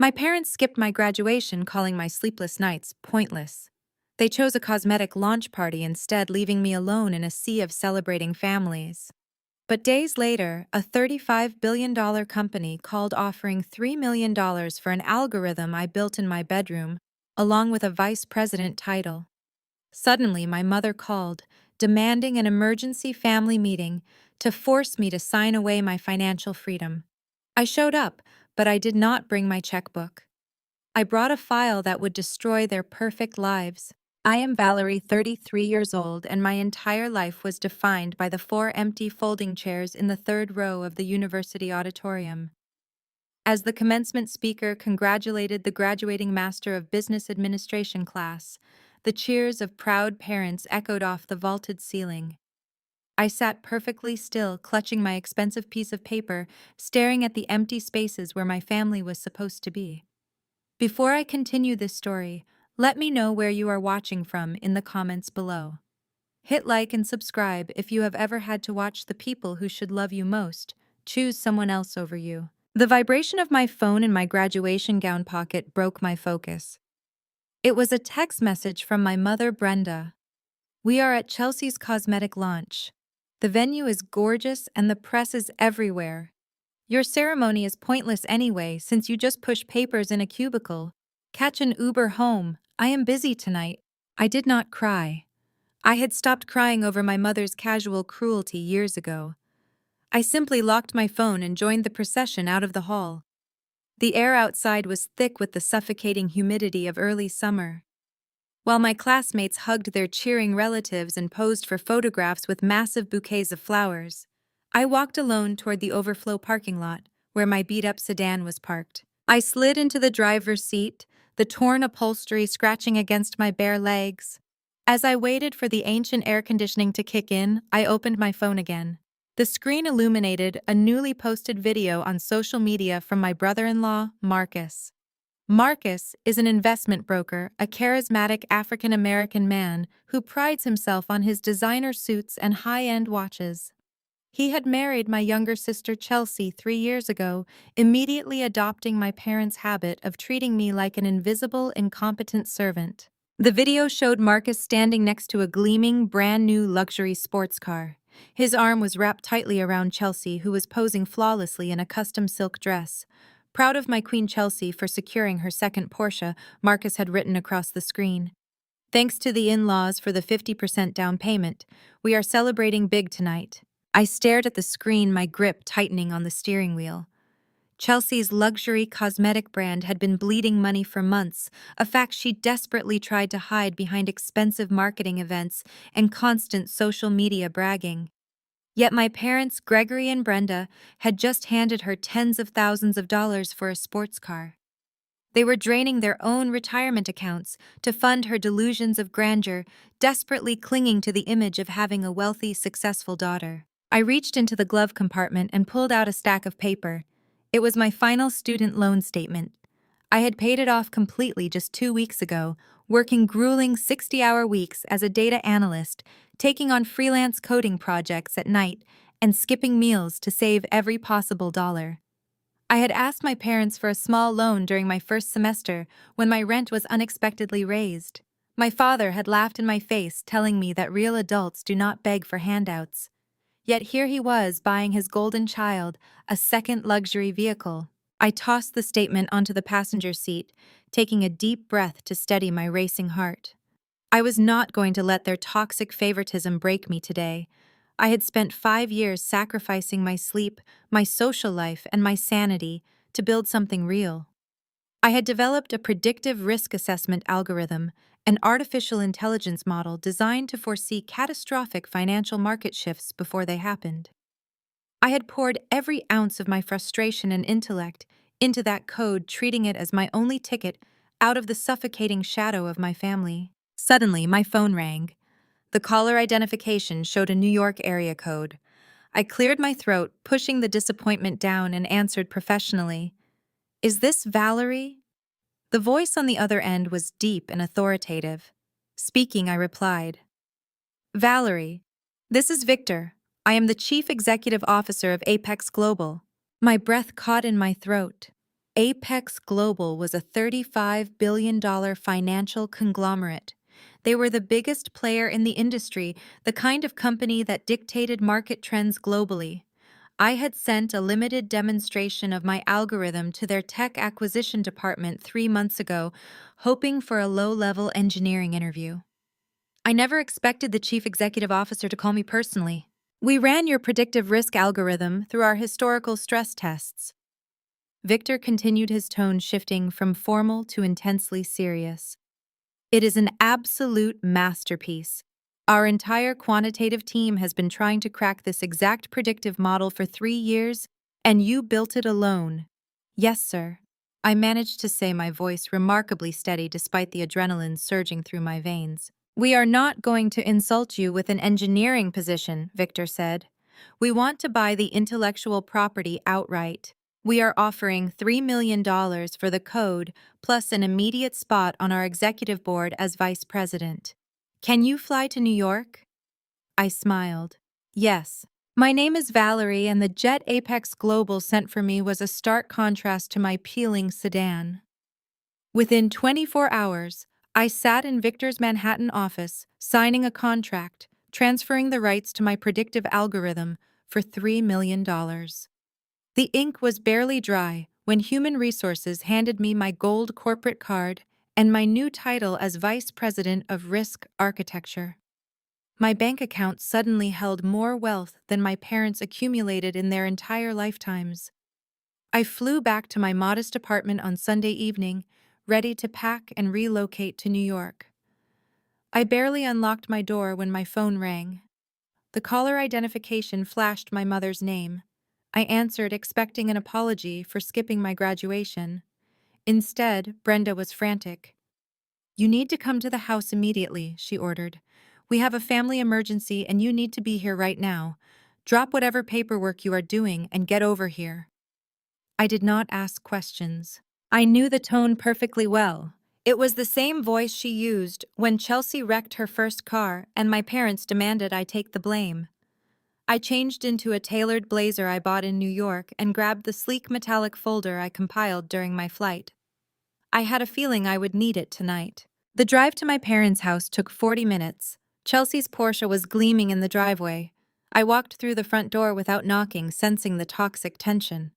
My parents skipped my graduation, calling my sleepless nights pointless. They chose a cosmetic launch party instead, leaving me alone in a sea of celebrating families. But days later, a $35 billion company called offering $3 million for an algorithm I built in my bedroom, along with a vice president title. Suddenly, my mother called, demanding an emergency family meeting to force me to sign away my financial freedom. I showed up, but I did not bring my checkbook. I brought a file that would destroy their perfect lives. I am Valerie, 33 years old, and my entire life was defined by the 4 empty folding chairs in the third row of the university auditorium. As the commencement speaker congratulated the graduating Master of Business Administration class, the cheers of proud parents echoed off the vaulted ceiling. I sat perfectly still, clutching my expensive piece of paper, staring at the empty spaces where my family was supposed to be. Before I continue this story, let me know where you are watching from in the comments below. Hit like and subscribe if you have ever had to watch the people who should love you most choose someone else over you. The vibration of my phone in my graduation gown pocket broke my focus. It was a text message from my mother, Brenda. "We are at Chelsea's cosmetic launch. The venue is gorgeous and the press is everywhere. Your ceremony is pointless anyway, since you just push papers in a cubicle. Catch an Uber home. I am busy tonight." I did not cry. I had stopped crying over my mother's casual cruelty years ago. I simply locked my phone and joined the procession out of the hall. The air outside was thick with the suffocating humidity of early summer. While my classmates hugged their cheering relatives and posed for photographs with massive bouquets of flowers, I walked alone toward the overflow parking lot, where my beat-up sedan was parked. I slid into the driver's seat, the torn upholstery scratching against my bare legs. As I waited for the ancient air conditioning to kick in, I opened my phone again. The screen illuminated a newly posted video on social media from my brother-in-law, Marcus. Marcus is an investment broker, a charismatic African-American man who prides himself on his designer suits and high-end watches. He had married my younger sister Chelsea 3 years ago, immediately adopting my parents' habit of treating me like an invisible, incompetent servant. The video showed Marcus standing next to a gleaming, brand-new luxury sports car. His arm was wrapped tightly around Chelsea, who was posing flawlessly in a custom silk dress. "Proud of my Queen Chelsea for securing her second Porsche," Marcus had written across the screen. "Thanks to the in-laws for the 50% down payment. We are celebrating big tonight." I stared at the screen, my grip tightening on the steering wheel. Chelsea's luxury cosmetic brand had been bleeding money for months, a fact she desperately tried to hide behind expensive marketing events and constant social media bragging. Yet my parents, Gregory and Brenda, had just handed her tens of thousands of dollars for a sports car. They were draining their own retirement accounts to fund her delusions of grandeur, desperately clinging to the image of having a wealthy, successful daughter. I reached into the glove compartment and pulled out a stack of paper. It was my final student loan statement. I had paid it off completely just 2 weeks ago, working grueling 60-hour weeks as a data analyst, taking on freelance coding projects at night, and skipping meals to save every possible dollar. I had asked my parents for a small loan during my first semester when my rent was unexpectedly raised. My father had laughed in my face, telling me that real adults do not beg for handouts. Yet here he was buying his golden child a second luxury vehicle. I tossed the statement onto the passenger seat, taking a deep breath to steady my racing heart. I was not going to let their toxic favoritism break me today. I had spent 5 years sacrificing my sleep, my social life, and my sanity to build something real. I had developed a predictive risk assessment algorithm, an artificial intelligence model designed to foresee catastrophic financial market shifts before they happened. I had poured every ounce of my frustration and intellect into that code, treating it as my only ticket out of the suffocating shadow of my family. Suddenly, my phone rang. The caller identification showed a New York area code. I cleared my throat, pushing the disappointment down, and answered professionally. "Is this Valerie?" The voice on the other end was deep and authoritative. Speaking, I replied, "Valerie, this is Victor. I am the Chief Executive Officer of Apex Global." My breath caught in my throat. Apex Global was a $35 billion financial conglomerate. They were the biggest player in the industry, the kind of company that dictated market trends globally. I had sent a limited demonstration of my algorithm to their tech acquisition department 3 months ago, hoping for a low-level engineering interview. I never expected the chief executive officer to call me personally. We ran your predictive risk algorithm through our historical stress tests. Victor continued, his tone shifting from formal to intensely serious. It is an absolute masterpiece. Our entire quantitative team has been trying to crack this exact predictive model for 3 years, and you built it alone. Yes, sir. I managed to say, my voice remarkably steady despite the adrenaline surging through my veins. We are not going to insult you with an engineering position, Victor said. We want to buy the intellectual property outright. We are offering $3 million for the code, plus an immediate spot on our executive board as vice president. Can you fly to New York? I smiled. Yes. My name is Valerie, and the jet Apex Global sent for me was a stark contrast to my peeling sedan. Within 24 hours, I sat in Victor's Manhattan office, signing a contract, transferring the rights to my predictive algorithm for $3 million. The ink was barely dry when Human Resources handed me my gold corporate card and my new title as Vice President of Risk Architecture. My bank account suddenly held more wealth than my parents accumulated in their entire lifetimes. I flew back to my modest apartment on Sunday evening, ready to pack and relocate to New York. I barely unlocked my door when my phone rang. The caller identification flashed my mother's name. I answered, expecting an apology for skipping my graduation. Instead, Brenda was frantic. "You need to come to the house immediately," she ordered. "We have a family emergency and you need to be here right now. Drop whatever paperwork you are doing and get over here." I did not ask questions. I knew the tone perfectly well. It was the same voice she used when Chelsea wrecked her first car and my parents demanded I take the blame. I changed into a tailored blazer I bought in New York and grabbed the sleek metallic folder I compiled during my flight. I had a feeling I would need it tonight. The drive to my parents' house took 40 minutes. Chelsea's Porsche was gleaming in the driveway. I walked through the front door without knocking, sensing the toxic tension.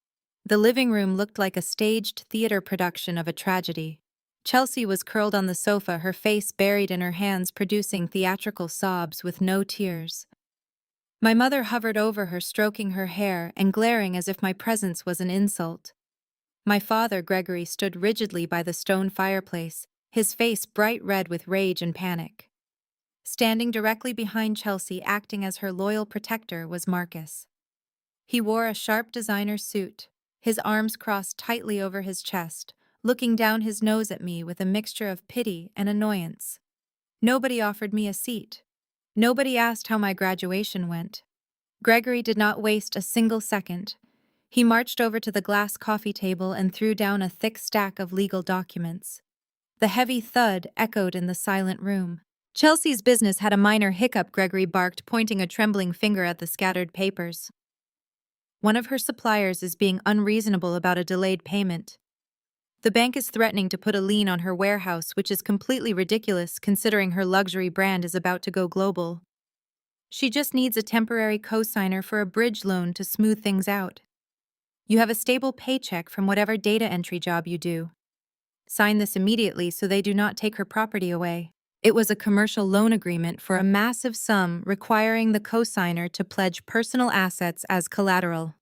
The living room looked like a staged theater production of a tragedy. Chelsea was curled on the sofa, her face buried in her hands, producing theatrical sobs with no tears. My mother hovered over her, stroking her hair and glaring as if my presence was an insult. My father, Gregory, stood rigidly by the stone fireplace, his face bright red with rage and panic. Standing directly behind Chelsea, acting as her loyal protector, was Marcus. He wore a sharp designer suit, his arms crossed tightly over his chest, looking down his nose at me with a mixture of pity and annoyance. Nobody offered me a seat. Nobody asked how my graduation went. Gregory did not waste a single second. He marched over to the glass coffee table and threw down a thick stack of legal documents. The heavy thud echoed in the silent room. "Chelsea's business had a minor hiccup," Gregory barked, pointing a trembling finger at the scattered papers. "One of her suppliers is being unreasonable about a delayed payment. The bank is threatening to put a lien on her warehouse, which is completely ridiculous considering her luxury brand is about to go global. She just needs a temporary cosigner for a bridge loan to smooth things out. You have a stable paycheck from whatever data entry job you do. Sign this immediately so they do not take her property away." It was a commercial loan agreement for a massive sum requiring the cosigner to pledge personal assets as collateral.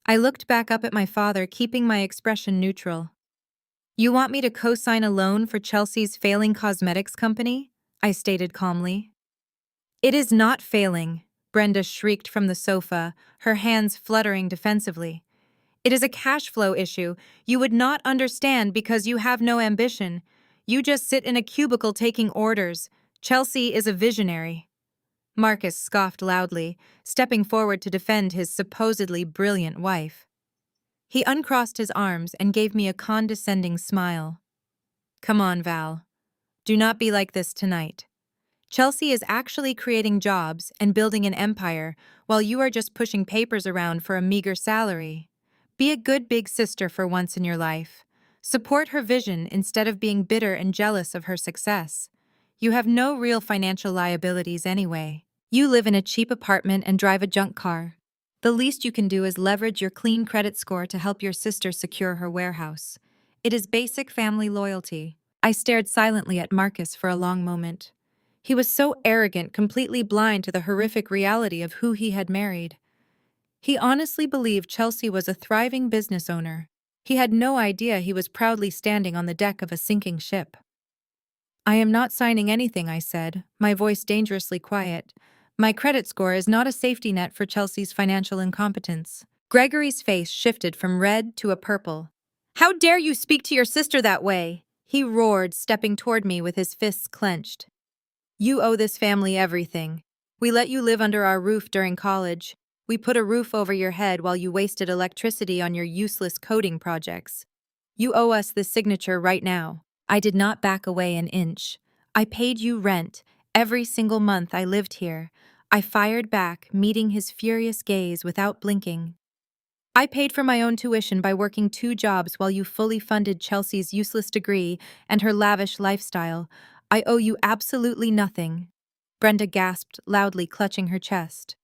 I looked back up at my father, keeping my expression neutral. "You want me to co-sign a loan for Chelsea's failing cosmetics company?" I stated calmly. "It is not failing," Brenda shrieked from the sofa, her hands fluttering defensively. "It is a cash flow issue. You would not understand because you have no ambition. You just sit in a cubicle taking orders. Chelsea is a visionary." Marcus scoffed loudly, stepping forward to defend his supposedly brilliant wife. He uncrossed his arms and gave me a condescending smile. "Come on, Val. Do not be like this tonight. Chelsea is actually creating jobs and building an empire, while you are just pushing papers around for a meager salary. Be a good big sister for once in your life. Support her vision instead of being bitter and jealous of her success. You have no real financial liabilities anyway. You live in a cheap apartment and drive a junk car. The least you can do is leverage your clean credit score to help your sister secure her warehouse. It is basic family loyalty. I stared silently at Marcus for a long moment. He was so arrogant, completely blind to the horrific reality of who he had married. He honestly believed Chelsea was a thriving business owner. He had no idea he was proudly standing on the deck of a sinking ship. I am not signing anything, I said, my voice dangerously quiet. My credit score is not a safety net for Chelsea's financial incompetence. Gregory's face shifted from red to a purple. How dare you speak to your sister that way? He roared, stepping toward me with his fists clenched. You owe this family everything. We let you live under our roof during college. We put a roof over your head while you wasted electricity on your useless coding projects. You owe us this signature right now. I did not back away an inch. I paid you rent every single month I lived here. I fired back, meeting his furious gaze without blinking. I paid for my own tuition by working 2 jobs while you fully funded Chelsea's useless degree and her lavish lifestyle. I owe you absolutely nothing. Brenda gasped, loudly clutching her chest.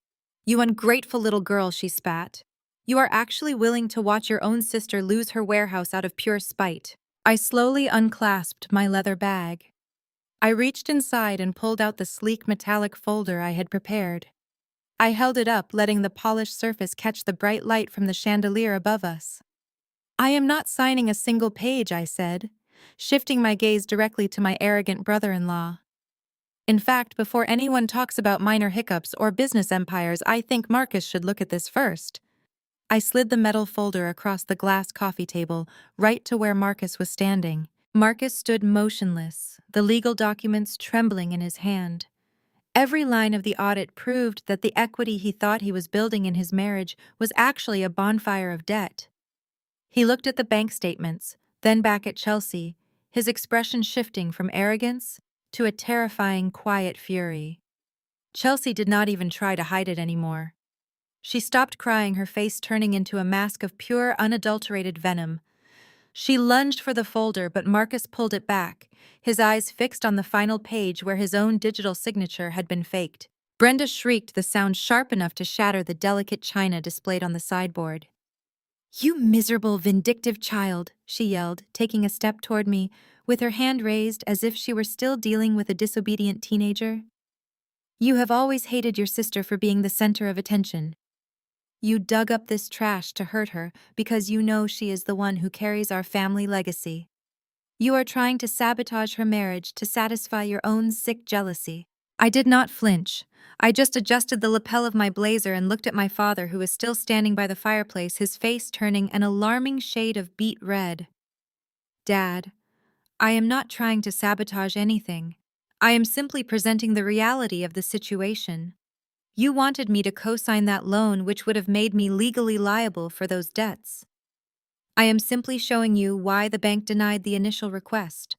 You ungrateful little girl, she spat. You are actually willing to watch your own sister lose her warehouse out of pure spite. I slowly unclasped my leather bag. I reached inside and pulled out the sleek metallic folder I had prepared. I held it up, letting the polished surface catch the bright light from the chandelier above us. I am not signing a single page, I said, shifting my gaze directly to my arrogant brother-in-law. In fact, before anyone talks about minor hiccups or business empires, I think Marcus should look at this first. I slid the metal folder across the glass coffee table, right to where Marcus was standing. Marcus stood motionless, the legal documents trembling in his hand. Every line of the audit proved that the equity he thought he was building in his marriage was actually a bonfire of debt. He looked at the bank statements, then back at Chelsea, his expression shifting from arrogance to a terrifying, quiet fury. Chelsea did not even try to hide it anymore. She stopped crying, her face turning into a mask of pure, unadulterated venom. She lunged for the folder, but Marcus pulled it back, his eyes fixed on the final page where his own digital signature had been faked. Brenda shrieked, the sound sharp enough to shatter the delicate china displayed on the sideboard. You miserable, vindictive child, she yelled, taking a step toward me, with her hand raised as if she were still dealing with a disobedient teenager. You have always hated your sister for being the center of attention. You dug up this trash to hurt her because you know she is the one who carries our family legacy. You are trying to sabotage her marriage to satisfy your own sick jealousy. I did not flinch. I just adjusted the lapel of my blazer and looked at my father, who was still standing by the fireplace, his face turning an alarming shade of beet red. Dad, I am not trying to sabotage anything. I am simply presenting the reality of the situation. You wanted me to co-sign that loan, which would have made me legally liable for those debts. I am simply showing you why the bank denied the initial request.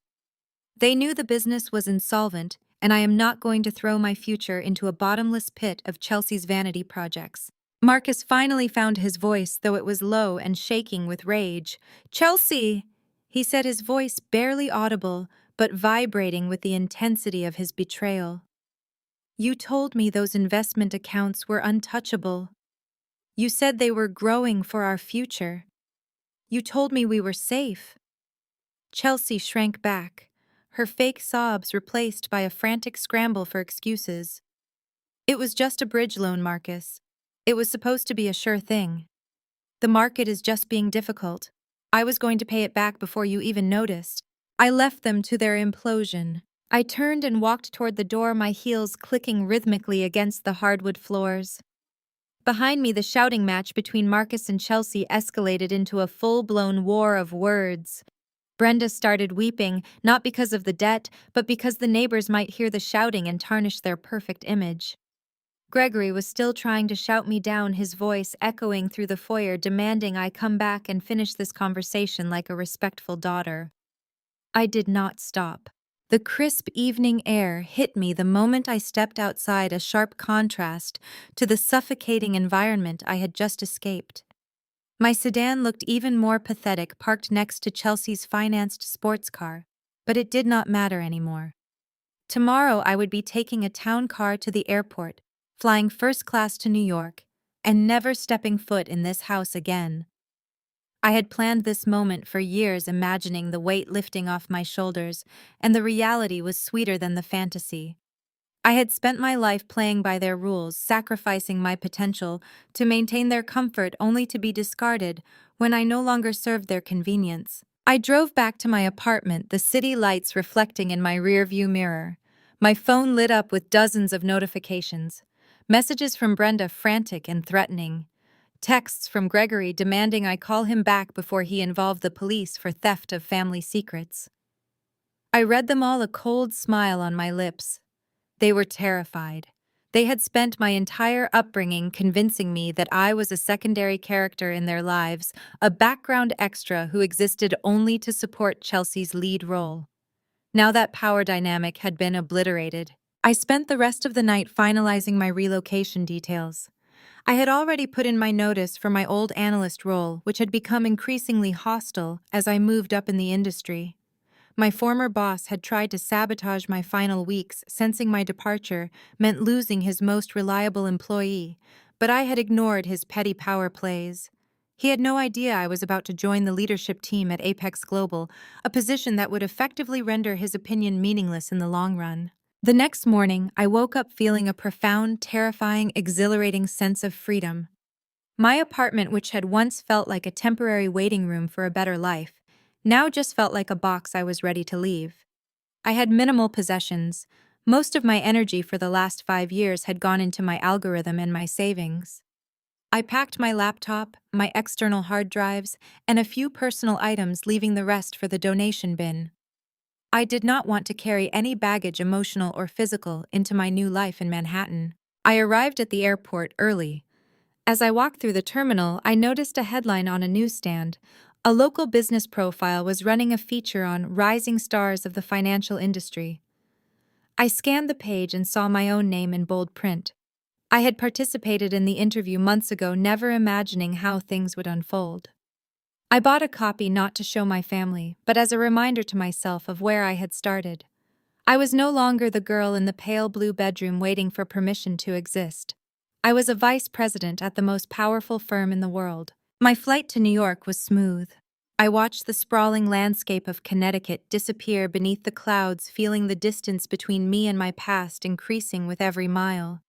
They knew the business was insolvent, and I am not going to throw my future into a bottomless pit of Chelsea's vanity projects. Marcus finally found his voice, though it was low and shaking with rage. Chelsea! He said, his voice barely audible, but vibrating with the intensity of his betrayal. You told me those investment accounts were untouchable. You said they were growing for our future. You told me we were safe. Chelsea shrank back, her fake sobs replaced by a frantic scramble for excuses. It was just a bridge loan, Marcus. It was supposed to be a sure thing. The market is just being difficult. I was going to pay it back before you even noticed. I left them to their implosion. I turned and walked toward the door, my heels clicking rhythmically against the hardwood floors. Behind me, the shouting match between Marcus and Chelsea escalated into a full-blown war of words. Brenda started weeping, not because of the debt, but because the neighbors might hear the shouting and tarnish their perfect image. Gregory was still trying to shout me down, his voice echoing through the foyer, demanding I come back and finish this conversation like a respectful daughter. I did not stop. The crisp evening air hit me the moment I stepped outside, a sharp contrast to the suffocating environment I had just escaped. My sedan looked even more pathetic parked next to Chelsea's financed sports car, but it did not matter anymore. Tomorrow I would be taking a town car to the airport, flying first class to New York, and never stepping foot in this house again. I had planned this moment for years, imagining the weight lifting off my shoulders, and the reality was sweeter than the fantasy. I had spent my life playing by their rules, sacrificing my potential to maintain their comfort only to be discarded when I no longer served their convenience. I drove back to my apartment, the city lights reflecting in my rearview mirror. My phone lit up with dozens of notifications. Messages from Brenda frantic and threatening. Texts from Gregory demanding I call him back before he involved the police for theft of family secrets. I read them all, a cold smile on my lips. They were terrified. They had spent my entire upbringing convincing me that I was a secondary character in their lives, a background extra who existed only to support Chelsea's lead role. Now that power dynamic had been obliterated. I spent the rest of the night finalizing my relocation details. I had already put in my notice for my old analyst role, which had become increasingly hostile as I moved up in the industry. My former boss had tried to sabotage my final weeks, sensing my departure meant losing his most reliable employee, but I had ignored his petty power plays. He had no idea I was about to join the leadership team at Apex Global, a position that would effectively render his opinion meaningless in the long run. The next morning, I woke up feeling a profound, terrifying, exhilarating sense of freedom. My apartment, which had once felt like a temporary waiting room for a better life, now just felt like a box I was ready to leave. I had minimal possessions. Most of my energy for the last 5 years had gone into my algorithm and my savings. I packed my laptop, my external hard drives, and a few personal items, leaving the rest for the donation bin. I did not want to carry any baggage, emotional or physical, into my new life in Manhattan. I arrived at the airport early. As I walked through the terminal, I noticed a headline on a newsstand. A local business profile was running a feature on rising stars of the financial industry. I scanned the page and saw my own name in bold print. I had participated in the interview months ago, never imagining how things would unfold. I bought a copy not to show my family, but as a reminder to myself of where I had started. I was no longer the girl in the pale blue bedroom waiting for permission to exist. I was a vice president at the most powerful firm in the world. My flight to New York was smooth. I watched the sprawling landscape of Connecticut disappear beneath the clouds, feeling the distance between me and my past increasing with every mile.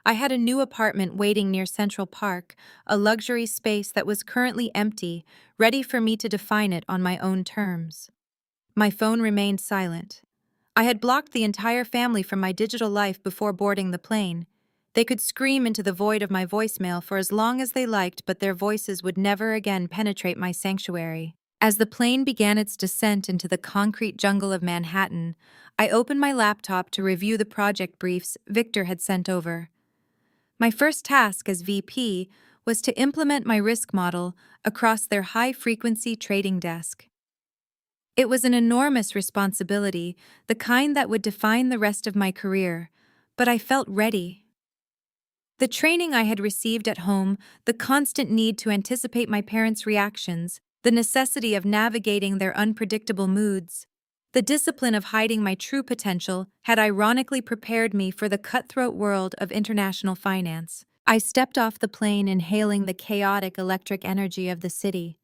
I had a new apartment waiting near Central Park, a luxury space that was currently empty, ready for me to define it on my own terms. My phone remained silent. I had blocked the entire family from my digital life before boarding the plane. They could scream into the void of my voicemail for as long as they liked, but their voices would never again penetrate my sanctuary. As the plane began its descent into the concrete jungle of Manhattan, I opened my laptop to review the project briefs Victor had sent over. My first task as VP was to implement my risk model across their high-frequency trading desk. It was an enormous responsibility, the kind that would define the rest of my career, but I felt ready. The training I had received at home, the constant need to anticipate my parents' reactions, the necessity of navigating their unpredictable moods, the discipline of hiding my true potential had ironically prepared me for the cutthroat world of international finance. I stepped off the plane, inhaling the chaotic electric energy of the city.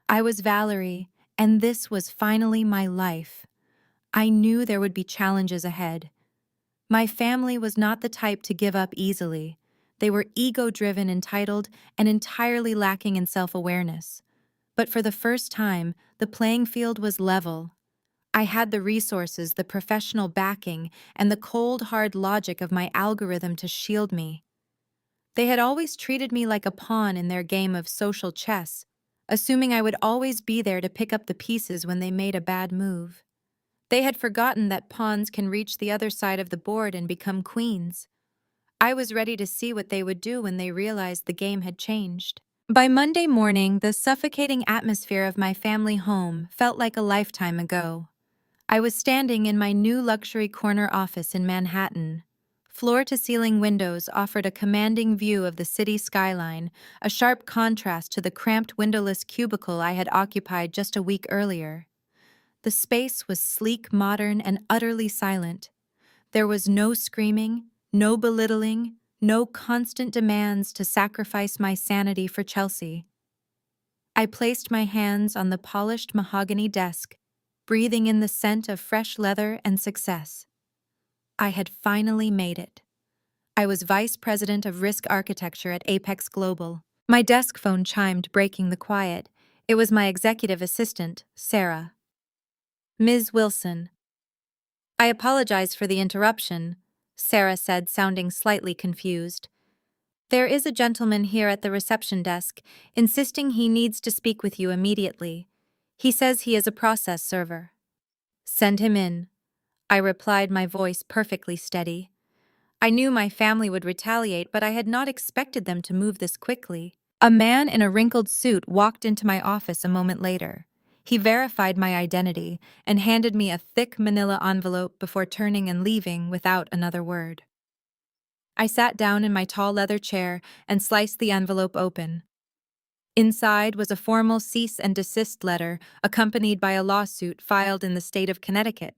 I was Valerie, and this was finally my life. I knew there would be challenges ahead. My family was not the type to give up easily. They were ego-driven, entitled, and entirely lacking in self-awareness. But for the first time, the playing field was level. I had the resources, the professional backing, and the cold, hard logic of my algorithm to shield me. They had always treated me like a pawn in their game of social chess, assuming I would always be there to pick up the pieces when they made a bad move. They had forgotten that pawns can reach the other side of the board and become queens. I was ready to see what they would do when they realized the game had changed. By Monday morning, the suffocating atmosphere of my family home felt like a lifetime ago. I was standing in my new luxury corner office in Manhattan, Floor-to-ceiling windows offered a commanding view of the city skyline, a sharp contrast to the cramped windowless cubicle I had occupied just a week earlier. The space was sleek, modern, and utterly silent. There was no screaming, no belittling, no constant demands to sacrifice my sanity for Chelsea. I placed my hands on the polished mahogany desk, breathing in the scent of fresh leather and success. I had finally made it. I was vice president of risk architecture at Apex Global. My desk phone chimed, breaking the quiet. It was my executive assistant, Sarah. Ms. Wilson. I apologize for the interruption, Sarah said, sounding slightly confused. There is a gentleman here at the reception desk, insisting he needs to speak with you immediately. He says he is a process server. Send him in, I replied, my voice perfectly steady. I knew my family would retaliate, but I had not expected them to move this quickly. A man in a wrinkled suit walked into my office a moment later. He verified my identity and handed me a thick manila envelope before turning and leaving without another word. I sat down in my tall leather chair and sliced the envelope open. Inside was a formal cease and desist letter accompanied by a lawsuit filed in the state of Connecticut.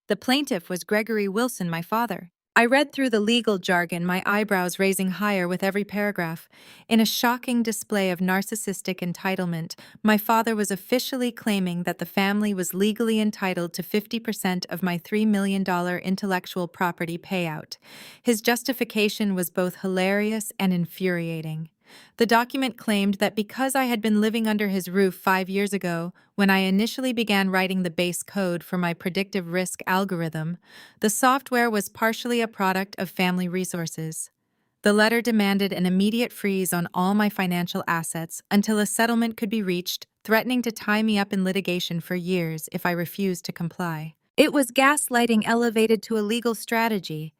The plaintiff was Gregory Wilson, my father. I read through the legal jargon, my eyebrows raising higher with every paragraph. In a shocking display of narcissistic entitlement, my father was officially claiming that the family was legally entitled to 50% of my $3 million intellectual property payout. His justification was both hilarious and infuriating. The document claimed that because I had been living under his roof 5 years ago, when I initially began writing the base code for my predictive risk algorithm, the software was partially a product of family resources. The letter demanded an immediate freeze on all my financial assets until a settlement could be reached, threatening to tie me up in litigation for years if I refused to comply. It was gaslighting elevated to a legal strategy.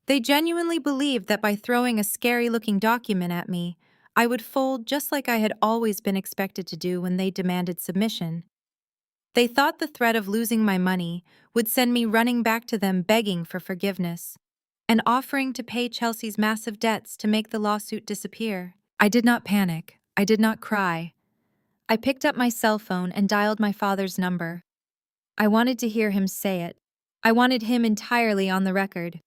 They genuinely believed that by throwing a scary-looking document at me, I would fold just like I had always been expected to do when they demanded submission. They thought the threat of losing my money would send me running back to them begging for forgiveness and offering to pay Chelsea's massive debts to make the lawsuit disappear. I did not panic. I did not cry. I picked up my cell phone and dialed my father's number. I wanted to hear him say it. I wanted him entirely on the record.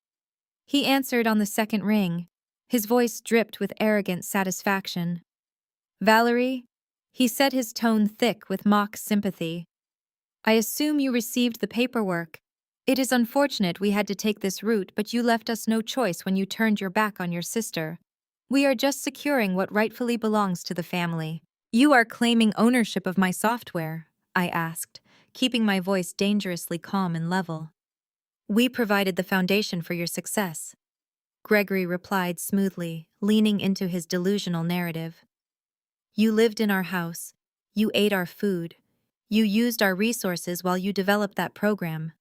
He answered on the second ring. His voice dripped with arrogant satisfaction. Valerie, he said, his tone thick with mock sympathy. I assume you received the paperwork. It is unfortunate we had to take this route, but you left us no choice when you turned your back on your sister. We are just securing what rightfully belongs to the family. You are claiming ownership of my software, I asked, keeping my voice dangerously calm and level. We provided the foundation for your success, Gregory replied smoothly, leaning into his delusional narrative. You lived in our house. You ate our food. You used our resources while you developed that program.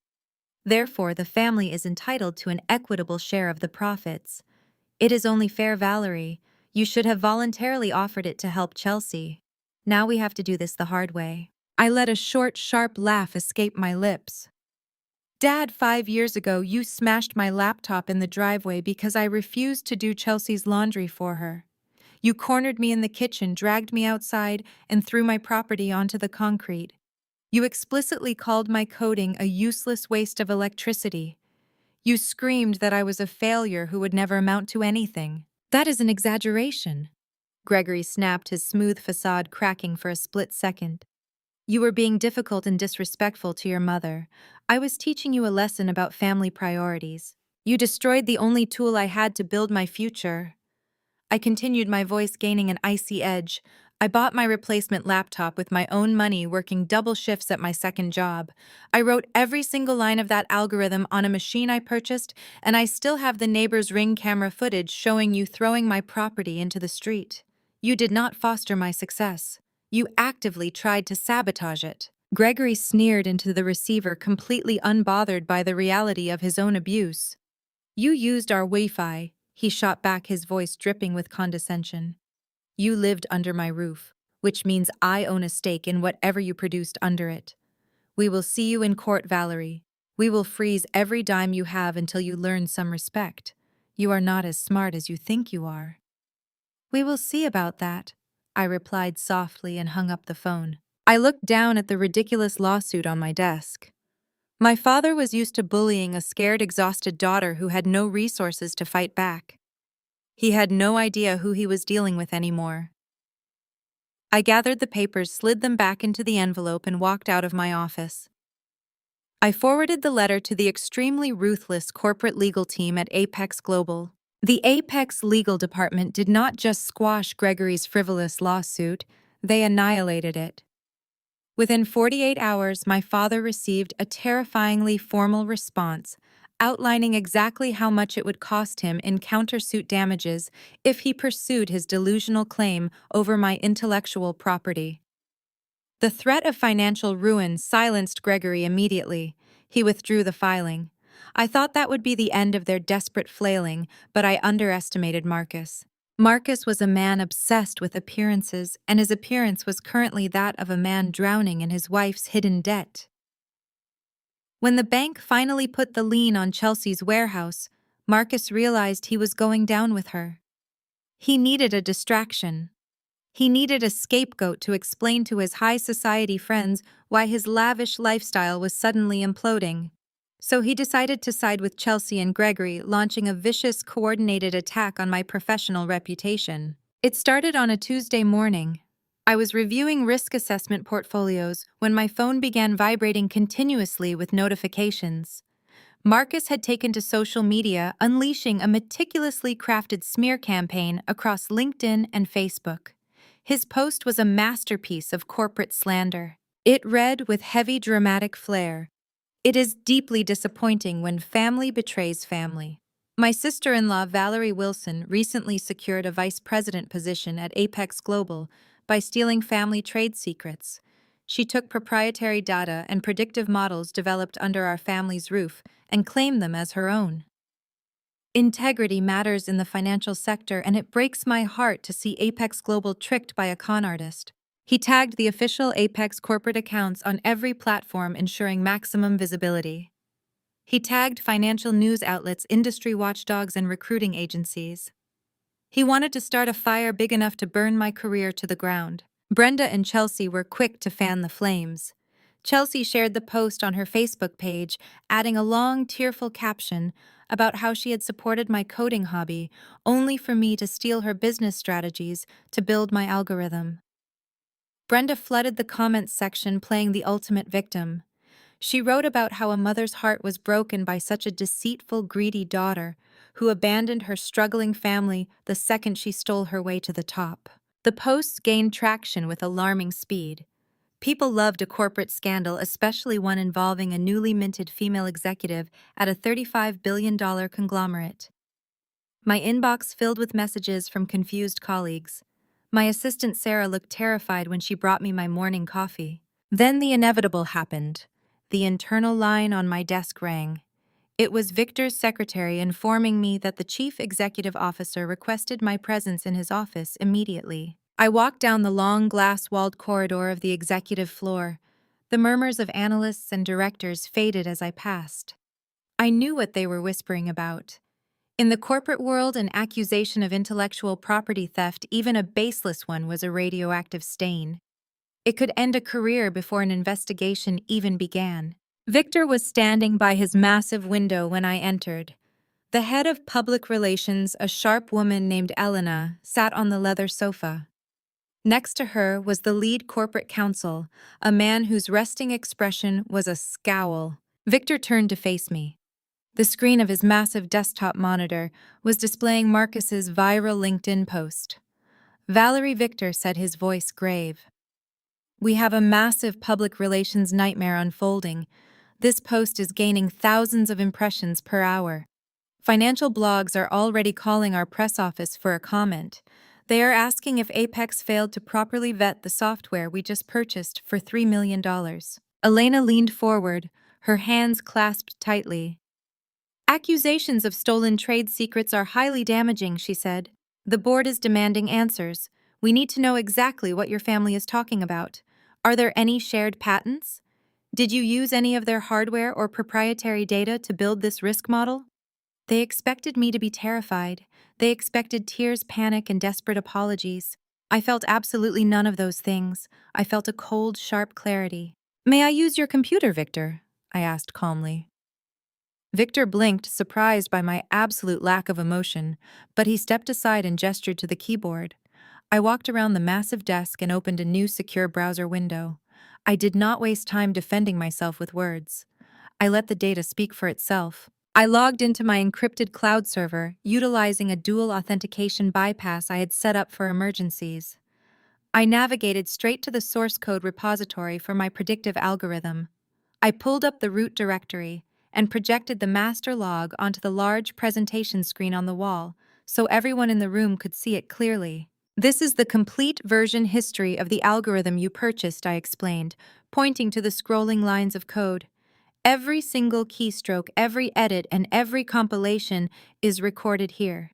Therefore, the family is entitled to an equitable share of the profits. It is only fair, Valerie. You should have voluntarily offered it to help Chelsea. Now we have to do this the hard way. I let a short, sharp laugh escape my lips. Dad, 5 years ago, you smashed my laptop in the driveway because I refused to do Chelsea's laundry for her. You cornered me in the kitchen, dragged me outside, and threw my property onto the concrete. You explicitly called my coding a useless waste of electricity. You screamed that I was a failure who would never amount to anything. That is an exaggeration. Gregory snapped, his smooth facade cracking for a split second. You were being difficult and disrespectful to your mother. I was teaching you a lesson about family priorities. You destroyed the only tool I had to build my future. I continued, my voice gaining an icy edge. I bought my replacement laptop with my own money, working double shifts at my second job. I wrote every single line of that algorithm on a machine I purchased, and I still have the neighbor's Ring camera footage showing you throwing my property into the street. You did not foster my success. You actively tried to sabotage it. Gregory sneered into the receiver, completely unbothered by the reality of his own abuse. You used our Wi-Fi, he shot back, his voice dripping with condescension. You lived under my roof, which means I own a stake in whatever you produced under it. We will see you in court, Valerie. We will freeze every dime you have until you learn some respect. You are not as smart as you think you are. We will see about that, I replied softly and hung up the phone. I looked down at the ridiculous lawsuit on my desk. My father was used to bullying a scared, exhausted daughter who had no resources to fight back. He had no idea who he was dealing with anymore. I gathered the papers, slid them back into the envelope, and walked out of my office. I forwarded the letter to the extremely ruthless corporate legal team at Apex Global. The Apex legal department did not just squash Gregory's frivolous lawsuit, they annihilated it. Within 48 hours, my father received a terrifyingly formal response outlining exactly how much it would cost him in countersuit damages if he pursued his delusional claim over my intellectual property. The threat of financial ruin silenced Gregory immediately. He withdrew the filing. I thought that would be the end of their desperate flailing, but I underestimated Marcus. Marcus was a man obsessed with appearances, and his appearance was currently that of a man drowning in his wife's hidden debt. When the bank finally put the lien on Chelsea's warehouse, Marcus realized he was going down with her. He needed a distraction. He needed a scapegoat to explain to his high society friends why his lavish lifestyle was suddenly imploding. So he decided to side with Chelsea and Gregory, launching a vicious, coordinated attack on my professional reputation. It started on a Tuesday morning. I was reviewing risk assessment portfolios when my phone began vibrating continuously with notifications. Marcus had taken to social media, unleashing a meticulously crafted smear campaign across LinkedIn and Facebook. His post was a masterpiece of corporate slander. It read with heavy dramatic flair, "It is deeply disappointing when family betrays family." My sister-in-law, Valerie Wilson, recently secured a vice president position at Apex Global by stealing family trade secrets. She took proprietary data and predictive models developed under our family's roof and claimed them as her own. Integrity matters in the financial sector, and it breaks my heart to see Apex Global tricked by a con artist. He tagged the official Apex corporate accounts on every platform, ensuring maximum visibility. He tagged financial news outlets, industry watchdogs, and recruiting agencies. He wanted to start a fire big enough to burn my career to the ground. Brenda and Chelsea were quick to fan the flames. Chelsea shared the post on her Facebook page, adding a long, tearful caption about how she had supported my coding hobby, only for me to steal her business strategies to build my algorithm. Brenda flooded the comments section, playing the ultimate victim. She wrote about how a mother's heart was broken by such a deceitful, greedy daughter who abandoned her struggling family the second she stole her way to the top. The posts gained traction with alarming speed. People loved a corporate scandal, especially one involving a newly minted female executive at a $35 billion conglomerate. My inbox filled with messages from confused colleagues. My assistant Sarah looked terrified when she brought me my morning coffee. Then the inevitable happened. The internal line on my desk rang. It was Victor's secretary informing me that the chief executive officer requested my presence in his office immediately. I walked down the long glass-walled corridor of the executive floor. The murmurs of analysts and directors faded as I passed. I knew what they were whispering about. In the corporate world, an accusation of intellectual property theft, even a baseless one, was a radioactive stain. It could end a career before an investigation even began. Victor was standing by his massive window when I entered. The head of public relations, a sharp woman named Elena, sat on the leather sofa. Next to her was the lead corporate counsel, a man whose resting expression was a scowl. Victor turned to face me. The screen of his massive desktop monitor was displaying Marcus's viral LinkedIn post. "Valerie," Victor said, his voice grave. "We have a massive public relations nightmare unfolding. This post is gaining thousands of impressions per hour. Financial blogs are already calling our press office for a comment. They are asking if Apex failed to properly vet the software we just purchased for $3 million. Elena leaned forward, her hands clasped tightly. "Accusations of stolen trade secrets are highly damaging," she said. "The board is demanding answers. We need to know exactly what your family is talking about. Are there any shared patents? Did you use any of their hardware or proprietary data to build this risk model?" They expected me to be terrified. They expected tears, panic, and desperate apologies. I felt absolutely none of those things. I felt a cold, sharp clarity. "May I use your computer, Victor?" I asked calmly. Victor blinked, surprised by my absolute lack of emotion, but he stepped aside and gestured to the keyboard. I walked around the massive desk and opened a new secure browser window. I did not waste time defending myself with words. I let the data speak for itself. I logged into my encrypted cloud server, utilizing a dual authentication bypass I had set up for emergencies. I navigated straight to the source code repository for my predictive algorithm. I pulled up the root directory and projected the master log onto the large presentation screen on the wall so everyone in the room could see it clearly. "This is the complete version history of the algorithm you purchased," I explained, pointing to the scrolling lines of code. "Every single keystroke, every edit, and every compilation is recorded here."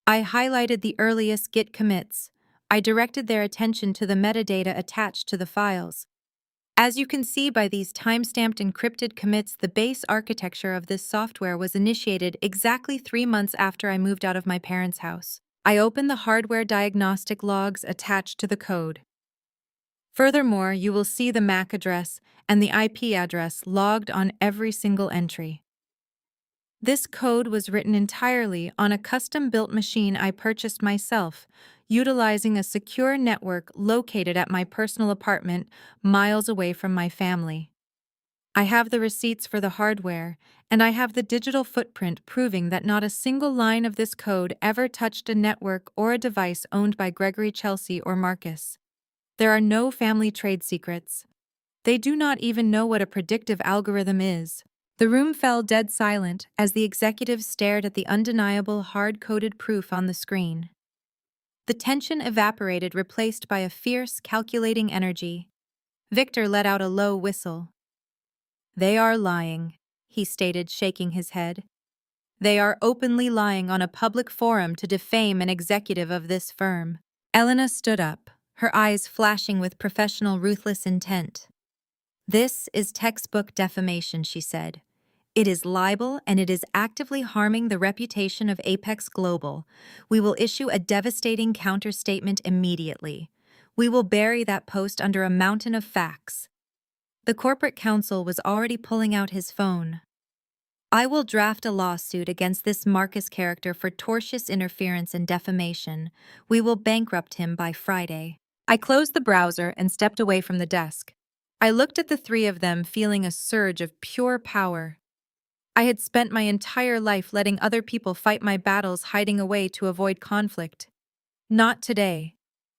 I highlighted the earliest Git commits. I directed their attention to the metadata attached to the files. As you can see by these timestamped encrypted commits, the base architecture of this software was initiated exactly 3 months after I moved out of my parents' house. I opened the hardware diagnostic logs attached to the code. Furthermore, you will see the MAC address and the IP address logged on every single entry. This code was written entirely on a custom-built machine I purchased myself, utilizing a secure network located at my personal apartment miles away from my family. I have the receipts for the hardware, and I have the digital footprint proving that not a single line of this code ever touched a network or a device owned by Gregory, Chelsea, or Marcus. There are no family trade secrets. They do not even know what a predictive algorithm is. The room fell dead silent as the executives stared at the undeniable hard-coded proof on the screen. The tension evaporated, replaced by a fierce, calculating energy. Victor let out a low whistle. "They are lying," he stated, shaking his head. "They are openly lying on a public forum to defame an executive of this firm." Elena stood up, her eyes flashing with professional, ruthless intent. "This is textbook defamation," she said. "It is libel, and it is actively harming the reputation of Apex Global. We will issue a devastating counterstatement immediately. We will bury that post under a mountain of facts." The corporate counsel was already pulling out his phone. "I will draft a lawsuit against this Marcus character for tortious interference and defamation. We will bankrupt him by Friday." I closed the browser and stepped away from the desk. I looked at the three of them, feeling a surge of pure power. I had spent my entire life letting other people fight my battles, hiding away to avoid conflict. Not today.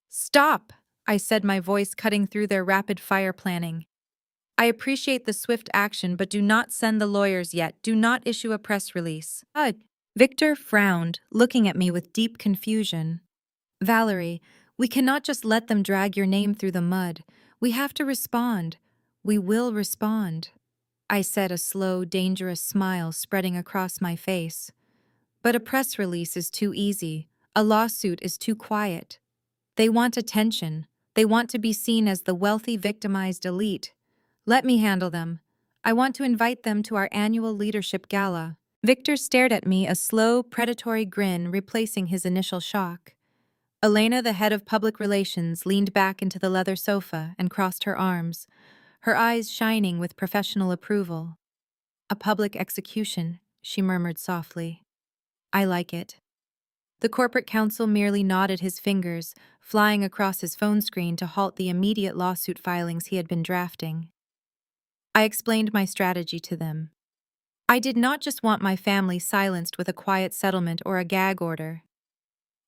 "Stop!" I said, my voice cutting through their rapid-fire planning. "I appreciate the swift action, but do not send the lawyers yet. Do not issue a press release." Victor frowned, looking at me with deep confusion. "Valerie, we cannot just let them drag your name through the mud. We have to respond. We will respond," I said, a slow, dangerous smile spreading across my face. "But a press release is too easy. A lawsuit is too quiet. They want attention. They want to be seen as the wealthy, victimized elite. Let me handle them. I want to invite them to our annual leadership gala." Victor stared at me, a slow, predatory grin replacing his initial shock. Elena, the head of public relations, leaned back into the leather sofa and crossed her arms, her eyes shining with professional approval. "A public execution," she murmured softly. "I like it." The corporate counsel merely nodded his fingers, flying across his phone screen to halt the immediate lawsuit filings he had been drafting. I explained my strategy to them. I did not just want my family silenced with a quiet settlement or a gag order.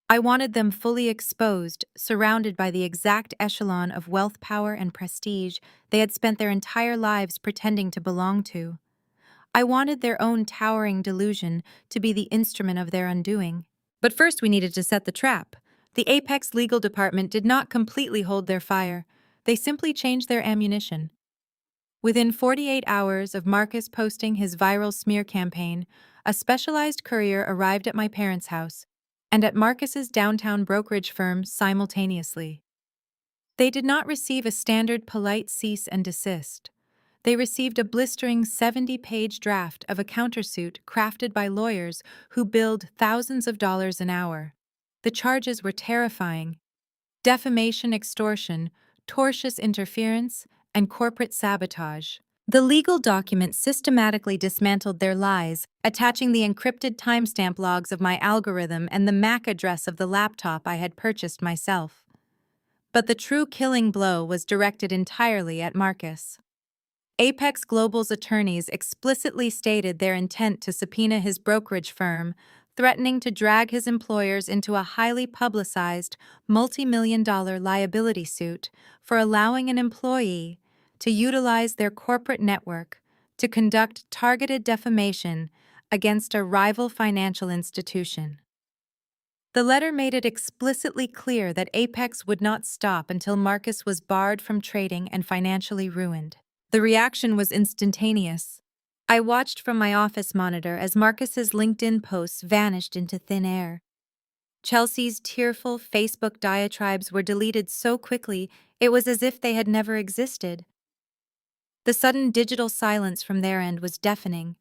I wanted them fully exposed, surrounded by the exact echelon of wealth, power, and prestige they had spent their entire lives pretending to belong to. I wanted their own towering delusion to be the instrument of their undoing. But first we needed to set the trap. The Apex legal department did not completely hold their fire. They simply changed their ammunition. Within 48 hours of Marcus posting his viral smear campaign, a specialized courier arrived at my parents' house and at Marcus's downtown brokerage firm simultaneously. They did not receive a standard polite cease and desist. They received a blistering 70-page draft of a countersuit crafted by lawyers who billed thousands of dollars an hour. The charges were terrifying: defamation, extortion, tortious interference, and corporate sabotage. The legal document systematically dismantled their lies, attaching the encrypted timestamp logs of my algorithm and the MAC address of the laptop I had purchased myself. But the true killing blow was directed entirely at Marcus. Apex Global's attorneys explicitly stated their intent to subpoena his brokerage firm, threatening to drag his employers into a highly publicized, multi-million-dollar liability suit for allowing an employee to utilize their corporate network to conduct targeted defamation against a rival financial institution. The letter made it explicitly clear that Apex would not stop until Marcus was barred from trading and financially ruined. The reaction was instantaneous. I watched from my office monitor as Marcus's LinkedIn posts vanished into thin air. Chelsea's tearful Facebook diatribes were deleted so quickly it was as if they had never existed. The sudden digital silence from their end was deafening.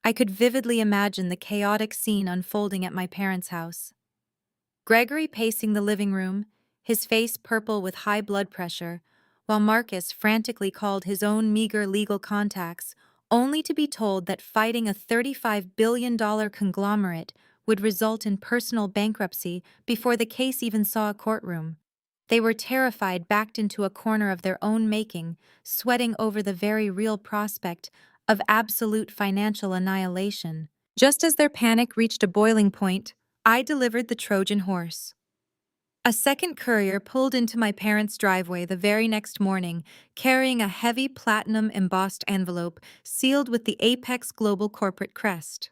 I could vividly imagine the chaotic scene unfolding at my parents' house. Gregory pacing the living room, his face purple with high blood pressure, while Marcus frantically called his own meager legal contacts, only to be told that fighting a $35 billion conglomerate would result in personal bankruptcy before the case even saw a courtroom. They were terrified, backed into a corner of their own making, sweating over the very real prospect of absolute financial annihilation. Just as their panic reached a boiling point, I delivered the Trojan horse. A second courier pulled into my parents' driveway the very next morning, carrying a heavy platinum-embossed envelope sealed with the Apex Global corporate crest.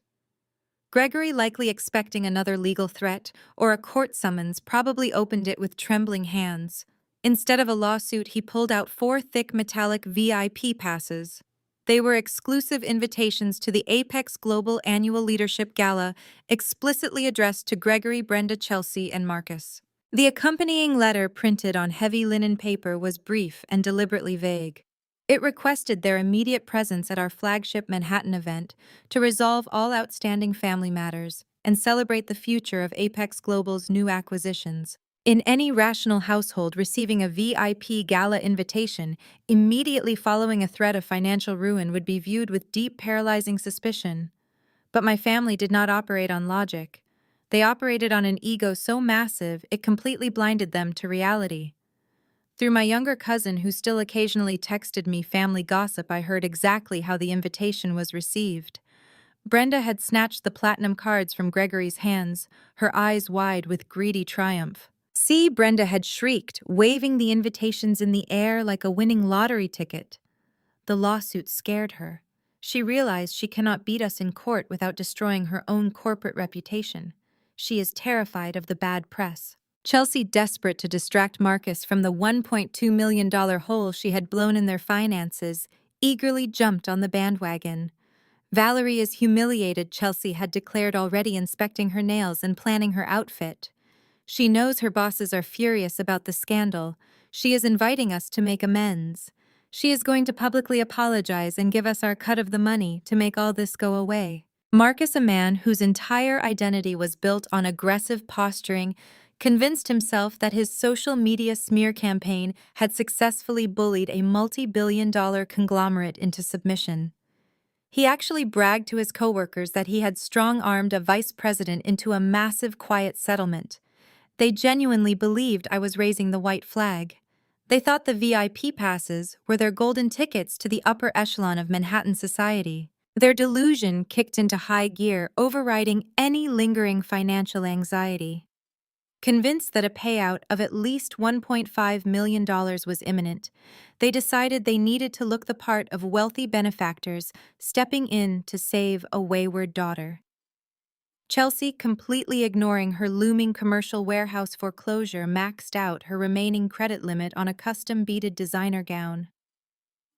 Gregory, likely expecting another legal threat or a court summons, probably opened it with trembling hands. Instead of a lawsuit, he pulled out 4 thick metallic VIP passes. They were exclusive invitations to the Apex Global Annual Leadership Gala, explicitly addressed to Gregory, Brenda, Chelsea, and Marcus. The accompanying letter, printed on heavy linen paper, was brief and deliberately vague. It requested their immediate presence at our flagship Manhattan event to resolve all outstanding family matters and celebrate the future of Apex Global's new acquisitions. In any rational household, receiving a VIP gala invitation immediately following a threat of financial ruin would be viewed with deep, paralyzing suspicion. But my family did not operate on logic. They operated on an ego so massive it completely blinded them to reality. Through my younger cousin, who still occasionally texted me family gossip, I heard exactly how the invitation was received. Brenda had snatched the platinum cards from Gregory's hands, her eyes wide with greedy triumph. "See," Brenda had shrieked, waving the invitations in the air like a winning lottery ticket. The lawsuit scared her. She realized she cannot beat us in court without destroying her own corporate reputation. She is terrified of the bad press. Chelsea, desperate to distract Marcus from the $1.2 million hole she had blown in their finances, eagerly jumped on the bandwagon. Valerie is humiliated, Chelsea had declared, already inspecting her nails and planning her outfit. She knows her bosses are furious about the scandal. She is inviting us to make amends. She is going to publicly apologize and give us our cut of the money to make all this go away. Marcus, a man whose entire identity was built on aggressive posturing, convinced himself that his social media smear campaign had successfully bullied a multi-billion-dollar conglomerate into submission. He actually bragged to his coworkers that he had strong-armed a vice president into a massive quiet settlement. They genuinely believed I was raising the white flag. They thought the VIP passes were their golden tickets to the upper echelon of Manhattan society. Their delusion kicked into high gear, overriding any lingering financial anxiety. Convinced that a payout of at least $1.5 million was imminent, they decided they needed to look the part of wealthy benefactors stepping in to save a wayward daughter. Chelsea, completely ignoring her looming commercial warehouse foreclosure, maxed out her remaining credit limit on a custom beaded designer gown.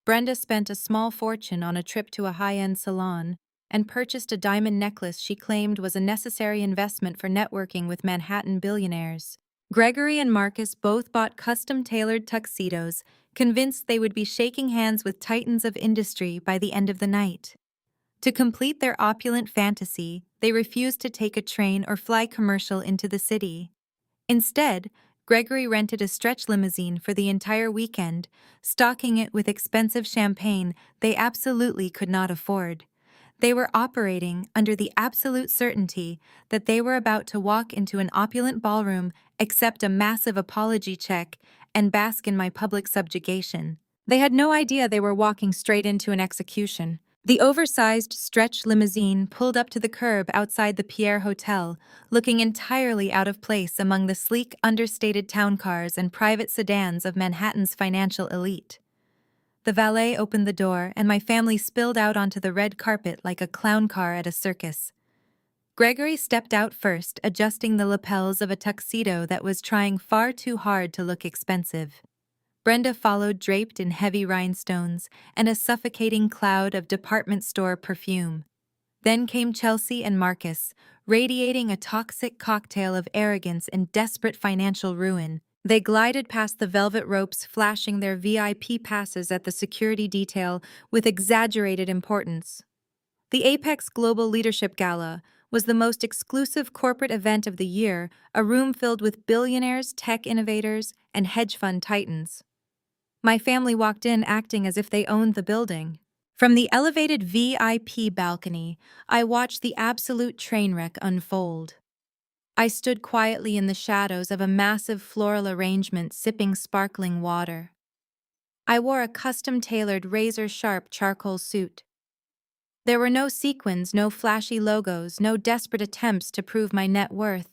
Brenda spent a small fortune on a trip to a high-end salon and purchased a diamond necklace she claimed was a necessary investment for networking with Manhattan billionaires. Gregory and Marcus both bought custom-tailored tuxedos, convinced they would be shaking hands with titans of industry by the end of the night. To complete their opulent fantasy, they refused to take a train or fly commercial into the city. Instead, Gregory rented a stretch limousine for the entire weekend, stocking it with expensive champagne they absolutely could not afford. They were operating under the absolute certainty that they were about to walk into an opulent ballroom, accept a massive apology check, and bask in my public subjugation. They had no idea they were walking straight into an execution. The oversized stretch limousine pulled up to the curb outside the Pierre Hotel, looking entirely out of place among the sleek, understated town cars and private sedans of Manhattan's financial elite. The valet opened the door, and my family spilled out onto the red carpet like a clown car at a circus. Gregory stepped out first, adjusting the lapels of a tuxedo that was trying far too hard to look expensive. Brenda followed, draped in heavy rhinestones and a suffocating cloud of department store perfume. Then came Chelsea and Marcus, radiating a toxic cocktail of arrogance and desperate financial ruin. They glided past the velvet ropes, flashing their VIP passes at the security detail with exaggerated importance. The Apex Global Leadership Gala was the most exclusive corporate event of the year, a room filled with billionaires, tech innovators, and hedge fund titans. My family walked in acting as if they owned the building. From the elevated VIP balcony, I watched the absolute train wreck unfold. I stood quietly in the shadows of a massive floral arrangement, sipping sparkling water. I wore a custom-tailored razor-sharp charcoal suit. There were no sequins, no flashy logos, no desperate attempts to prove my net worth.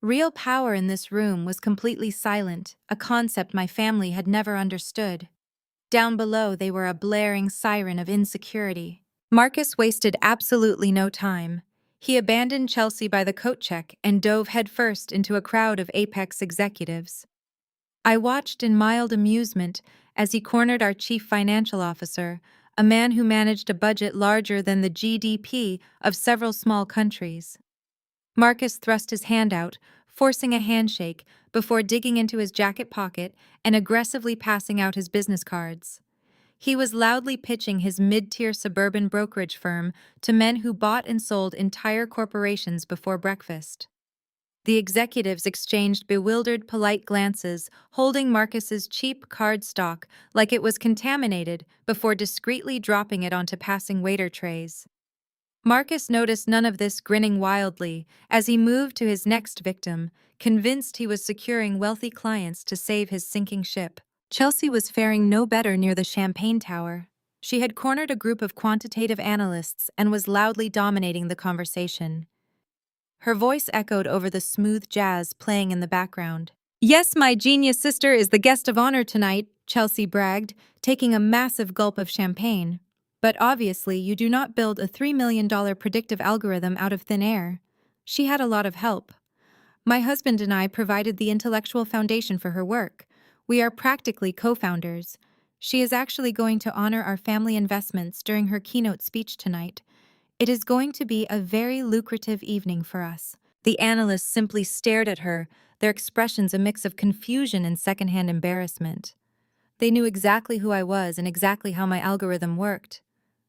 Real power in this room was completely silent, a concept my family had never understood. Down below, they were a blaring siren of insecurity. Marcus wasted absolutely no time. He abandoned Chelsea by the coat check and dove headfirst into a crowd of Apex executives. I watched in mild amusement as he cornered our chief financial officer, a man who managed a budget larger than the GDP of several small countries. Marcus thrust his hand out, forcing a handshake before digging into his jacket pocket and aggressively passing out his business cards. He was loudly pitching his mid-tier suburban brokerage firm to men who bought and sold entire corporations before breakfast. The executives exchanged bewildered, polite glances, holding Marcus's cheap card stock like it was contaminated before discreetly dropping it onto passing waiter trays. Marcus noticed none of this, grinning wildly as he moved to his next victim, convinced he was securing wealthy clients to save his sinking ship. Chelsea was faring no better near the Champagne Tower. She had cornered a group of quantitative analysts and was loudly dominating the conversation. Her voice echoed over the smooth jazz playing in the background. "Yes, my genius sister is the guest of honor tonight," Chelsea bragged, taking a massive gulp of champagne. "But obviously you do not build a $3 million predictive algorithm out of thin air." She had a lot of help. My husband and I provided the intellectual foundation for her work. We are practically co-founders. She is actually going to honor our family investments during her keynote speech tonight. It is going to be a very lucrative evening for us. The analysts simply stared at her, their expressions a mix of confusion and secondhand embarrassment. They knew exactly who I was and exactly how my algorithm worked.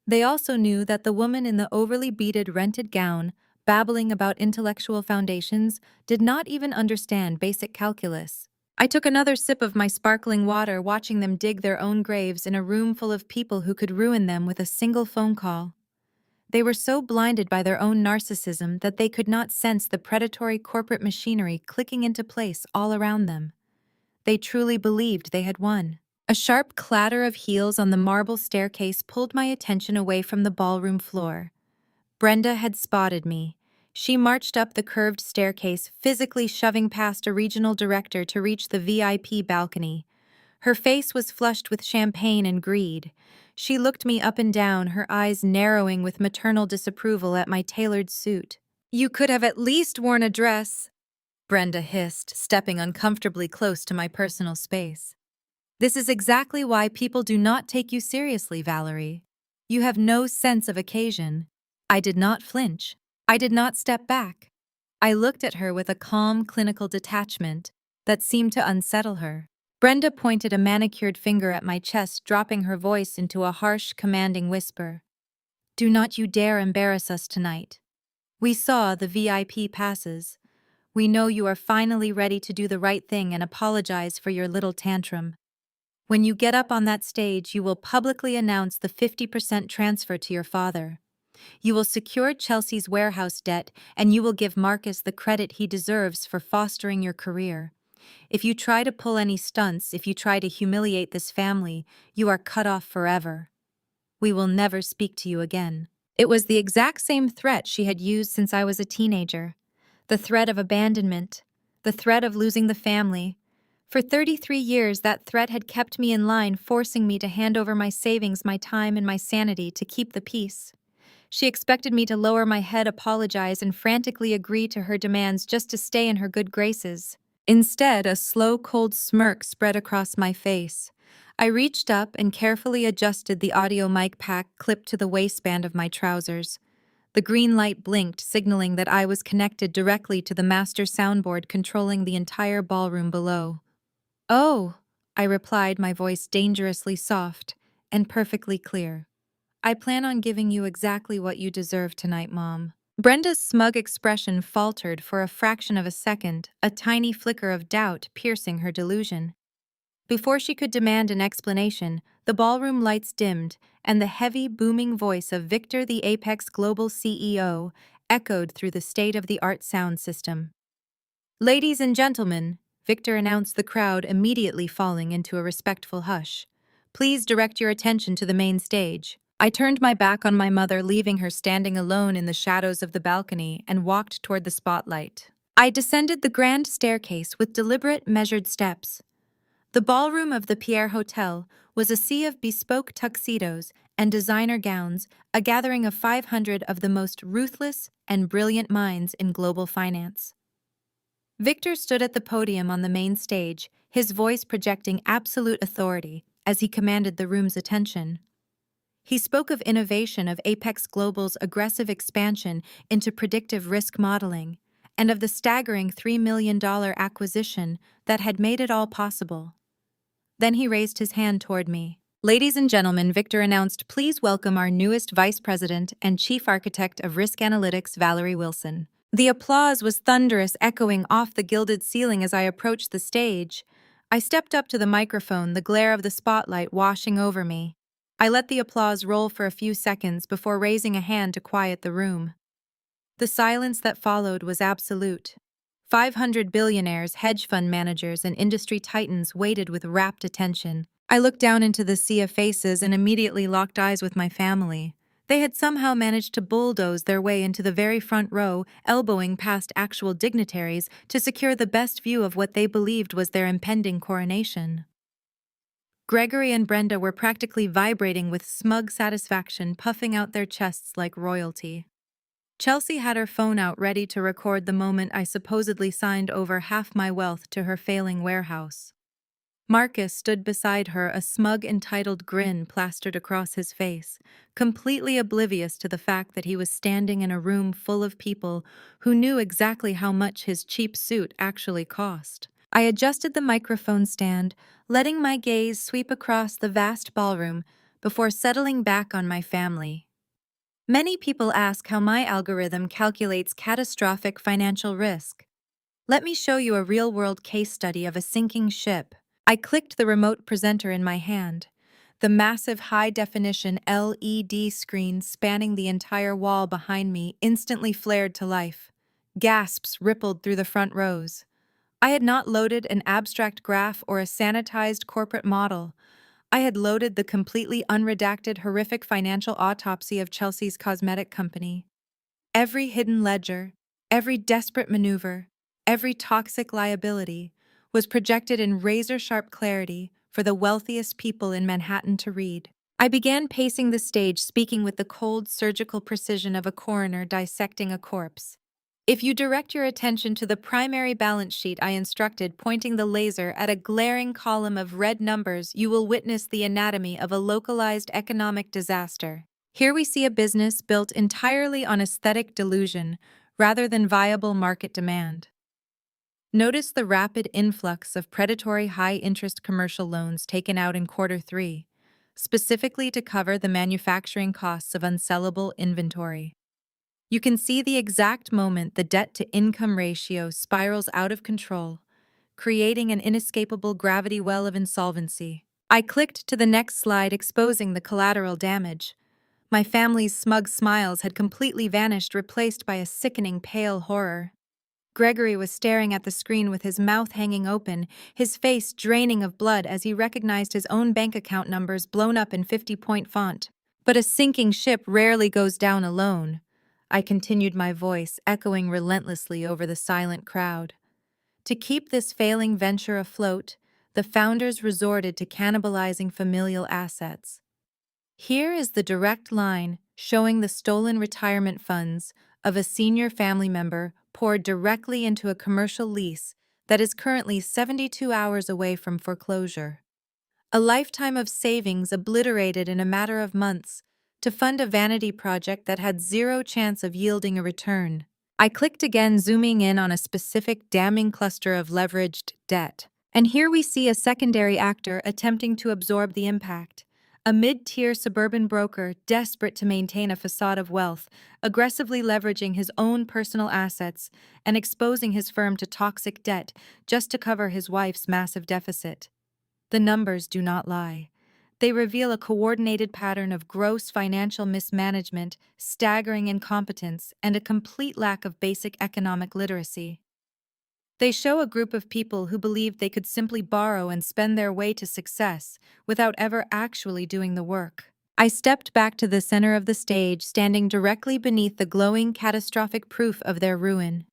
They also knew that the woman in the overly beaded rented gown, babbling about intellectual foundations, did not even understand basic calculus. I took another sip of my sparkling water, watching them dig their own graves in a room full of people who could ruin them with a single phone call. They were so blinded by their own narcissism that they could not sense the predatory corporate machinery clicking into place all around them. They truly believed they had won. A sharp clatter of heels on the marble staircase pulled my attention away from the ballroom floor. Brenda had spotted me. She marched up the curved staircase, physically shoving past a regional director to reach the VIP balcony. Her face was flushed with champagne and greed. She looked me up and down, her eyes narrowing with maternal disapproval at my tailored suit. "You could have at least worn a dress," Brenda hissed, stepping uncomfortably close to my personal space. "This is exactly why people do not take you seriously, Valerie. You have no sense of occasion." I did not flinch. I did not step back. I looked at her with a calm, clinical detachment that seemed to unsettle her. Brenda pointed a manicured finger at my chest, dropping her voice into a harsh, commanding whisper. Do not you dare embarrass us tonight. We saw the VIP passes. We know you are finally ready to do the right thing and apologize for your little tantrum. When you get up on that stage, you will publicly announce the 50% transfer to your father. You will secure Chelsea's warehouse debt, and you will give Marcus the credit he deserves for fostering your career. If you try to pull any stunts, if you try to humiliate this family, you are cut off forever. We will never speak to you again. It was the exact same threat she had used since I was a teenager. The threat of abandonment. The threat of losing the family. For 33 years, that threat had kept me in line, forcing me to hand over my savings, my time, and my sanity to keep the peace. She expected me to lower my head, apologize, and frantically agree to her demands just to stay in her good graces. Instead, a slow, cold smirk spread across my face. I reached up and carefully adjusted the audio mic pack clipped to the waistband of my trousers. The green light blinked, signaling that I was connected directly to the master soundboard controlling the entire ballroom below. Oh, I replied, my voice dangerously soft and perfectly clear. I plan on giving you exactly what you deserve tonight, Mom. Brenda's smug expression faltered for a fraction of a second, a tiny flicker of doubt piercing her delusion. Before she could demand an explanation, the ballroom lights dimmed, and the heavy, booming voice of Victor, the Apex Global CEO, echoed through the state-of-the-art sound system. Ladies and gentlemen, Victor announced, the crowd immediately falling into a respectful hush. Please direct your attention to the main stage. I turned my back on my mother, leaving her standing alone in the shadows of the balcony, and walked toward the spotlight. I descended the grand staircase with deliberate, measured steps. The ballroom of the Pierre Hotel was a sea of bespoke tuxedos and designer gowns, a gathering of 500 of the most ruthless and brilliant minds in global finance. Victor stood at the podium on the main stage, his voice projecting absolute authority as he commanded the room's attention. He spoke of innovation, of Apex Global's aggressive expansion into predictive risk modeling, and of the staggering $3 million acquisition that had made it all possible. Then he raised his hand toward me. Ladies and gentlemen, Victor announced, please welcome our newest Vice President and Chief Architect of Risk Analytics, Valerie Wilson. The applause was thunderous, echoing off the gilded ceiling as I approached the stage. I stepped up to the microphone, the glare of the spotlight washing over me. I let the applause roll for a few seconds before raising a hand to quiet the room. The silence that followed was absolute. 500 billionaires, hedge fund managers, and industry titans waited with rapt attention. I looked down into the sea of faces and immediately locked eyes with my family. They had somehow managed to bulldoze their way into the very front row, elbowing past actual dignitaries to secure the best view of what they believed was their impending coronation. Gregory and Brenda were practically vibrating with smug satisfaction, puffing out their chests like royalty. Chelsea had her phone out, ready to record the moment I supposedly signed over half my wealth to her failing warehouse. Marcus stood beside her, a smug, entitled grin plastered across his face, completely oblivious to the fact that he was standing in a room full of people who knew exactly how much his cheap suit actually cost. I adjusted the microphone stand, letting my gaze sweep across the vast ballroom before settling back on my family. Many people ask how my algorithm calculates catastrophic financial risk. Let me show you a real-world case study of a sinking ship. I clicked the remote presenter in my hand. The massive high-definition LED screen spanning the entire wall behind me instantly flared to life. Gasps rippled through the front rows. I had not loaded an abstract graph or a sanitized corporate model. I had loaded the completely unredacted, horrific financial autopsy of Chelsea's cosmetic company. Every hidden ledger, every desperate maneuver, every toxic liability was projected in razor-sharp clarity for the wealthiest people in Manhattan to read. I began pacing the stage, speaking with the cold, surgical precision of a coroner dissecting a corpse. If you direct your attention to the primary balance sheet, I instructed, pointing the laser at a glaring column of red numbers, you will witness the anatomy of a localized economic disaster. Here we see a business built entirely on aesthetic delusion, rather than viable market demand. Notice the rapid influx of predatory high-interest commercial loans taken out in Q3, specifically to cover the manufacturing costs of unsellable inventory. You can see the exact moment the debt-to-income ratio spirals out of control, creating an inescapable gravity well of insolvency. I clicked to the next slide, exposing the collateral damage. My family's smug smiles had completely vanished, replaced by a sickening pale horror. Gregory was staring at the screen with his mouth hanging open, his face draining of blood as he recognized his own bank account numbers blown up in 50-point font. But a sinking ship rarely goes down alone. I continued, my voice echoing relentlessly over the silent crowd. To keep this failing venture afloat, the founders resorted to cannibalizing familial assets. Here is the direct line showing the stolen retirement funds of a senior family member poured directly into a commercial lease that is currently 72 hours away from foreclosure. A lifetime of savings obliterated in a matter of months to fund a vanity project that had zero chance of yielding a return. I clicked again, zooming in on a specific damning cluster of leveraged debt. And here we see a secondary actor attempting to absorb the impact. A mid-tier suburban broker desperate to maintain a facade of wealth, aggressively leveraging his own personal assets and exposing his firm to toxic debt just to cover his wife's massive deficit. The numbers do not lie. They reveal a coordinated pattern of gross financial mismanagement, staggering incompetence, and a complete lack of basic economic literacy. They show a group of people who believed they could simply borrow and spend their way to success without ever actually doing the work. I stepped back to the center of the stage, standing directly beneath the glowing, catastrophic proof of their ruin.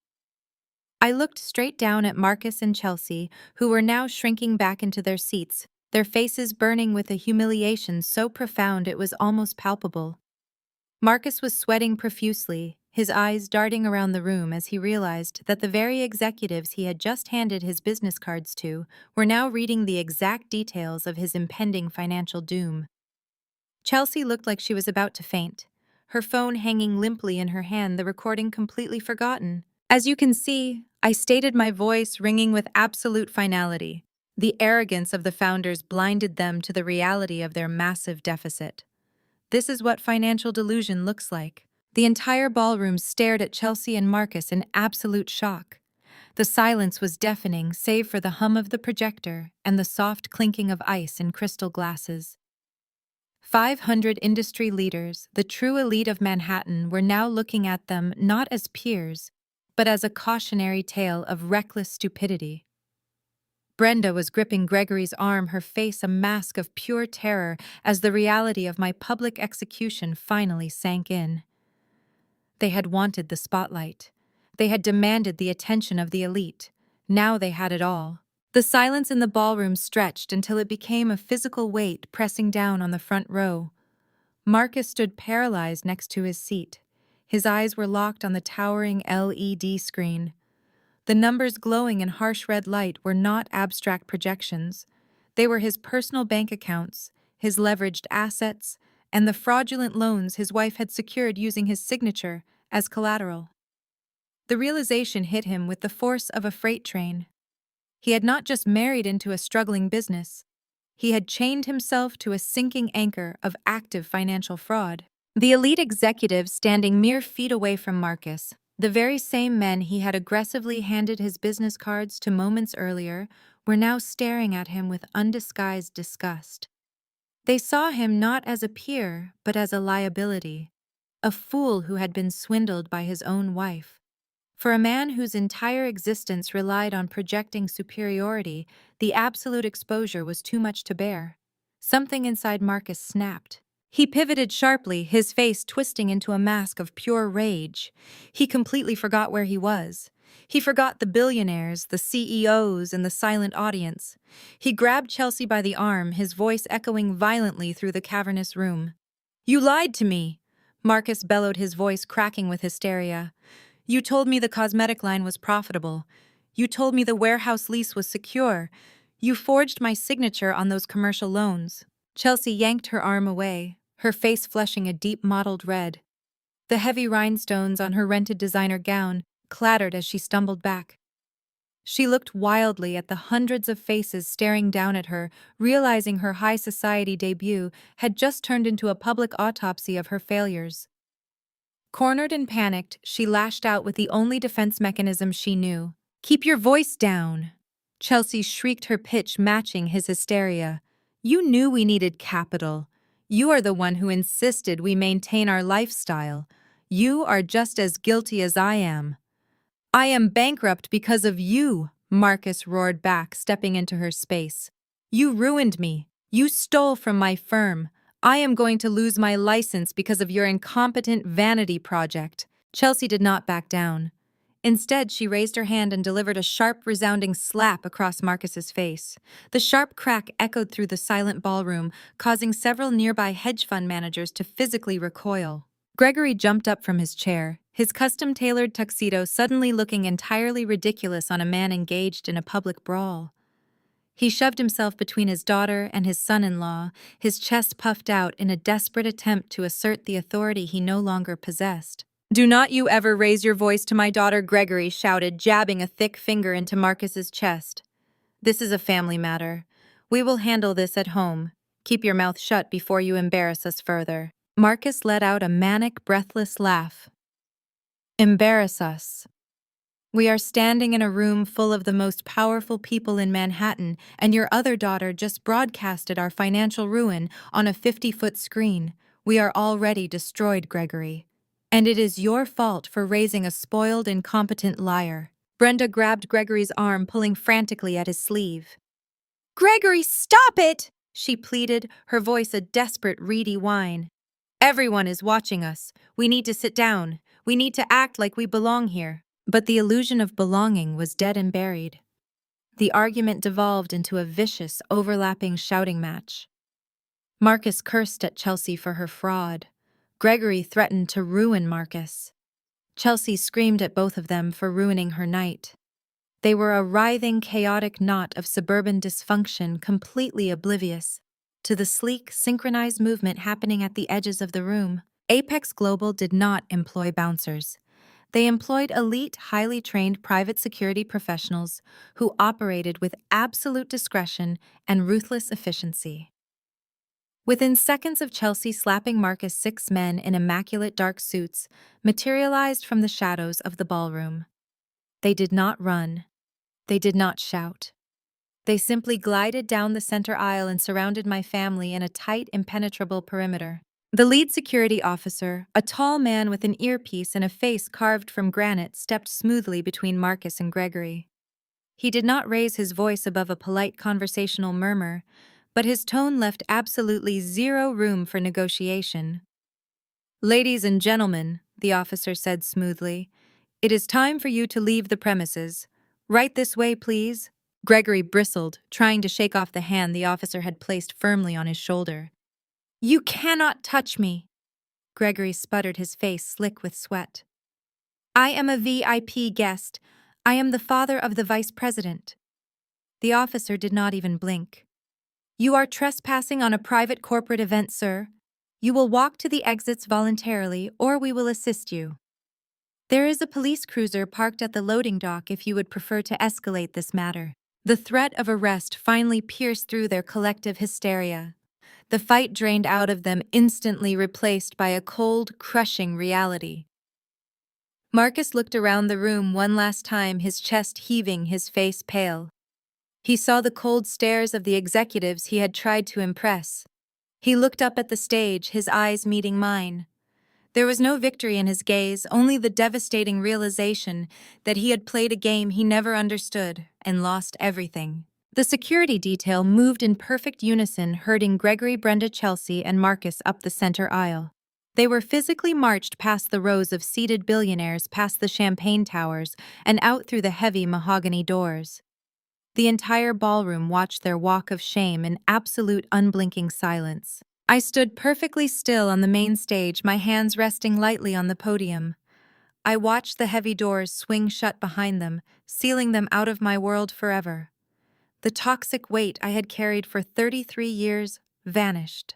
I looked straight down at Marcus and Chelsea, who were now shrinking back into their seats, their faces burning with a humiliation so profound it was almost palpable. Marcus was sweating profusely, his eyes darting around the room as he realized that the very executives he had just handed his business cards to were now reading the exact details of his impending financial doom. Chelsea looked like she was about to faint, her phone hanging limply in her hand, the recording completely forgotten. As you can see, I stated, my voice ringing with absolute finality. The arrogance of the founders blinded them to the reality of their massive deficit. This is what financial delusion looks like. The entire ballroom stared at Chelsea and Marcus in absolute shock. The silence was deafening, save for the hum of the projector and the soft clinking of ice in crystal glasses. 500 industry leaders, the true elite of Manhattan, were now looking at them not as peers, but as a cautionary tale of reckless stupidity. Brenda was gripping Gregory's arm, her face a mask of pure terror as the reality of my public execution finally sank in. They had wanted the spotlight. They had demanded the attention of the elite. Now they had it all. The silence in the ballroom stretched until it became a physical weight pressing down on the front row. Marcus stood paralyzed next to his seat. His eyes were locked on the towering LED screen. The numbers glowing in harsh red light were not abstract projections. They were his personal bank accounts, his leveraged assets, and the fraudulent loans his wife had secured using his signature as collateral. The realization hit him with the force of a freight train. He had not just married into a struggling business. He had chained himself to a sinking anchor of active financial fraud. The elite executives standing mere feet away from Marcus, the very same men he had aggressively handed his business cards to moments earlier, were now staring at him with undisguised disgust. They saw him not as a peer, but as a liability, a fool who had been swindled by his own wife. For a man whose entire existence relied on projecting superiority, the absolute exposure was too much to bear. Something inside Marcus snapped. He pivoted sharply, his face twisting into a mask of pure rage. He completely forgot where he was. He forgot the billionaires, the CEOs, and the silent audience. He grabbed Chelsea by the arm, his voice echoing violently through the cavernous room. "You lied to me!" Marcus bellowed, his voice cracking with hysteria. "You told me the cosmetic line was profitable. You told me the warehouse lease was secure. You forged my signature on those commercial loans." Chelsea yanked her arm away, her face flushing a deep mottled red. The heavy rhinestones on her rented designer gown clattered as she stumbled back. She looked wildly at the hundreds of faces staring down at her, realizing her high society debut had just turned into a public autopsy of her failures. Cornered and panicked, she lashed out with the only defense mechanism she knew. "Keep your voice down!" Chelsea shrieked, her pitch matching his hysteria. "You knew we needed capital. You are the one who insisted we maintain our lifestyle. You are just as guilty as I am." "I am bankrupt because of you," Marcus roared back, stepping into her space. "You ruined me. You stole from my firm. I am going to lose my license because of your incompetent vanity project." Chelsea did not back down. Instead, she raised her hand and delivered a sharp, resounding slap across Marcus's face. The sharp crack echoed through the silent ballroom, causing several nearby hedge fund managers to physically recoil. Gregory jumped up from his chair, his custom-tailored tuxedo suddenly looking entirely ridiculous on a man engaged in a public brawl. He shoved himself between his daughter and his son-in-law, his chest puffed out in a desperate attempt to assert the authority he no longer possessed. "Do not you ever raise your voice to my daughter," Gregory shouted, jabbing a thick finger into Marcus's chest. "This is a family matter. We will handle this at home. Keep your mouth shut before you embarrass us further." Marcus let out a manic, breathless laugh. "Embarrass us? We are standing in a room full of the most powerful people in Manhattan, and your other daughter just broadcasted our financial ruin on a 50-foot screen. We are already destroyed, Gregory. And it is your fault for raising a spoiled, incompetent liar." Brenda grabbed Gregory's arm, pulling frantically at his sleeve. "Gregory, stop it!" she pleaded, her voice a desperate, reedy whine. "Everyone is watching us. We need to sit down. We need to act like we belong here." But the illusion of belonging was dead and buried. The argument devolved into a vicious, overlapping shouting match. Marcus cursed at Chelsea for her fraud. Gregory threatened to ruin Marcus. Chelsea screamed at both of them for ruining her night. They were a writhing, chaotic knot of suburban dysfunction, completely oblivious to the sleek, synchronized movement happening at the edges of the room. Apex Global did not employ bouncers. They employed elite, highly trained private security professionals who operated with absolute discretion and ruthless efficiency. Within seconds of Chelsea slapping Marcus, 6 men in immaculate dark suits materialized from the shadows of the ballroom. They did not run. They did not shout. They simply glided down the center aisle and surrounded my family in a tight, impenetrable perimeter. The lead security officer, a tall man with an earpiece and a face carved from granite, stepped smoothly between Marcus and Gregory. He did not raise his voice above a polite conversational murmur, but his tone left absolutely zero room for negotiation. "Ladies and gentlemen," the officer said smoothly, "it is time for you to leave the premises. Right this way, please." Gregory bristled, trying to shake off the hand the officer had placed firmly on his shoulder. "You cannot touch me," Gregory sputtered, his face slick with sweat. "I am a VIP guest. I am the father of the vice president." The officer did not even blink. "You are trespassing on a private corporate event, sir. You will walk to the exits voluntarily, or we will assist you. There is a police cruiser parked at the loading dock if you would prefer to escalate this matter." The threat of arrest finally pierced through their collective hysteria. The fight drained out of them, instantly replaced by a cold, crushing reality. Marcus looked around the room one last time, his chest heaving, his face pale. He saw the cold stares of the executives he had tried to impress. He looked up at the stage, his eyes meeting mine. There was no victory in his gaze, only the devastating realization that he had played a game he never understood and lost everything. The security detail moved in perfect unison, herding Gregory, Brenda, Chelsea, and Marcus up the center aisle. They were physically marched past the rows of seated billionaires, past the champagne towers, and out through the heavy mahogany doors. The entire ballroom watched their walk of shame in absolute unblinking silence. I stood perfectly still on the main stage, my hands resting lightly on the podium. I watched the heavy doors swing shut behind them, sealing them out of my world forever. The toxic weight I had carried for 33 years vanished.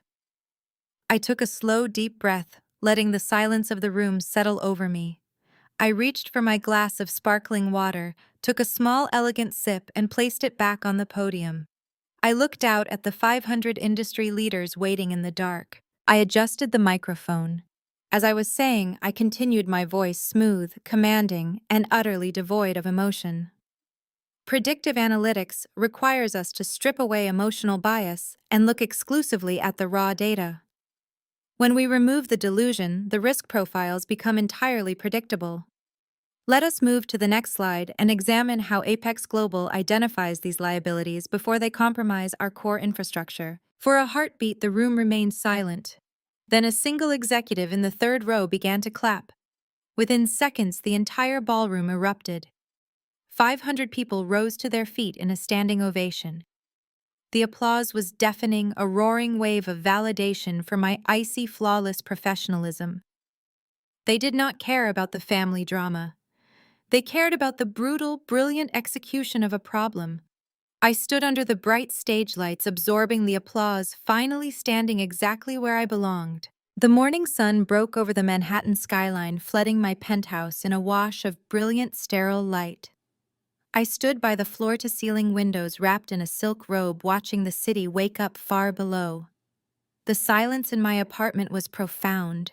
I took a slow, deep breath, letting the silence of the room settle over me. I reached for my glass of sparkling water, took a small, elegant sip, and placed it back on the podium. I looked out at the 500 industry leaders waiting in the dark. I adjusted the microphone. As I was saying, I continued my voice smooth, commanding, and utterly devoid of emotion. Predictive analytics requires us to strip away emotional bias and look exclusively at the raw data. When we remove the delusion, the risk profiles become entirely predictable. Let us move to the next slide and examine how Apex Global identifies these liabilities before they compromise our core infrastructure. For a heartbeat, the room remained silent. Then a single executive in the third row began to clap. Within seconds, the entire ballroom erupted. 500 people rose to their feet in a standing ovation. The applause was deafening, a roaring wave of validation for my icy, flawless professionalism. They did not care about the family drama. They cared about the brutal, brilliant execution of a problem. I stood under the bright stage lights, absorbing the applause, finally standing exactly where I belonged. The morning sun broke over the Manhattan skyline, flooding my penthouse in a wash of brilliant, sterile light. I stood by the floor-to-ceiling windows wrapped in a silk robe, watching the city wake up far below. The silence in my apartment was profound.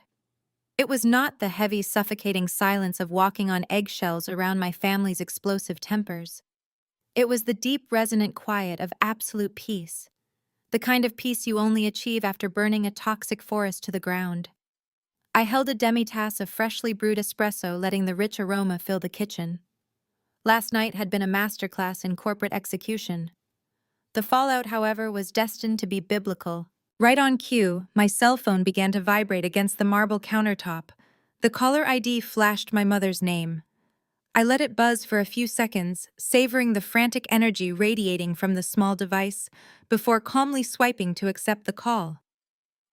It was not the heavy, suffocating silence of walking on eggshells around my family's explosive tempers. It was the deep, resonant quiet of absolute peace, the kind of peace you only achieve after burning a toxic forest to the ground. I held a demi-tasse of freshly brewed espresso, letting the rich aroma fill the kitchen. Last night had been a masterclass in corporate execution. The fallout, however, was destined to be biblical. Right on cue, my cell phone began to vibrate against the marble countertop. The caller ID flashed my mother's name. I let it buzz for a few seconds, savoring the frantic energy radiating from the small device, before calmly swiping to accept the call.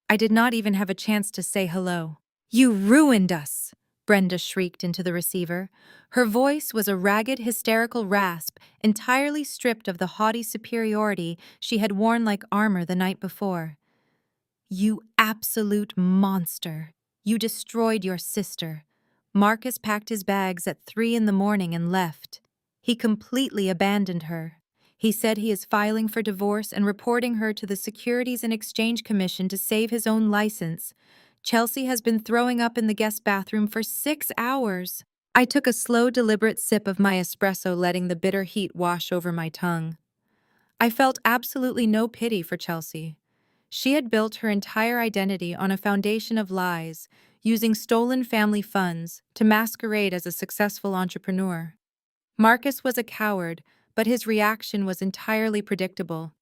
I did not even have a chance to say hello. "You ruined us!" Brenda shrieked into the receiver. Her voice was a ragged, hysterical rasp, entirely stripped of the haughty superiority she had worn like armor the night before. "You absolute monster. You destroyed your sister." Marcus packed his bags at 3 in the morning and left. He completely abandoned her. He said he is filing for divorce and reporting her to the Securities and Exchange Commission to save his own license. Chelsea has been throwing up in the guest bathroom for 6 hours. I took a slow, deliberate sip of my espresso, letting the bitter heat wash over my tongue. I felt absolutely no pity for Chelsea. She had built her entire identity on a foundation of lies, using stolen family funds to masquerade as a successful entrepreneur. Marcus was a coward, but his reaction was entirely predictable.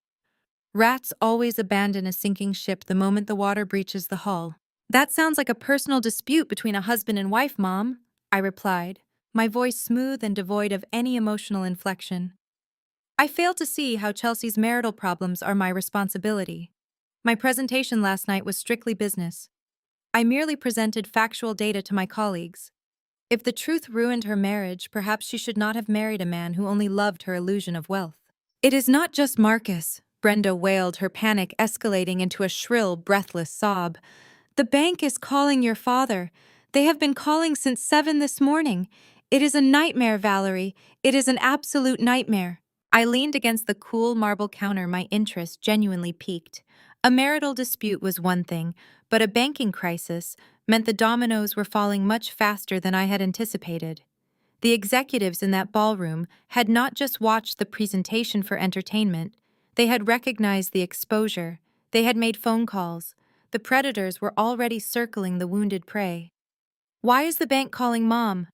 Rats always abandon a sinking ship the moment the water breaches the hull. "That sounds like a personal dispute between a husband and wife, Mom," I replied, my voice smooth and devoid of any emotional inflection. I fail to see how Chelsea's marital problems are my responsibility. My presentation last night was strictly business. I merely presented factual data to my colleagues. If the truth ruined her marriage, perhaps she should not have married a man who only loved her illusion of wealth. "It is not just Marcus," Brenda wailed, her panic escalating into a shrill, breathless sob. "The bank is calling your father. They have been calling since 7 this morning. It is a nightmare, Valerie. It is an absolute nightmare." I leaned against the cool marble counter, my interest genuinely piqued. A marital dispute was one thing, but a banking crisis meant the dominoes were falling much faster than I had anticipated. The executives in that ballroom had not just watched the presentation for entertainment, they had recognized the exposure, they had made phone calls. The predators were already circling the wounded prey. "Why is the bank calling Mom?"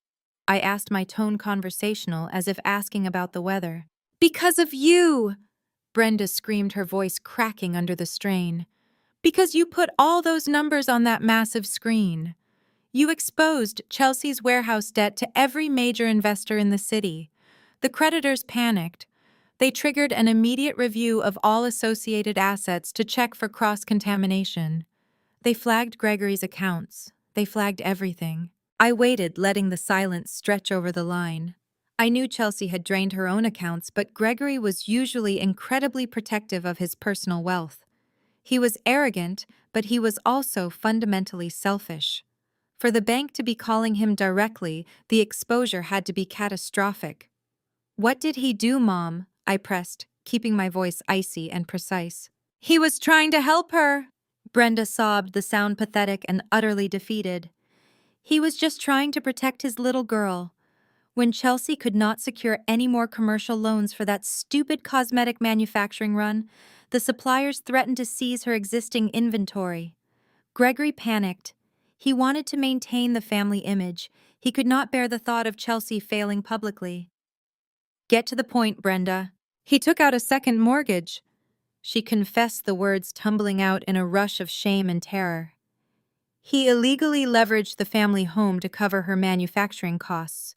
I asked, my tone conversational, as if asking about the weather. "Because of you!" Brenda screamed, her voice cracking under the strain. "Because you put all those numbers on that massive screen. You exposed Chelsea's warehouse debt to every major investor in the city. The creditors panicked. They triggered an immediate review of all associated assets to check for cross-contamination. They flagged Gregory's accounts. They flagged everything." I waited, letting the silence stretch over the line. I knew Chelsea had drained her own accounts, but Gregory was usually incredibly protective of his personal wealth. He was arrogant, but he was also fundamentally selfish. For the bank to be calling him directly, the exposure had to be catastrophic. "What did he do, Mom?" I pressed, keeping my voice icy and precise. "He was trying to help her," Brenda sobbed, the sound pathetic and utterly defeated. "He was just trying to protect his little girl. When Chelsea could not secure any more commercial loans for that stupid cosmetic manufacturing run, the suppliers threatened to seize her existing inventory. Gregory panicked. He wanted to maintain the family image. He could not bear the thought of Chelsea failing publicly." "Get to the point, Brenda." "He took out a second mortgage." She confessed, the words tumbling out in a rush of shame and terror. "He illegally leveraged the family home to cover her manufacturing costs.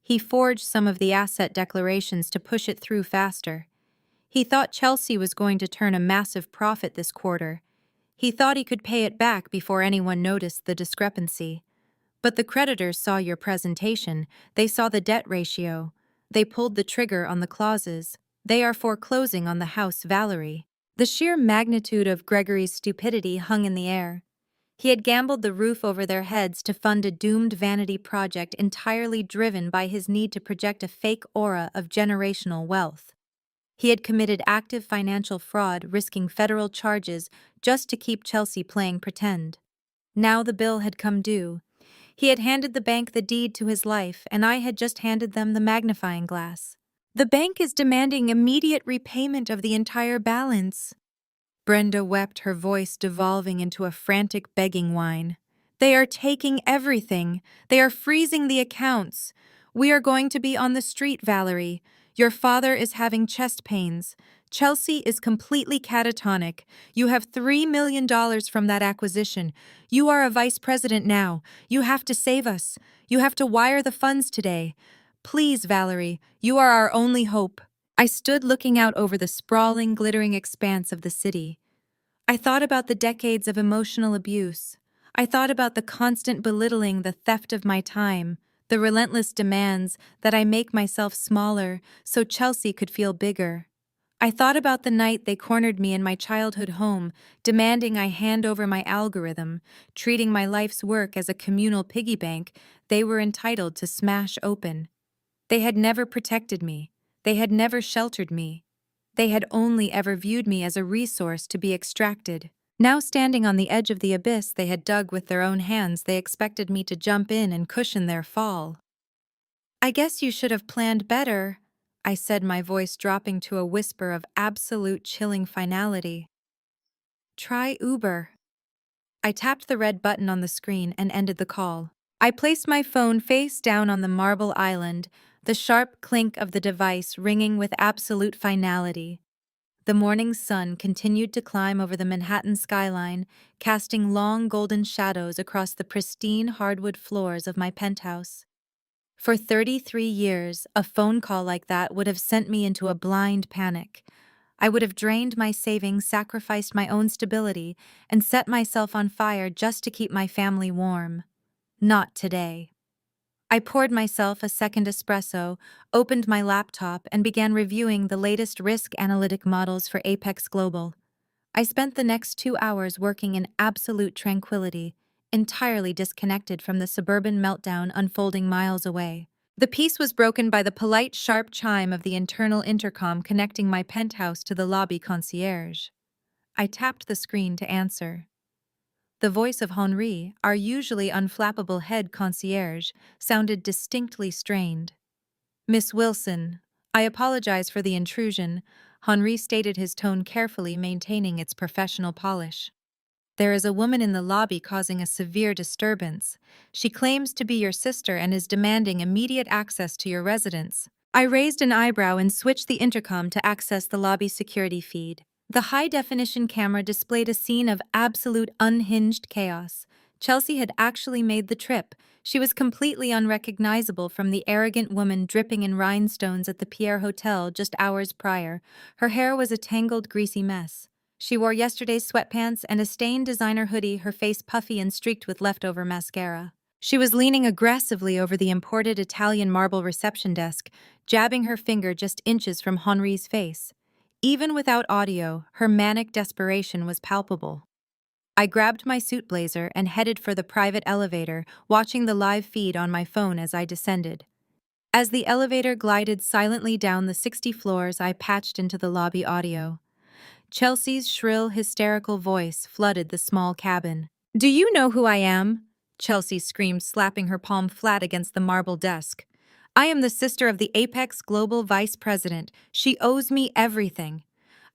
He forged some of the asset declarations to push it through faster. He thought Chelsea was going to turn a massive profit this quarter. He thought he could pay it back before anyone noticed the discrepancy. But the creditors saw your presentation. They saw the debt ratio. They pulled the trigger on the clauses. They are foreclosing on the house, Valerie." The sheer magnitude of Gregory's stupidity hung in the air. He had gambled the roof over their heads to fund a doomed vanity project entirely driven by his need to project a fake aura of generational wealth. He had committed active financial fraud, risking federal charges just to keep Chelsea playing pretend. Now the bill had come due. He had handed the bank the deed to his life, and I had just handed them the magnifying glass. "The bank is demanding immediate repayment of the entire balance." Brenda wept, her voice devolving into a frantic begging whine. "They are taking everything. They are freezing the accounts. We are going to be on the street, Valerie. Your father is having chest pains. Chelsea is completely catatonic. You have $3 million from that acquisition. You are a vice president now. You have to save us. You have to wire the funds today. Please, Valerie, you are our only hope." I stood looking out over the sprawling, glittering expanse of the city. I thought about the decades of emotional abuse. I thought about the constant belittling, the theft of my time, the relentless demands that I make myself smaller so Chelsea could feel bigger. I thought about the night they cornered me in my childhood home, demanding I hand over my algorithm, treating my life's work as a communal piggy bank they were entitled to smash open. They had never protected me. They had never sheltered me. They had only ever viewed me as a resource to be extracted. Now, standing on the edge of the abyss they had dug with their own hands, they expected me to jump in and cushion their fall. "I guess you should have planned better," I said, my voice dropping to a whisper of absolute chilling finality. "Try Uber." I tapped the red button on the screen and ended the call. I placed my phone face down on the marble island, the sharp clink of the device ringing with absolute finality. The morning sun continued to climb over the Manhattan skyline, casting long golden shadows across the pristine hardwood floors of my penthouse. For 33 years, a phone call like that would have sent me into a blind panic. I would have drained my savings, sacrificed my own stability, and set myself on fire just to keep my family warm. Not today. I poured myself a second espresso, opened my laptop, and began reviewing the latest risk analytic models for Apex Global. I spent the next 2 hours working in absolute tranquility, entirely disconnected from the suburban meltdown unfolding miles away. The peace was broken by the polite, sharp chime of the internal intercom connecting my penthouse to the lobby concierge. I tapped the screen to answer. The voice of Henri, our usually unflappable head concierge, sounded distinctly strained. "Miss Wilson, I apologize for the intrusion," Henri stated, his tone carefully maintaining its professional polish. "There is a woman in the lobby causing a severe disturbance. She claims to be your sister and is demanding immediate access to your residence." I raised an eyebrow and switched the intercom to access the lobby security feed. The high-definition camera displayed a scene of absolute unhinged chaos. Chelsea had actually made the trip. She was completely unrecognizable from the arrogant woman dripping in rhinestones at the Pierre Hotel just hours prior. Her hair was a tangled, greasy mess. She wore yesterday's sweatpants and a stained designer hoodie, her face puffy and streaked with leftover mascara. She was leaning aggressively over the imported Italian marble reception desk, jabbing her finger just inches from Henri's face. Even without audio, her manic desperation was palpable. I grabbed my suit blazer and headed for the private elevator, watching the live feed on my phone as I descended. As the elevator glided silently down the 60 floors, I patched into the lobby audio. Chelsea's shrill, hysterical voice flooded the small cabin. "Do you know who I am?" Chelsea screamed, slapping her palm flat against the marble desk. "I am the sister of the Apex Global Vice President. She owes me everything.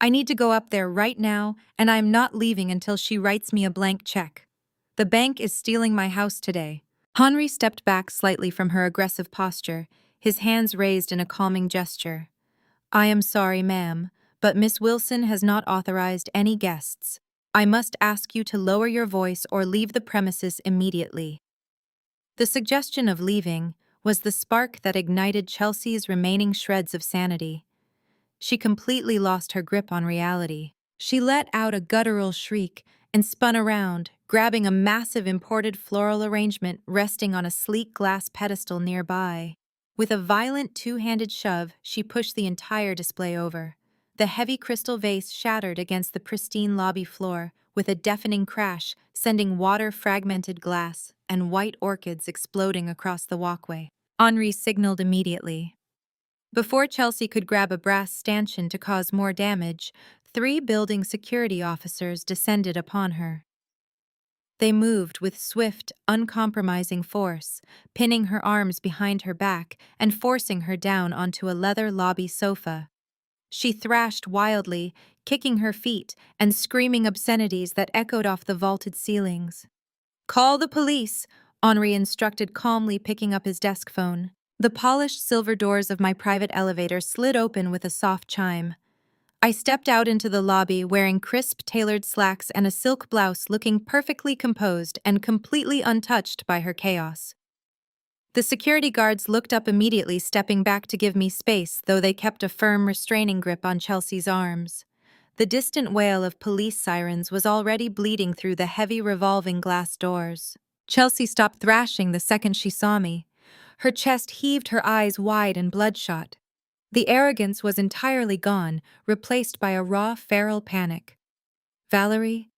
I need to go up there right now, and I am not leaving until she writes me a blank check. The bank is stealing my house today." Henri stepped back slightly from her aggressive posture, his hands raised in a calming gesture. "I am sorry, ma'am, but Miss Wilson has not authorized any guests. I must ask you to lower your voice or leave the premises immediately." The suggestion of leaving was the spark that ignited Chelsea's remaining shreds of sanity. She completely lost her grip on reality. She let out a guttural shriek and spun around, grabbing a massive imported floral arrangement resting on a sleek glass pedestal nearby. With a violent two-handed shove, she pushed the entire display over. The heavy crystal vase shattered against the pristine lobby floor with a deafening crash, sending water-fragmented glass and white orchids exploding across the walkway. Henri signaled immediately. Before Chelsea could grab a brass stanchion to cause more damage, 3 building security officers descended upon her. They moved with swift, uncompromising force, pinning her arms behind her back and forcing her down onto a leather lobby sofa. She thrashed wildly, kicking her feet and screaming obscenities that echoed off the vaulted ceilings. "Call the police," Henri instructed calmly, picking up his desk phone. The polished silver doors of my private elevator slid open with a soft chime. I stepped out into the lobby wearing crisp tailored slacks and a silk blouse, looking perfectly composed and completely untouched by her chaos. The security guards looked up immediately, stepping back to give me space, though they kept a firm restraining grip on Chelsea's arms. The distant wail of police sirens was already bleeding through the heavy revolving glass doors. Chelsea stopped thrashing the second she saw me. Her chest heaved, her eyes wide and bloodshot. The arrogance was entirely gone, replaced by a raw, feral panic. "Valerie?"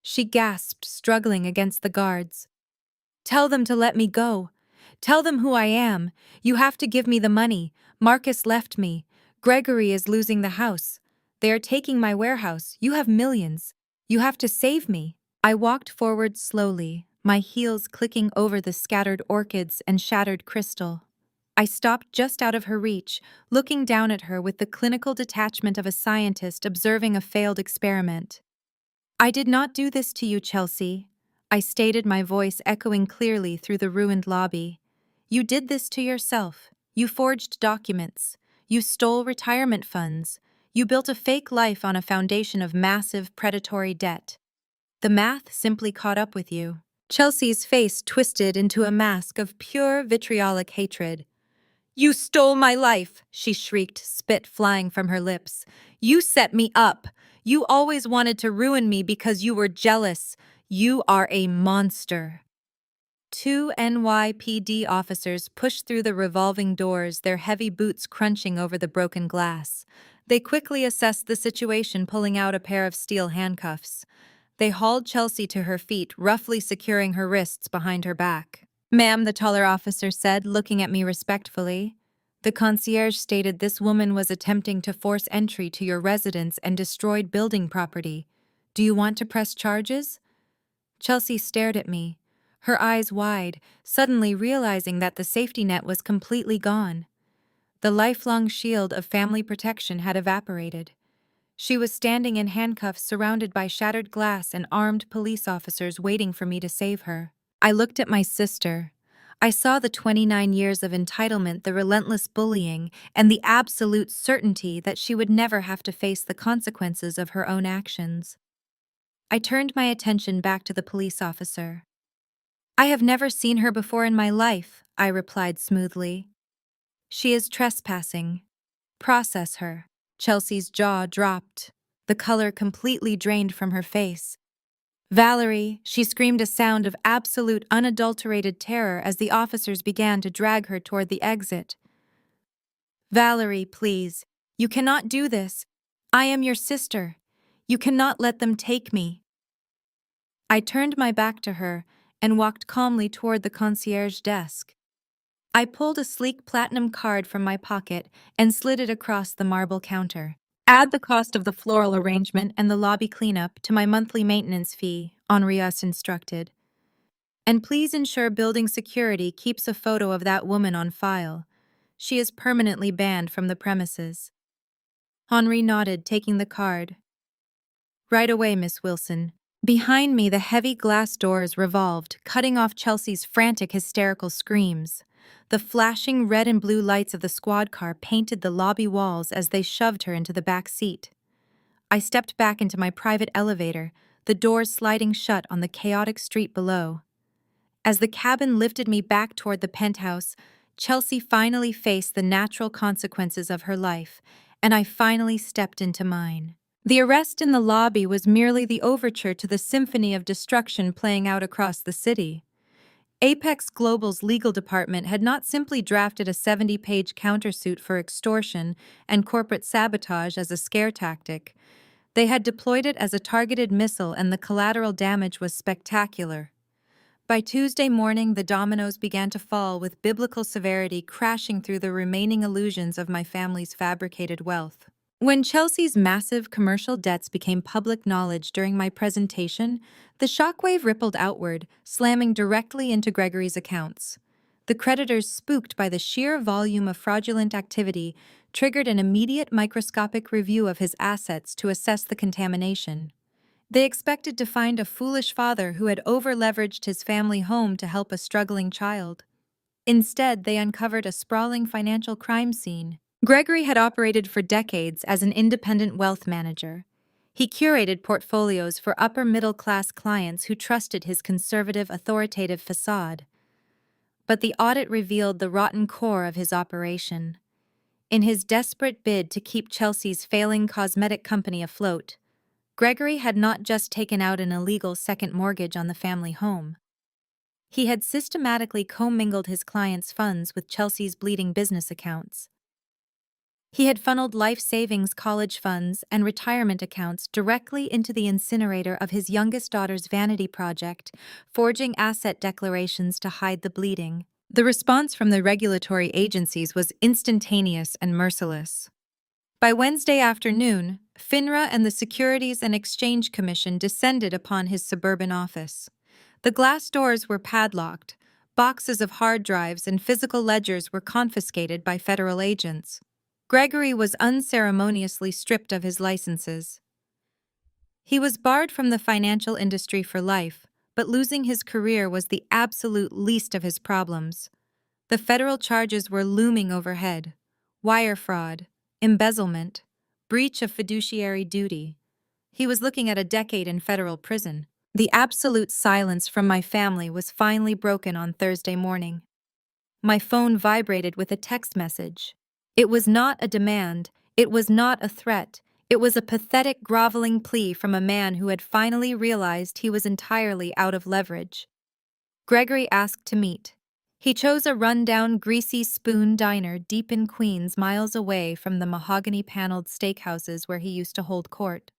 She gasped, struggling against the guards. "Tell them to let me go. Tell them who I am. You have to give me the money. Marcus left me. Gregory is losing the house. They are taking my warehouse. You have millions. You have to save me." I walked forward slowly, my heels clicking over the scattered orchids and shattered crystal. I stopped just out of her reach, looking down at her with the clinical detachment of a scientist observing a failed experiment. "I did not do this to you, Chelsea," I stated, my voice echoing clearly through the ruined lobby. "You did this to yourself. You forged documents. You stole retirement funds. You built a fake life on a foundation of massive predatory debt. The math simply caught up with you." Chelsea's face twisted into a mask of pure vitriolic hatred. "You stole my life," she shrieked, spit flying from her lips. "You set me up. You always wanted to ruin me because you were jealous. You are a monster." 2 NYPD officers pushed through the revolving doors, their heavy boots crunching over the broken glass. They quickly assessed the situation, pulling out a pair of steel handcuffs. They hauled Chelsea to her feet, roughly securing her wrists behind her back. "Ma'am," the taller officer said, looking at me respectfully. "The concierge stated this woman was attempting to force entry to your residence and destroyed building property. Do you want to press charges?" Chelsea stared at me, her eyes wide, suddenly realizing that the safety net was completely gone. The lifelong shield of family protection had evaporated. She was standing in handcuffs, surrounded by shattered glass and armed police officers waiting for me to save her. I looked at my sister. I saw the 29 years of entitlement, the relentless bullying, and the absolute certainty that she would never have to face the consequences of her own actions. I turned my attention back to the police officer. "I have never seen her before in my life," I replied smoothly. "She is trespassing. Process her." Chelsea's jaw dropped. The color completely drained from her face. "Valerie," she screamed, a sound of absolute unadulterated terror as the officers began to drag her toward the exit. "Valerie, please. You cannot do this. I am your sister. You cannot let them take me." I turned my back to her and walked calmly toward the concierge desk. I pulled a sleek platinum card from my pocket and slid it across the marble counter. Add the cost of the floral arrangement and the lobby cleanup to my monthly maintenance fee, Henrius instructed. And please ensure building security keeps a photo of that woman on file. She is permanently banned from the premises. Henri nodded, taking the card. Right away, Miss Wilson. Behind me, the heavy glass doors revolved, cutting off Chelsea's frantic, hysterical screams. The flashing red and blue lights of the squad car painted the lobby walls as they shoved her into the back seat. I stepped back into my private elevator, the doors sliding shut on the chaotic street below. As the cabin lifted me back toward the penthouse, Chelsea finally faced the natural consequences of her life, and I finally stepped into mine. The arrest in the lobby was merely the overture to the symphony of destruction playing out across the city. Apex Global's legal department had not simply drafted a 70-page countersuit for extortion and corporate sabotage as a scare tactic. They had deployed it as a targeted missile, and the collateral damage was spectacular. By Tuesday morning, the dominoes began to fall with biblical severity crashing through the remaining illusions of my family's fabricated wealth. When Chelsea's massive commercial debts became public knowledge during my presentation, the shockwave rippled outward, slamming directly into Gregory's accounts. The creditors, spooked by the sheer volume of fraudulent activity, triggered an immediate microscopic review of his assets to assess the contamination. They expected to find a foolish father who had over-leveraged his family home to help a struggling child. Instead, they uncovered a sprawling financial crime scene. Gregory had operated for decades as an independent wealth manager. He curated portfolios for upper-middle-class clients who trusted his conservative, authoritative facade. But the audit revealed the rotten core of his operation. In his desperate bid to keep Chelsea's failing cosmetic company afloat, Gregory had not just taken out an illegal second mortgage on the family home. He had systematically commingled his clients' funds with Chelsea's bleeding business accounts. He had funneled life savings, college funds, and retirement accounts directly into the incinerator of his youngest daughter's vanity project, forging asset declarations to hide the bleeding. The response from the regulatory agencies was instantaneous and merciless. By Wednesday afternoon, FINRA and the Securities and Exchange Commission descended upon his suburban office. The glass doors were padlocked, boxes of hard drives and physical ledgers were confiscated by federal agents. Gregory was unceremoniously stripped of his licenses. He was barred from the financial industry for life, but losing his career was the absolute least of his problems. The federal charges were looming overhead: wire fraud, embezzlement, breach of fiduciary duty. He was looking at a decade in federal prison. The absolute silence from my family was finally broken on Thursday morning. My phone vibrated with a text message. It was not a demand, it was not a threat, it was a pathetic, groveling plea from a man who had finally realized he was entirely out of leverage. Gregory asked to meet. He chose a run-down, greasy spoon diner deep in Queens, miles away from the mahogany-paneled steakhouses where he used to hold court.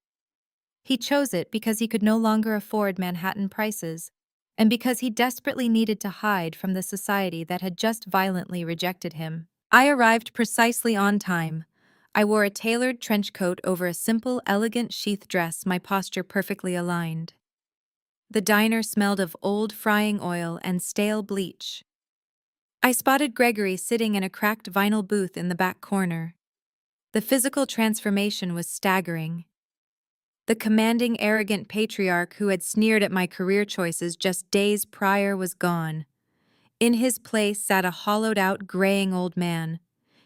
He chose it because he could no longer afford Manhattan prices, and because he desperately needed to hide from the society that had just violently rejected him. I arrived precisely on time. I wore a tailored trench coat over a simple, elegant sheath dress, my posture perfectly aligned. The diner smelled of old frying oil and stale bleach. I spotted Gregory sitting in a cracked vinyl booth in the back corner. The physical transformation was staggering. The commanding, arrogant patriarch who had sneered at my career choices just days prior was gone. In his place sat a hollowed-out, graying old man.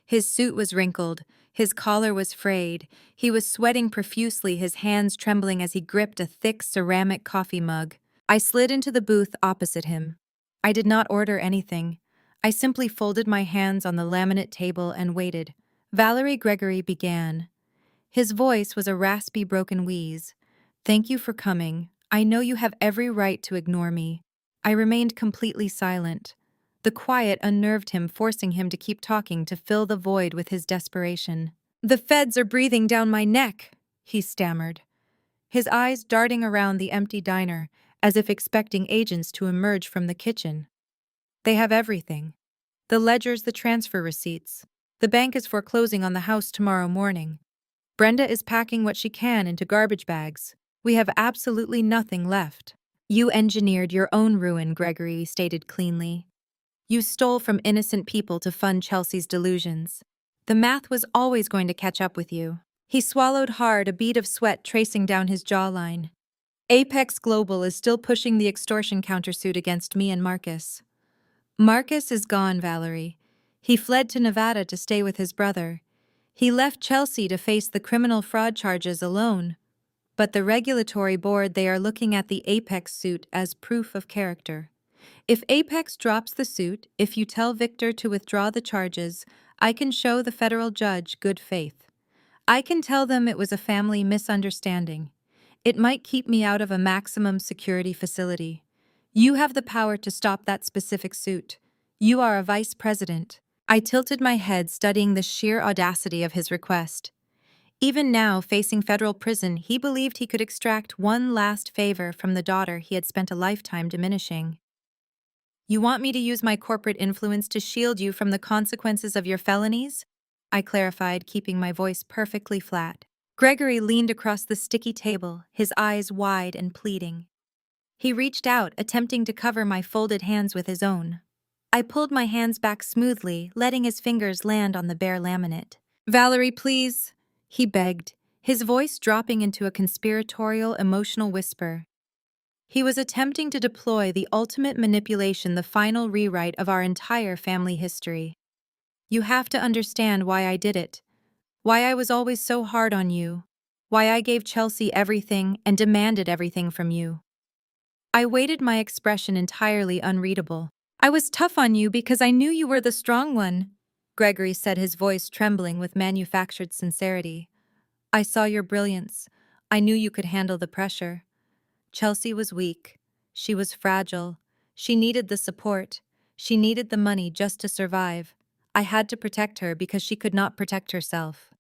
His suit was wrinkled, his collar was frayed, he was sweating profusely, his hands trembling as he gripped a thick ceramic coffee mug. I slid into the booth opposite him. I did not order anything. I simply folded my hands on the laminate table and waited. Valerie Gregory began. His voice was a raspy, broken wheeze. "Thank you for coming. I know you have every right to ignore me." I remained completely silent. The quiet unnerved him, forcing him to keep talking to fill the void with his desperation. "The feds are breathing down my neck," he stammered, his eyes darting around the empty diner, as if expecting agents to emerge from the kitchen. They have everything: the ledgers, the transfer receipts. The bank is foreclosing on the house tomorrow morning. Brenda is packing what she can into garbage bags. We have absolutely nothing left. You engineered your own ruin, Gregory stated cleanly. You stole from innocent people to fund Chelsea's delusions. The math was always going to catch up with you. He swallowed hard, a bead of sweat tracing down his jawline. Apex Global is still pushing the extortion countersuit against me and Marcus. Marcus is gone, Valerie. He fled to Nevada to stay with his brother. He left Chelsea to face the criminal fraud charges alone. But the regulatory board, they are looking at the Apex suit as proof of character. If Apex drops the suit, if you tell Victor to withdraw the charges, I can show the federal judge good faith. I can tell them it was a family misunderstanding. It might keep me out of a maximum security facility. You have the power to stop that specific suit. You are a vice president. I tilted my head, studying the sheer audacity of his request. Even now, facing federal prison, he believed he could extract one last favor from the daughter he had spent a lifetime diminishing. You want me to use my corporate influence to shield you from the consequences of your felonies? I clarified, keeping my voice perfectly flat. Gregory leaned across the sticky table, his eyes wide and pleading. He reached out, attempting to cover my folded hands with his own. I pulled my hands back smoothly, letting his fingers land on the bare laminate. Valerie, please, he begged, his voice dropping into a conspiratorial, emotional whisper. He was attempting to deploy the ultimate manipulation, the final rewrite of our entire family history. You have to understand why I did it. Why I was always so hard on you. Why I gave Chelsea everything and demanded everything from you. I waited, my expression entirely unreadable. I was tough on you because I knew you were the strong one, Gregory said, his voice trembling with manufactured sincerity. I saw your brilliance. I knew you could handle the pressure. Chelsea was weak. She was fragile. She needed the support. She needed the money just to survive. I had to protect her because she could not protect herself.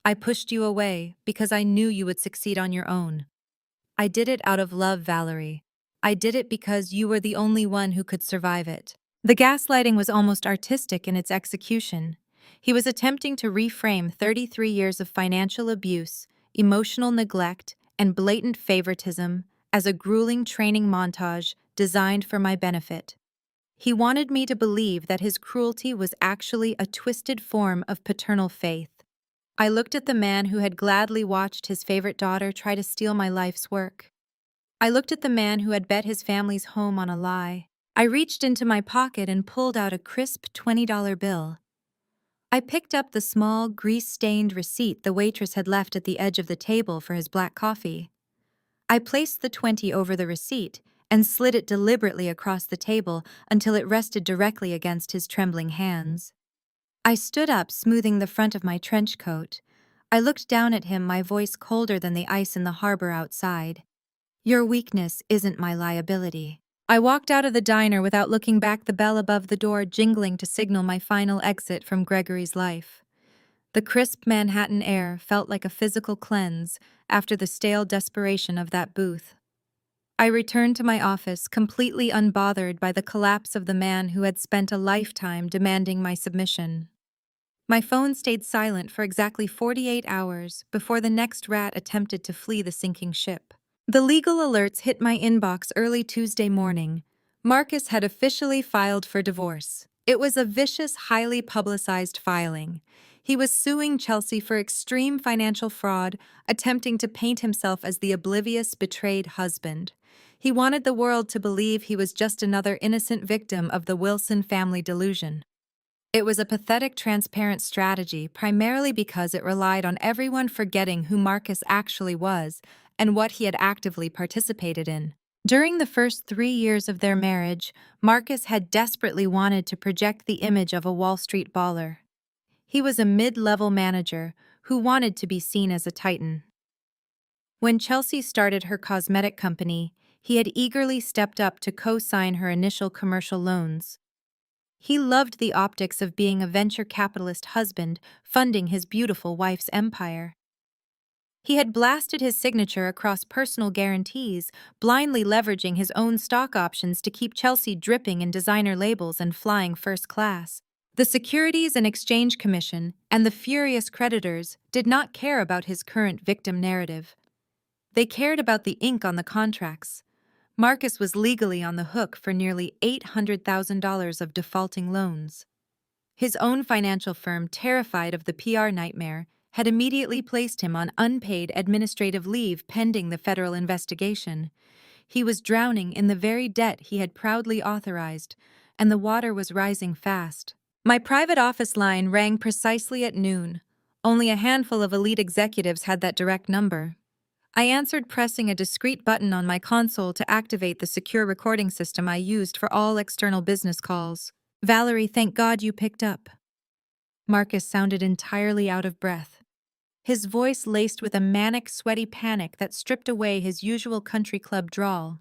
I pushed you away because I knew you would succeed on your own. I did it out of love, Valerie. I did it because you were the only one who could survive it. The gaslighting was almost artistic in its execution. He was attempting to reframe 33 years of financial abuse, emotional neglect, and blatant favoritism as a grueling training montage designed for my benefit. He wanted me to believe that his cruelty was actually a twisted form of paternal faith. I looked at the man who had gladly watched his favorite daughter try to steal my life's work. I looked at the man who had bet his family's home on a lie. I reached into my pocket and pulled out a crisp $20 bill. I picked up the small, grease-stained receipt the waitress had left at the edge of the table for his black coffee. I placed the 20 over the receipt and slid it deliberately across the table until it rested directly against his trembling hands. I stood up, smoothing the front of my trench coat. I looked down at him, my voice colder than the ice in the harbor outside. Your weakness isn't my liability. I walked out of the diner without looking back, the bell above the door jingling to signal my final exit from Gregory's life. The crisp Manhattan air felt like a physical cleanse after the stale desperation of that booth. I returned to my office, completely unbothered by the collapse of the man who had spent a lifetime demanding my submission. My phone stayed silent for exactly 48 hours before the next rat attempted to flee the sinking ship. The legal alerts hit my inbox early Tuesday morning. Marcus had officially filed for divorce. It was a vicious, highly publicized filing. He was suing Chelsea for extreme financial fraud, attempting to paint himself as the oblivious, betrayed husband. He wanted the world to believe he was just another innocent victim of the Wilson family delusion. It was a pathetic, transparent strategy, primarily because it relied on everyone forgetting who Marcus actually was and what he had actively participated in. During the first 3 years of their marriage, Marcus had desperately wanted to project the image of a Wall Street baller. He was a mid-level manager who wanted to be seen as a titan. When Chelsea started her cosmetic company, he had eagerly stepped up to co-sign her initial commercial loans. He loved the optics of being a venture capitalist husband funding his beautiful wife's empire. He had blasted his signature across personal guarantees, blindly leveraging his own stock options to keep Chelsea dripping in designer labels and flying first class. The Securities and Exchange Commission and the furious creditors did not care about his current victim narrative. They cared about the ink on the contracts. Marcus was legally on the hook for nearly $800,000 of defaulting loans. His own financial firm, terrified of the PR nightmare, had immediately placed him on unpaid administrative leave pending the federal investigation. He was drowning in the very debt he had proudly authorized, and the water was rising fast. My private office line rang precisely at noon. Only a handful of elite executives had that direct number. I answered, pressing a discreet button on my console to activate the secure recording system I used for all external business calls. "Valerie, thank God you picked up." Marcus sounded entirely out of breath, his voice laced with a manic, sweaty panic that stripped away his usual country club drawl.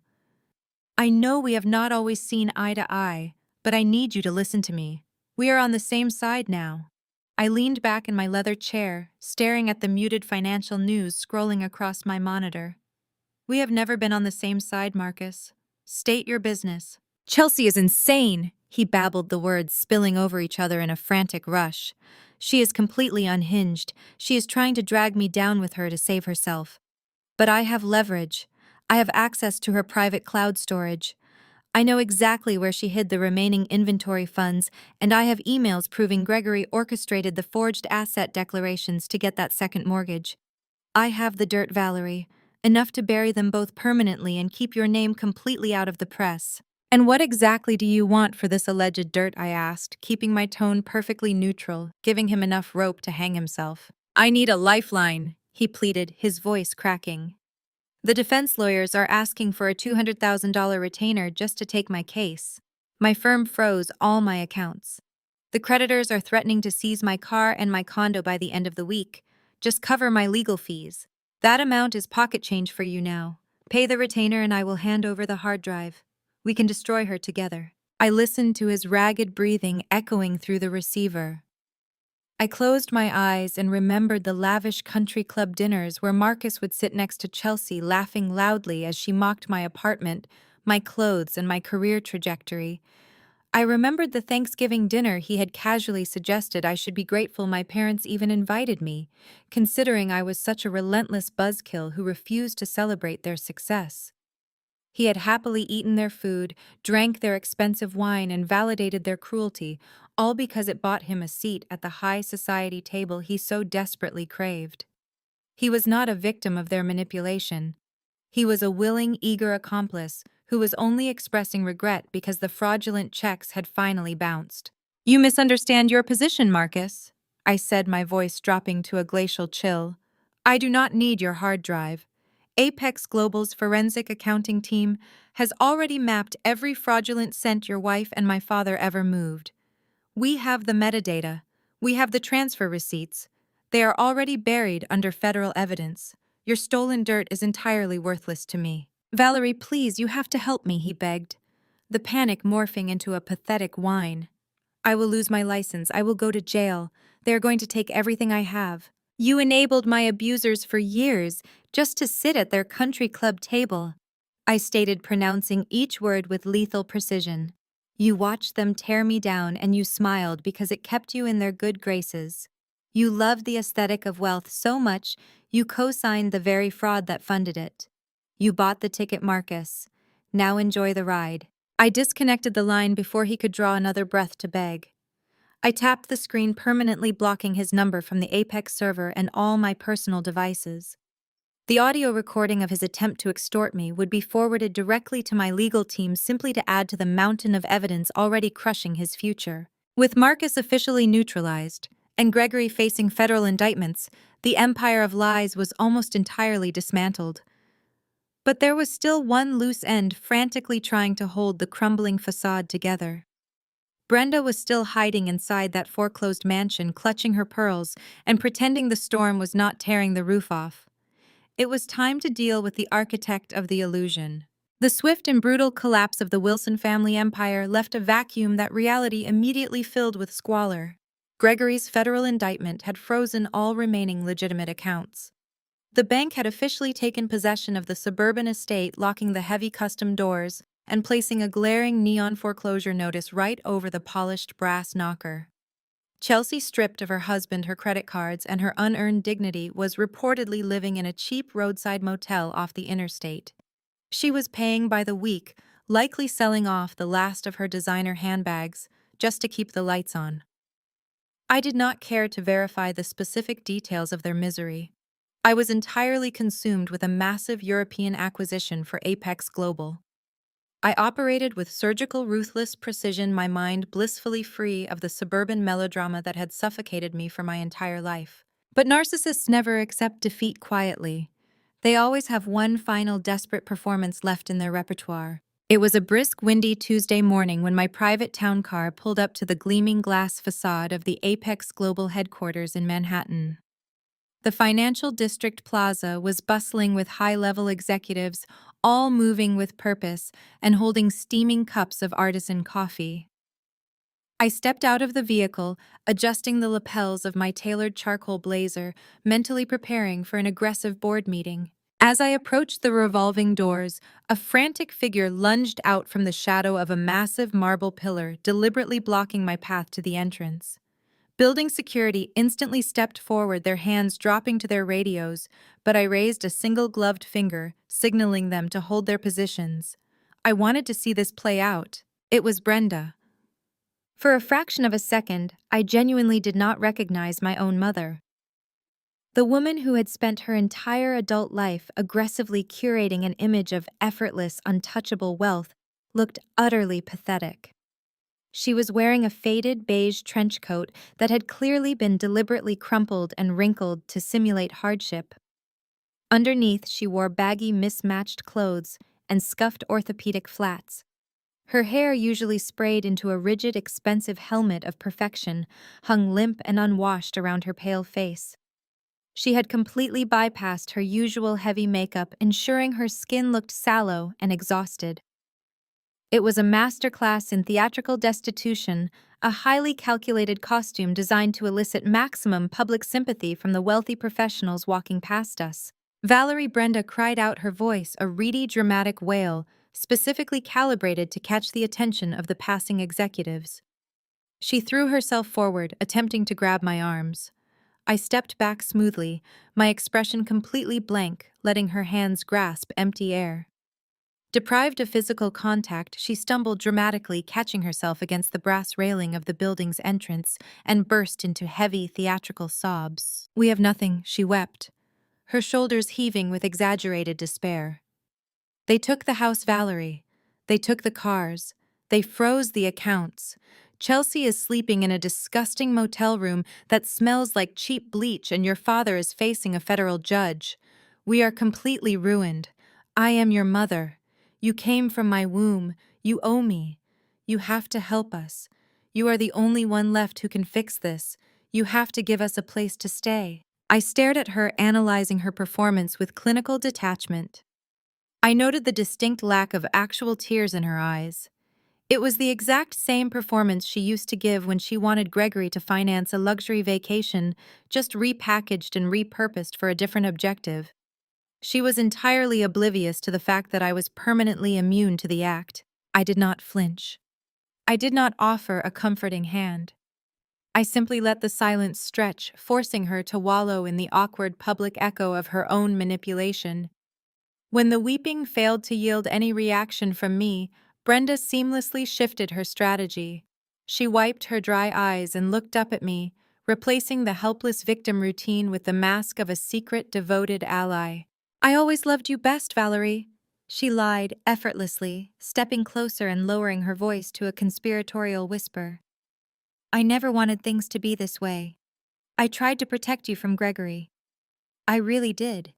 "I know we have not always seen eye to eye, but I need you to listen to me. We are on the same side now." I leaned back in my leather chair, staring at the muted financial news scrolling across my monitor. "We have never been on the same side, Marcus. State your business." "Chelsea is insane," he babbled, the words spilling over each other in a frantic rush. "She is completely unhinged. She is trying to drag me down with her to save herself. But I have leverage. I have access to her private cloud storage. I know exactly where she hid the remaining inventory funds, and I have emails proving Gregory orchestrated the forged asset declarations to get that second mortgage. I have the dirt, Valerie, enough to bury them both permanently and keep your name completely out of the press." "And what exactly do you want for this alleged dirt?" I asked, keeping my tone perfectly neutral, giving him enough rope to hang himself. "I need a lifeline," he pleaded, his voice cracking. "The defense lawyers are asking for a $200,000 retainer just to take my case. My firm froze all my accounts. The creditors are threatening to seize my car and my condo by the end of the week. Just cover my legal fees. That amount is pocket change for you now. Pay the retainer and I will hand over the hard drive. We can destroy her together." I listened to his ragged breathing echoing through the receiver. I closed my eyes and remembered the lavish country club dinners where Marcus would sit next to Chelsea, laughing loudly as she mocked my apartment, my clothes, and my career trajectory. I remembered the Thanksgiving dinner he had casually suggested I should be grateful my parents even invited me, considering I was such a relentless buzzkill who refused to celebrate their success. He had happily eaten their food, drank their expensive wine, and validated their cruelty, all because it bought him a seat at the high society table he so desperately craved. He was not a victim of their manipulation. He was a willing, eager accomplice who was only expressing regret because the fraudulent checks had finally bounced. "You misunderstand your position, Marcus," I said, my voice dropping to a glacial chill. "I do not need your hard drive. Apex Global's forensic accounting team has already mapped every fraudulent cent your wife and my father ever moved. We have the metadata. We have the transfer receipts. They are already buried under federal evidence. Your stolen dirt is entirely worthless to me." "Valerie, please, you have to help me," he begged, the panic morphing into a pathetic whine. "I will lose my license. I will go to jail. They are going to take everything I have. You enabled my abusers for years just to sit at their country club table," I stated, pronouncing each word with lethal precision. "You watched them tear me down and you smiled because it kept you in their good graces. You loved the aesthetic of wealth so much you co-signed the very fraud that funded it. You bought the ticket, Marcus. Now enjoy the ride." I disconnected the line before he could draw another breath to beg. I tapped the screen, permanently blocking his number from the Apex server and all my personal devices. The audio recording of his attempt to extort me would be forwarded directly to my legal team simply to add to the mountain of evidence already crushing his future. With Marcus officially neutralized, and Gregory facing federal indictments, the empire of lies was almost entirely dismantled. But there was still one loose end frantically trying to hold the crumbling facade together. Brenda was still hiding inside that foreclosed mansion, clutching her pearls and pretending the storm was not tearing the roof off. It was time to deal with the architect of the illusion. The swift and brutal collapse of the Wilson family empire left a vacuum that reality immediately filled with squalor. Gregory's federal indictment had frozen all remaining legitimate accounts. The bank had officially taken possession of the suburban estate, locking the heavy custom doors and placing a glaring neon foreclosure notice right over the polished brass knocker. Chelsea, stripped of her husband, her credit cards, and her unearned dignity, was reportedly living in a cheap roadside motel off the interstate. She was paying by the week, likely selling off the last of her designer handbags just to keep the lights on. I did not care to verify the specific details of their misery. I was entirely consumed with a massive European acquisition for Apex Global. I operated with surgical, ruthless precision, my mind blissfully free of the suburban melodrama that had suffocated me for my entire life. But narcissists never accept defeat quietly. They always have one final desperate performance left in their repertoire. It was a brisk, windy Tuesday morning when my private town car pulled up to the gleaming glass facade of the Apex Global headquarters in Manhattan. The financial district plaza was bustling with high-level executives, all moving with purpose and holding steaming cups of artisan coffee. I stepped out of the vehicle, adjusting the lapels of my tailored charcoal blazer, mentally preparing for an aggressive board meeting. As I approached the revolving doors, a frantic figure lunged out from the shadow of a massive marble pillar, deliberately blocking my path to the entrance. Building security instantly stepped forward, their hands dropping to their radios, but I raised a single gloved finger, signaling them to hold their positions. I wanted to see this play out. It was Brenda. For a fraction of a second, I genuinely did not recognize my own mother. The woman who had spent her entire adult life aggressively curating an image of effortless, untouchable wealth looked utterly pathetic. She was wearing a faded beige trench coat that had clearly been deliberately crumpled and wrinkled to simulate hardship. Underneath, she wore baggy, mismatched clothes and scuffed orthopedic flats. Her hair, usually sprayed into a rigid, expensive helmet of perfection, hung limp and unwashed around her pale face. She had completely bypassed her usual heavy makeup, ensuring her skin looked sallow and exhausted. It was a masterclass in theatrical destitution, a highly calculated costume designed to elicit maximum public sympathy from the wealthy professionals walking past us. Valerie, Brenda cried out, her voice a reedy, dramatic wail, specifically calibrated to catch the attention of the passing executives. She threw herself forward, attempting to grab my arms. I stepped back smoothly, my expression completely blank, letting her hands grasp empty air. Deprived of physical contact, she stumbled dramatically, catching herself against the brass railing of the building's entrance, and burst into heavy, theatrical sobs. "We have nothing," she wept, her shoulders heaving with exaggerated despair. "They took the house, Valerie. They took the cars. They froze the accounts. Chelsea is sleeping in a disgusting motel room that smells like cheap bleach, and your father is facing a federal judge. We are completely ruined. I am your mother. You came from my womb. You owe me. You have to help us. You are the only one left who can fix this. You have to give us a place to stay." I stared at her, analyzing her performance with clinical detachment. I noted the distinct lack of actual tears in her eyes. It was the exact same performance she used to give when she wanted Gregory to finance a luxury vacation, just repackaged and repurposed for a different objective. She was entirely oblivious to the fact that I was permanently immune to the act. I did not flinch. I did not offer a comforting hand. I simply let the silence stretch, forcing her to wallow in the awkward public echo of her own manipulation. When the weeping failed to yield any reaction from me, Brenda seamlessly shifted her strategy. She wiped her dry eyes and looked up at me, replacing the helpless victim routine with the mask of a secret, devoted ally. "I always loved you best, Valerie," she lied effortlessly, stepping closer and lowering her voice to a conspiratorial whisper. "I never wanted things to be this way. I tried to protect you from Gregory. I really did.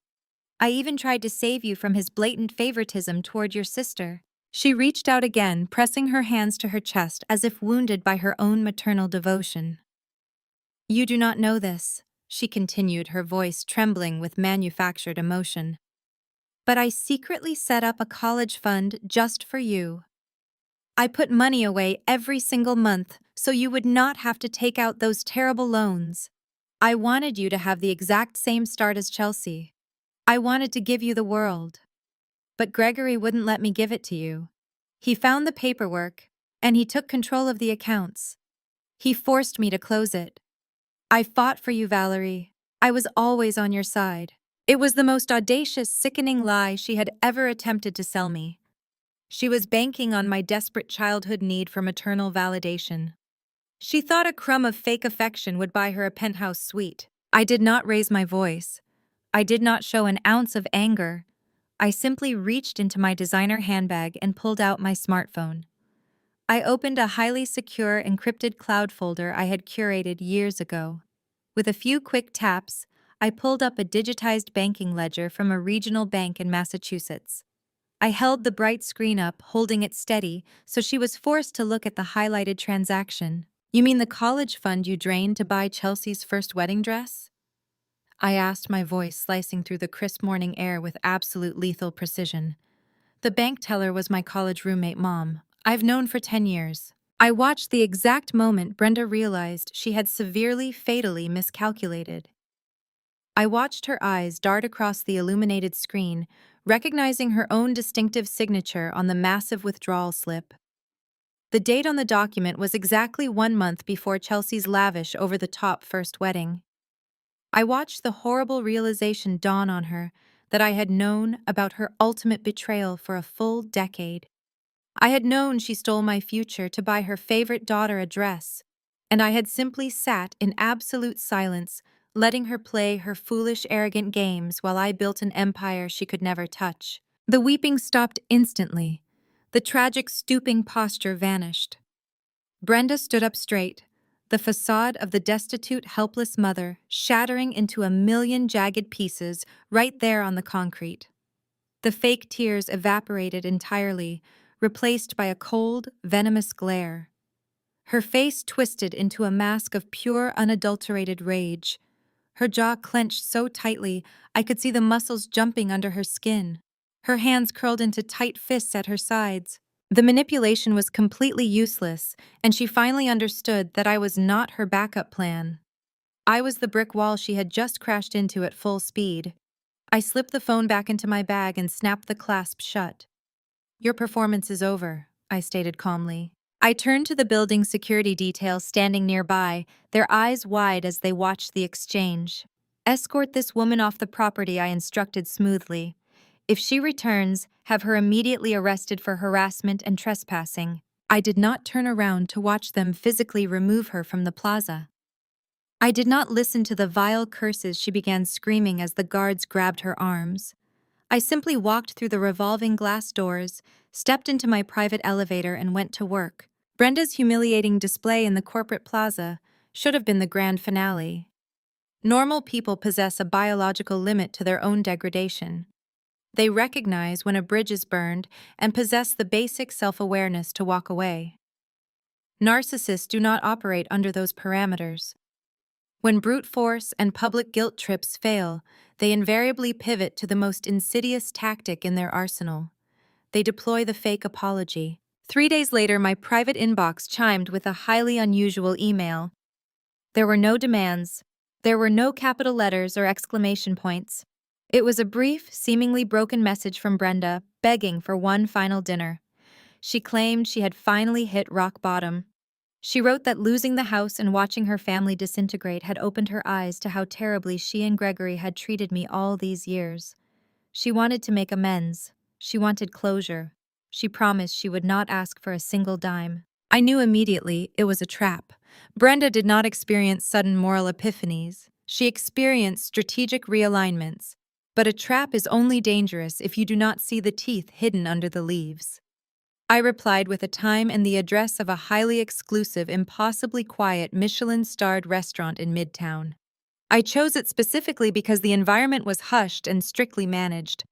I even tried to save you from his blatant favoritism toward your sister." She reached out again, pressing her hands to her chest as if wounded by her own maternal devotion. "You do not know this," she continued, her voice trembling with manufactured emotion. "But I secretly set up a college fund just for you. I put money away every single month so you would not have to take out those terrible loans. I wanted you to have the exact same start as Chelsea. I wanted to give you the world, but Gregory wouldn't let me give it to you. He found the paperwork, and he took control of the accounts. He forced me to close it. I fought for you, Valerie. I was always on your side. It was the most audacious, sickening lie she had ever attempted to sell me. She was banking on my desperate childhood need for maternal validation. She thought a crumb of fake affection would buy her a penthouse suite. I did not raise my voice. I did not show an ounce of anger. I simply reached into my designer handbag and pulled out my smartphone. I opened a highly secure encrypted cloud folder I had curated years ago. With a few quick taps, I pulled up a digitized banking ledger from a regional bank in Massachusetts. I held the bright screen up, holding it steady, so she was forced to look at the highlighted transaction. You mean the college fund you drained to buy Chelsea's first wedding dress? I asked, my voice slicing through the crisp morning air with absolute lethal precision. The bank teller was my college roommate, Mom. I've known for 10 years. I watched the exact moment Brenda realized she had severely, fatally miscalculated. I watched her eyes dart across the illuminated screen, recognizing her own distinctive signature on the massive withdrawal slip. The date on the document was exactly 1 month before Chelsea's lavish, over-the-top first wedding. I watched the horrible realization dawn on her that I had known about her ultimate betrayal for a full decade. I had known she stole my future to buy her favorite daughter a dress, and I had simply sat in absolute silence, letting her play her foolish, arrogant games while I built an empire she could never touch. The weeping stopped instantly. The tragic, stooping posture vanished. Brenda stood up straight, the facade of the destitute, helpless mother shattering into a million jagged pieces right there on the concrete. The fake tears evaporated entirely, replaced by a cold, venomous glare. Her face twisted into a mask of pure, unadulterated rage. Her jaw clenched so tightly I could see the muscles jumping under her skin. Her hands curled into tight fists at her sides. The manipulation was completely useless, and she finally understood that I was not her backup plan. I was the brick wall she had just crashed into at full speed. I slipped the phone back into my bag and snapped the clasp shut. Your performance is over, I stated calmly. I turned to the building security detail standing nearby, their eyes wide as they watched the exchange. Escort this woman off the property, I instructed smoothly. If she returns, have her immediately arrested for harassment and trespassing. I did not turn around to watch them physically remove her from the plaza. I did not listen to the vile curses she began screaming as the guards grabbed her arms. I simply walked through the revolving glass doors, stepped into my private elevator, and went to work. Brenda's humiliating display in the corporate plaza should have been the grand finale. Normal people possess a biological limit to their own degradation. They recognize when a bridge is burned and possess the basic self-awareness to walk away. Narcissists do not operate under those parameters. When brute force and public guilt trips fail, they invariably pivot to the most insidious tactic in their arsenal. They deploy the fake apology. 3 days later, my private inbox chimed with a highly unusual email. There were no demands. There were no capital letters or exclamation points. It was a brief, seemingly broken message from Brenda, begging for one final dinner. She claimed she had finally hit rock bottom. She wrote that losing the house and watching her family disintegrate had opened her eyes to how terribly she and Gregory had treated me all these years. She wanted to make amends. She wanted closure. She promised she would not ask for a single dime. I knew immediately it was a trap. Brenda did not experience sudden moral epiphanies. She experienced strategic realignments. But a trap is only dangerous if you do not see the teeth hidden under the leaves. I replied with a time and the address of a highly exclusive, impossibly quiet Michelin-starred restaurant in Midtown. I chose it specifically because the environment was hushed and strictly managed.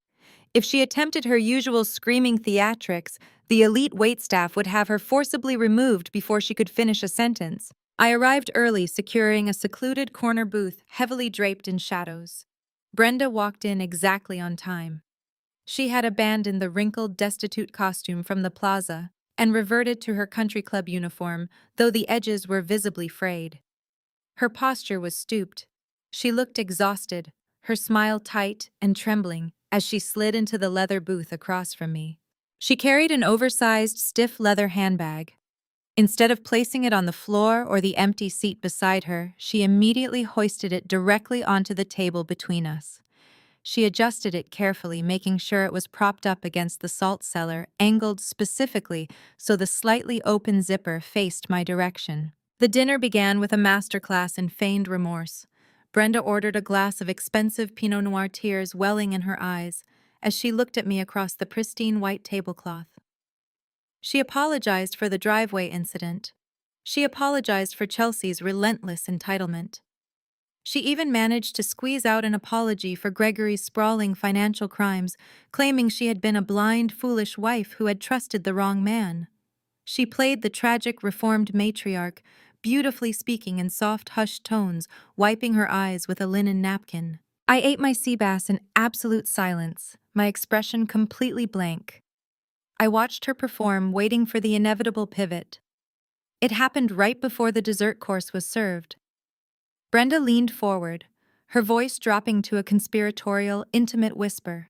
If she attempted her usual screaming theatrics, the elite waitstaff would have her forcibly removed before she could finish a sentence. I arrived early, securing a secluded corner booth heavily draped in shadows. Brenda walked in exactly on time. She had abandoned the wrinkled, destitute costume from the plaza and reverted to her country club uniform, though the edges were visibly frayed. Her posture was stooped. She looked exhausted, her smile tight and trembling as she slid into the leather booth across from me. She carried an oversized, stiff leather handbag. Instead of placing it on the floor or the empty seat beside her, she immediately hoisted it directly onto the table between us. She adjusted it carefully, making sure it was propped up against the salt cellar, angled specifically so the slightly open zipper faced my direction. The dinner began with a masterclass in feigned remorse. Brenda ordered a glass of expensive Pinot Noir, tears welling in her eyes as she looked at me across the pristine white tablecloth. She apologized for the driveway incident. She apologized for Chelsea's relentless entitlement. She even managed to squeeze out an apology for Gregory's sprawling financial crimes, claiming she had been a blind, foolish wife who had trusted the wrong man. She played the tragic, reformed matriarch, beautifully speaking in soft, hushed tones, wiping her eyes with a linen napkin. I ate my sea bass in absolute silence, my expression completely blank. I watched her perform, waiting for the inevitable pivot. It happened right before the dessert course was served. Brenda leaned forward, her voice dropping to a conspiratorial, intimate whisper.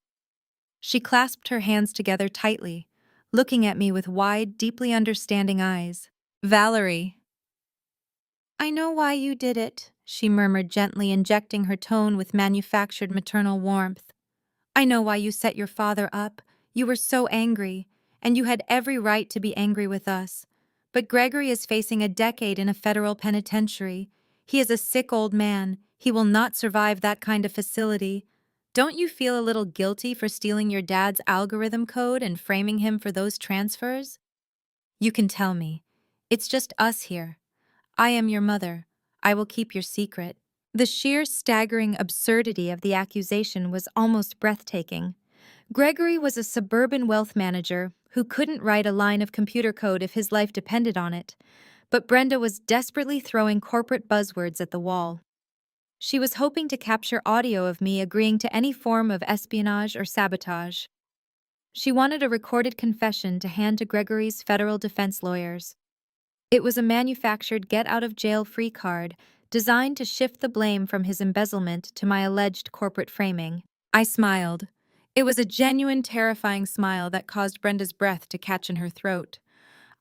She clasped her hands together tightly, looking at me with wide, deeply understanding eyes. "Valerie, I know why you did it," she murmured gently, injecting her tone with manufactured maternal warmth. "I know why you set your father up. You were so angry, and you had every right to be angry with us. But Gregory is facing a decade in a federal penitentiary. He is a sick old man. He will not survive that kind of facility. Don't you feel a little guilty for stealing your dad's algorithm code and framing him for those transfers? You can tell me. It's just us here. I am your mother. I will keep your secret." The sheer staggering absurdity of the accusation was almost breathtaking. Gregory was a suburban wealth manager who couldn't write a line of computer code if his life depended on it, but Brenda was desperately throwing corporate buzzwords at the wall. She was hoping to capture audio of me agreeing to any form of espionage or sabotage. She wanted a recorded confession to hand to Gregory's federal defense lawyers. It was a manufactured get-out-of-jail-free card designed to shift the blame from his embezzlement to my alleged corporate framing. I smiled. It was a genuine, terrifying smile that caused Brenda's breath to catch in her throat.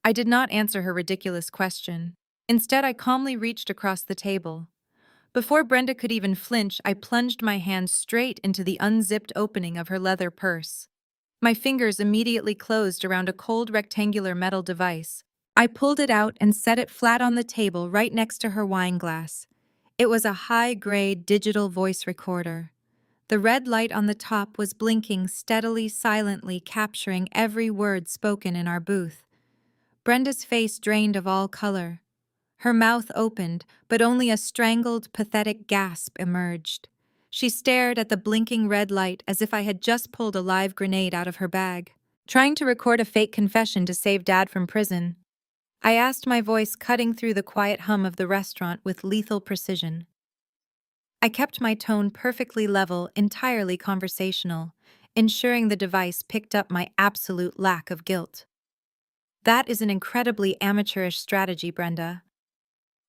I did not answer her ridiculous question. Instead, I calmly reached across the table. Before Brenda could even flinch, I plunged my hand straight into the unzipped opening of her leather purse. My fingers immediately closed around a cold rectangular metal device. I pulled it out and set it flat on the table right next to her wine glass. It was a high-grade digital voice recorder. The red light on the top was blinking steadily, silently, capturing every word spoken in our booth. Brenda's face drained of all color. Her mouth opened, but only a strangled, pathetic gasp emerged. She stared at the blinking red light as if I had just pulled a live grenade out of her bag. Trying to record a fake confession to save Dad from prison, I asked, my voice cutting through the quiet hum of the restaurant with lethal precision. I kept my tone perfectly level, entirely conversational, ensuring the device picked up my absolute lack of guilt. "That is an incredibly amateurish strategy, Brenda.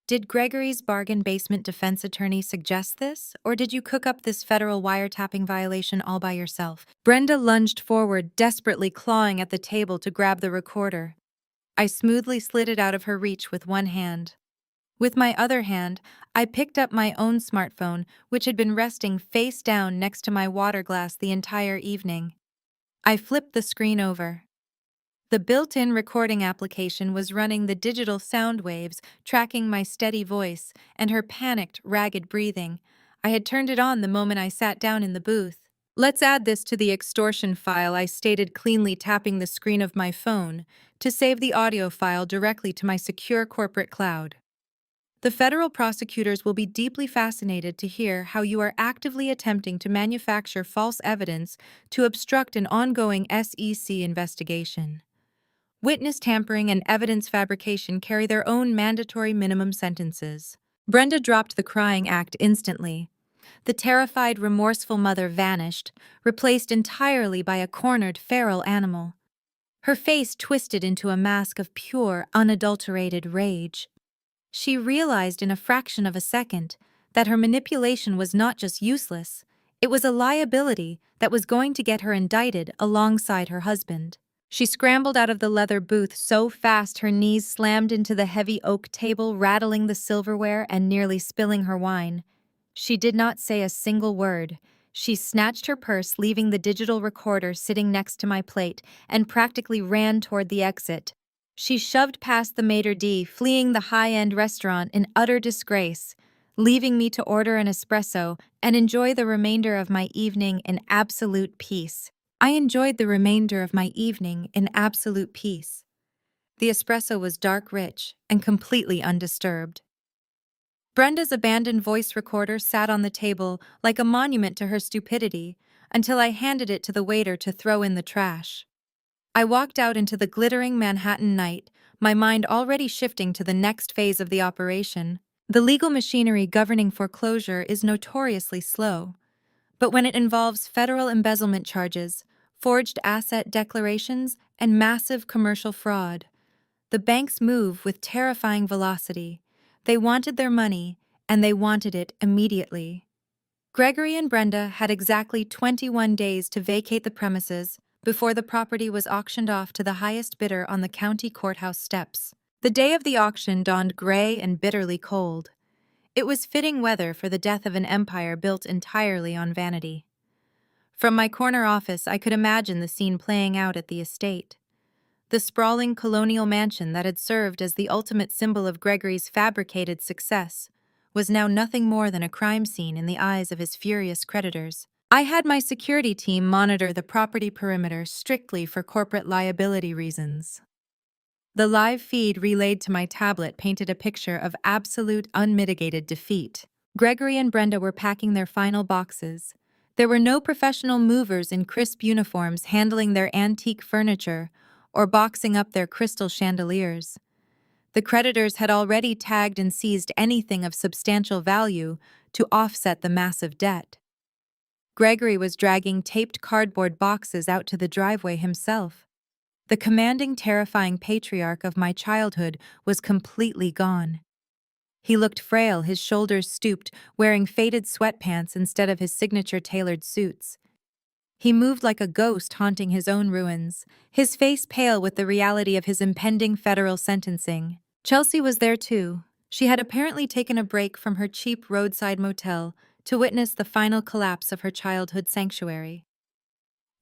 Did Gregory's bargain basement defense attorney suggest this, or did you cook up this federal wiretapping violation all by yourself?" Brenda lunged forward, desperately clawing at the table to grab the recorder. I smoothly slid it out of her reach with one hand. With my other hand, I picked up my own smartphone, which had been resting face down next to my water glass the entire evening. I flipped the screen over. The built-in recording application was running the digital sound waves, tracking my steady voice and her panicked, ragged breathing. I had turned it on the moment I sat down in the booth. "Let's add this to the extortion file," I stated, cleanly tapping the screen of my phone to save the audio file directly to my secure corporate cloud. "The federal prosecutors will be deeply fascinated to hear how you are actively attempting to manufacture false evidence to obstruct an ongoing SEC investigation. Witness tampering and evidence fabrication carry their own mandatory minimum sentences." Brenda dropped the crying act instantly. The terrified, remorseful mother vanished, replaced entirely by a cornered, feral animal. Her face twisted into a mask of pure, unadulterated rage. She realized in a fraction of a second that her manipulation was not just useless, It was a liability that was going to get her indicted alongside her husband. She scrambled out of the leather booth so fast her knees slammed into the heavy oak table, rattling the silverware and nearly spilling her wine. She did not say a single word. She snatched her purse, leaving the digital recorder sitting next to my plate, and practically ran toward the exit. She shoved past the maitre d', fleeing the high-end restaurant in utter disgrace, leaving me to order an espresso and enjoy the remainder of my evening in absolute peace. I enjoyed the remainder of my evening in absolute peace. The espresso was dark rich and completely undisturbed. Brenda's abandoned voice recorder sat on the table like a monument to her stupidity until I handed it to the waiter to throw in the trash. I walked out into the glittering Manhattan night, my mind already shifting to the next phase of the operation. The legal machinery governing foreclosure is notoriously slow, but when it involves federal embezzlement charges, forged asset declarations, and massive commercial fraud, the banks move with terrifying velocity. They wanted their money, and they wanted it immediately. Gregory and Brenda had exactly 21 days to vacate the premises before the property was auctioned off to the highest bidder on the county courthouse steps. The day of the auction dawned gray and bitterly cold. It was fitting weather for the death of an empire built entirely on vanity. From my corner office, I could imagine the scene playing out at the estate. The sprawling colonial mansion that had served as the ultimate symbol of Gregory's fabricated success was now nothing more than a crime scene in the eyes of his furious creditors. I had my security team monitor the property perimeter strictly for corporate liability reasons. The live feed relayed to my tablet painted a picture of absolute, unmitigated defeat. Gregory and Brenda were packing their final boxes. There were no professional movers in crisp uniforms handling their antique furniture or boxing up their crystal chandeliers. The creditors had already tagged and seized anything of substantial value to offset the massive debt. Gregory was dragging taped cardboard boxes out to the driveway himself. The commanding, terrifying patriarch of my childhood was completely gone. He looked frail, his shoulders stooped, wearing faded sweatpants instead of his signature tailored suits. He moved like a ghost haunting his own ruins, his face pale with the reality of his impending federal sentencing. Chelsea was there too. She had apparently taken a break from her cheap roadside motel to witness the final collapse of her childhood sanctuary.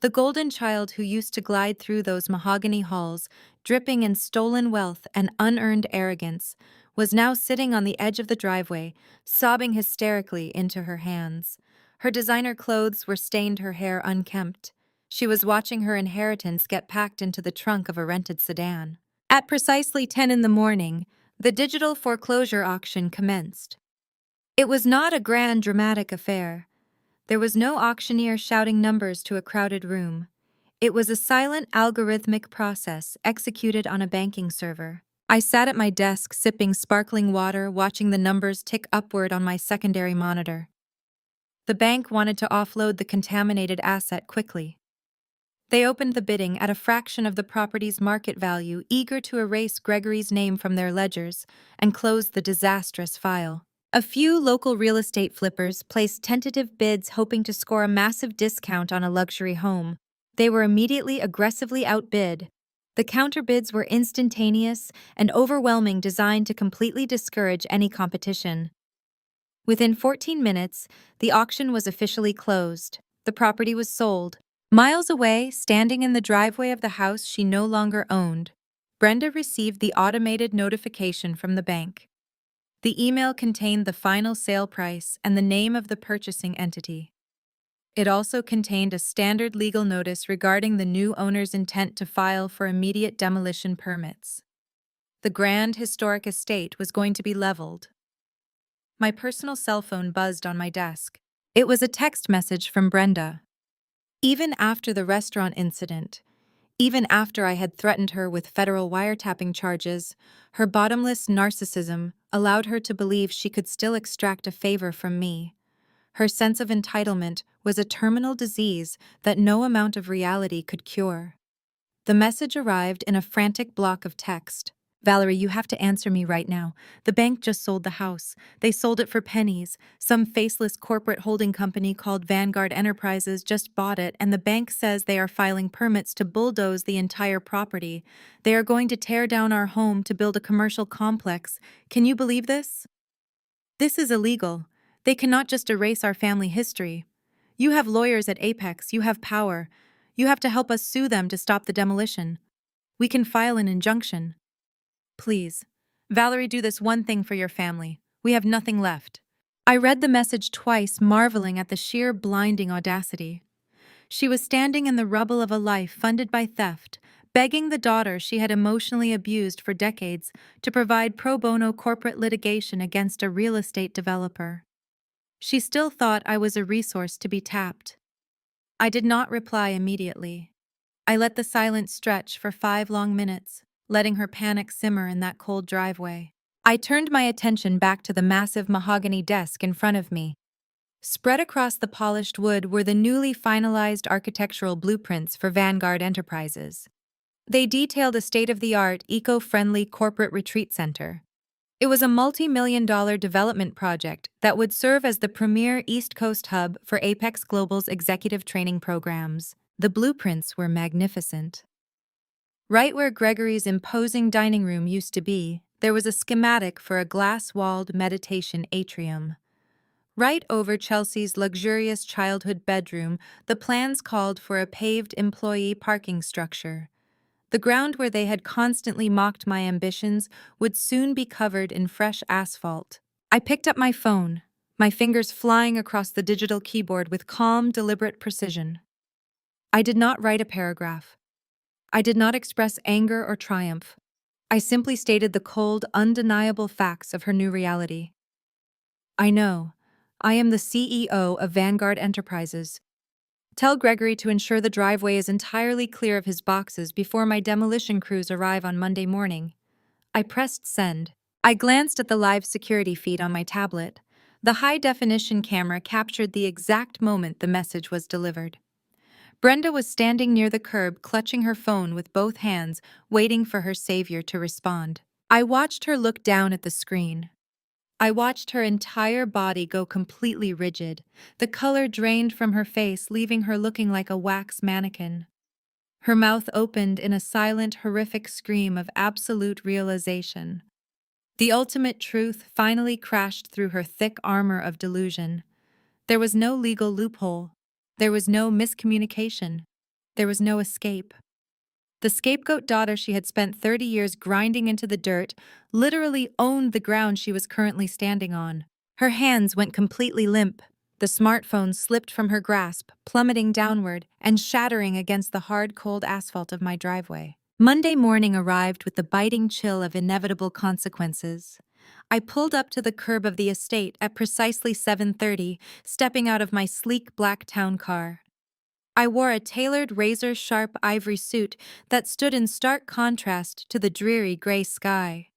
The golden child who used to glide through those mahogany halls, dripping in stolen wealth and unearned arrogance, was now sitting on the edge of the driveway, sobbing hysterically into her hands. Her designer clothes were stained, her hair unkempt. She was watching her inheritance get packed into the trunk of a rented sedan. At precisely 10 in the morning, the digital foreclosure auction commenced. It was not a grand, dramatic affair. There was no auctioneer shouting numbers to a crowded room. It was a silent, algorithmic process executed on a banking server. I sat at my desk, sipping sparkling water, watching the numbers tick upward on my secondary monitor. The bank wanted to offload the contaminated asset quickly. They opened the bidding at a fraction of the property's market value, eager to erase Gregory's name from their ledgers and close the disastrous file. A few local real estate flippers placed tentative bids hoping to score a massive discount on a luxury home. They were immediately aggressively outbid. The counterbids were instantaneous and overwhelming, designed to completely discourage any competition. Within 14 minutes, the auction was officially closed. The property was sold. Miles away, standing in the driveway of the house she no longer owned, Brenda received the automated notification from the bank. The email contained the final sale price and the name of the purchasing entity. It also contained a standard legal notice regarding the new owner's intent to file for immediate demolition permits. The grand historic estate was going to be leveled. My personal cell phone buzzed on my desk. It was a text message from Brenda. Even after the restaurant incident, even after I had threatened her with federal wiretapping charges, her bottomless narcissism allowed her to believe she could still extract a favor from me. Her sense of entitlement was a terminal disease that no amount of reality could cure. The message arrived in a frantic block of text. Valerie, you have to answer me right now. The bank just sold the house. They sold it for pennies. Some faceless corporate holding company called Vanguard Enterprises just bought it, and the bank says they are filing permits to bulldoze the entire property. They are going to tear down our home to build a commercial complex. Can you believe this? This is illegal. They cannot just erase our family history. You have lawyers at Apex. You have power. You have to help us sue them to stop the demolition. We can file an injunction. Please. Valerie, do this one thing for your family. We have nothing left. I read the message twice, marveling at the sheer blinding audacity. She was standing in the rubble of a life funded by theft, begging the daughter she had emotionally abused for decades to provide pro bono corporate litigation against a real estate developer. She still thought I was a resource to be tapped. I did not reply immediately. I let the silence stretch for 5 long minutes, letting her panic simmer in that cold driveway. I turned my attention back to the massive mahogany desk in front of me. Spread across the polished wood were the newly finalized architectural blueprints for Vanguard Enterprises. They detailed a state-of-the-art, eco-friendly corporate retreat center. It was a multi-million-dollar development project that would serve as the premier East Coast hub for Apex Global's executive training programs. The blueprints were magnificent. Right where Gregory's imposing dining room used to be, there was a schematic for a glass-walled meditation atrium. Right over Chelsea's luxurious childhood bedroom, the plans called for a paved employee parking structure. The ground where they had constantly mocked my ambitions would soon be covered in fresh asphalt. I picked up my phone, my fingers flying across the digital keyboard with calm, deliberate precision. I did not write a paragraph. I did not express anger or triumph. I simply stated the cold, undeniable facts of her new reality. I know. I am the CEO of Vanguard Enterprises. Tell Gregory to ensure the driveway is entirely clear of his boxes before my demolition crews arrive on Monday morning. I pressed send. I glanced at the live security feed on my tablet. The high-definition camera captured the exact moment the message was delivered. Brenda was standing near the curb, clutching her phone with both hands, waiting for her savior to respond. I watched her look down at the screen. I watched her entire body go completely rigid. The color drained from her face, leaving her looking like a wax mannequin. Her mouth opened in a silent, horrific scream of absolute realization. The ultimate truth finally crashed through her thick armor of delusion. There was no legal loophole. There was no miscommunication. There was no escape. The scapegoat daughter she had spent 30 years grinding into the dirt literally owned the ground she was currently standing on. Her hands went completely limp. The smartphone slipped from her grasp, plummeting downward and shattering against the hard, cold asphalt of my driveway. Monday morning arrived with the biting chill of inevitable consequences. I pulled up to the curb of the estate at precisely 7:30, stepping out of my sleek black town car. I wore a tailored razor-sharp ivory suit that stood in stark contrast to the dreary gray sky.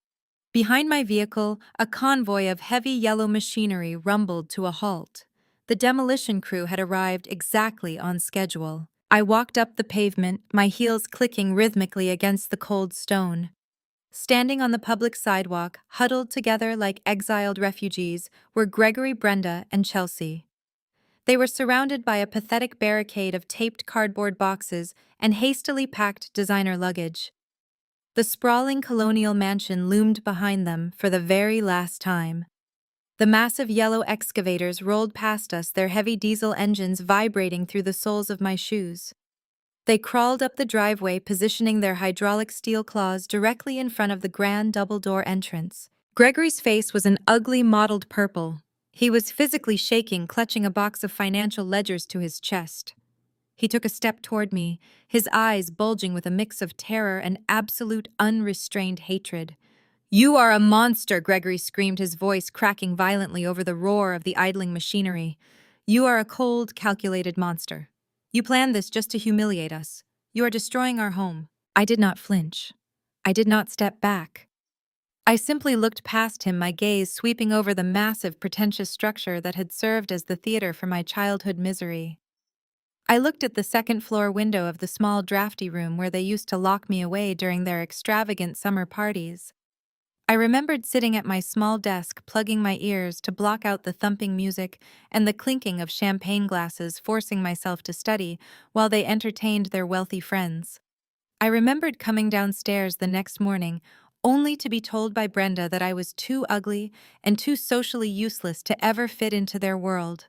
Behind my vehicle, a convoy of heavy yellow machinery rumbled to a halt. The demolition crew had arrived exactly on schedule. I walked up the pavement, my heels clicking rhythmically against the cold stone. Standing on the public sidewalk, huddled together like exiled refugees, were Gregory, Brenda, and Chelsea. They were surrounded by a pathetic barricade of taped cardboard boxes and hastily packed designer luggage. The sprawling colonial mansion loomed behind them for the very last time. The massive yellow excavators rolled past us, their heavy diesel engines vibrating through the soles of my shoes. They crawled up the driveway, positioning their hydraulic steel claws directly in front of the grand double-door entrance. Gregory's face was an ugly mottled purple. He was physically shaking, clutching a box of financial ledgers to his chest. He took a step toward me, his eyes bulging with a mix of terror and absolute unrestrained hatred. "You are a monster," Gregory screamed, his voice cracking violently over the roar of the idling machinery. "You are a cold, calculated monster. You planned this just to humiliate us. You are destroying our home." I did not flinch. I did not step back. I simply looked past him, my gaze sweeping over the massive, pretentious structure that had served as the theater for my childhood misery. I looked at the second-floor window of the small drafty room where they used to lock me away during their extravagant summer parties. I remembered sitting at my small desk plugging my ears to block out the thumping music and the clinking of champagne glasses, forcing myself to study while they entertained their wealthy friends. I remembered coming downstairs the next morning only to be told by Brenda that I was too ugly and too socially useless to ever fit into their world.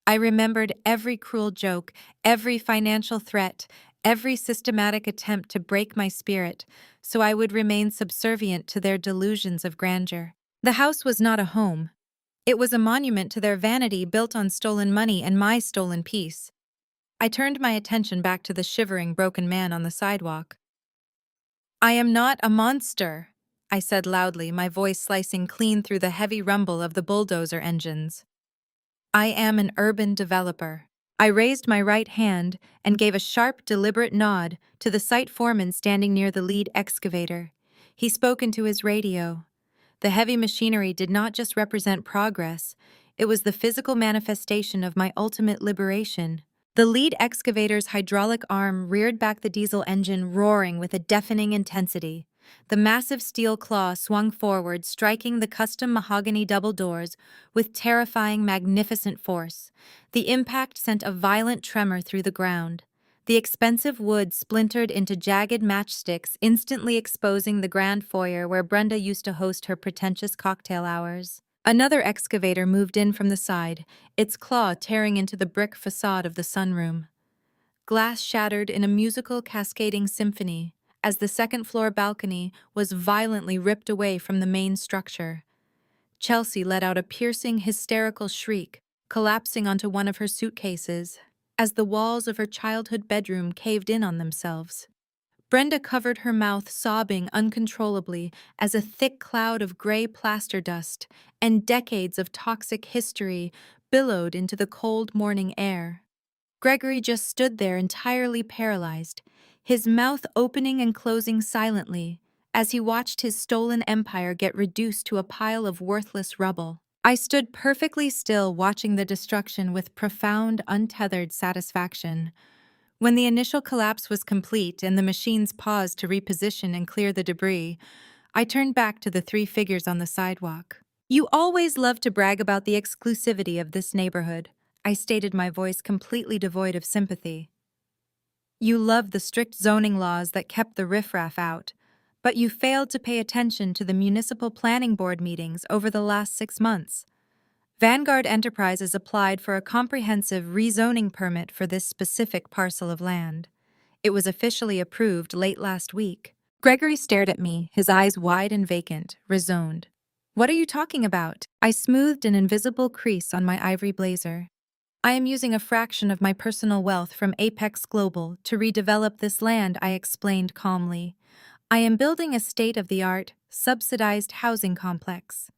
I remembered every cruel joke, every financial threat, every systematic attempt to break my spirit, so I would remain subservient to their delusions of grandeur. The house was not a home. It was a monument to their vanity built on stolen money and my stolen peace. I turned my attention back to the shivering, broken man on the sidewalk. "I am not a monster," I said loudly, my voice slicing clean through the heavy rumble of the bulldozer engines. "I am an urban developer." I raised my right hand and gave a sharp, deliberate nod to the site foreman standing near the lead excavator. He spoke into his radio. The heavy machinery did not just represent progress, it was the physical manifestation of my ultimate liberation. The lead excavator's hydraulic arm reared back the diesel engine, roaring with a deafening intensity. The massive steel claw swung forward, striking the custom mahogany double doors with terrifying, magnificent force. The impact sent a violent tremor through the ground. The expensive wood splintered into jagged matchsticks, instantly exposing the grand foyer where Brenda used to host her pretentious cocktail hours. Another excavator moved in from the side, its claw tearing into the brick facade of the sunroom. Glass shattered in a musical, cascading symphony as the second-floor balcony was violently ripped away from the main structure. Chelsea let out a piercing, hysterical shriek, collapsing onto one of her suitcases as the walls of her childhood bedroom caved in on themselves. Brenda covered her mouth, sobbing uncontrollably as a thick cloud of gray plaster dust and decades of toxic history billowed into the cold morning air. Gregory just stood there, entirely paralyzed, his mouth opening and closing silently as he watched his stolen empire get reduced to a pile of worthless rubble. I stood perfectly still, watching the destruction with profound, untethered satisfaction. When the initial collapse was complete and the machines paused to reposition and clear the debris, I turned back to the three figures on the sidewalk. "You always love to brag about the exclusivity of this neighborhood," I stated, my voice completely devoid of sympathy. "You love the strict zoning laws that kept the riffraff out, but you failed to pay attention to the municipal planning board meetings over the last 6 months. Vanguard Enterprises applied for a comprehensive rezoning permit for this specific parcel of land. It was officially approved late last week." Gregory stared at me, his eyes wide and vacant, rezoned. "What are you talking about?" I smoothed an invisible crease on my ivory blazer. "I am using a fraction of my personal wealth from Apex Global to redevelop this land," I explained calmly. "I am building a state-of-the-art, subsidized housing complex.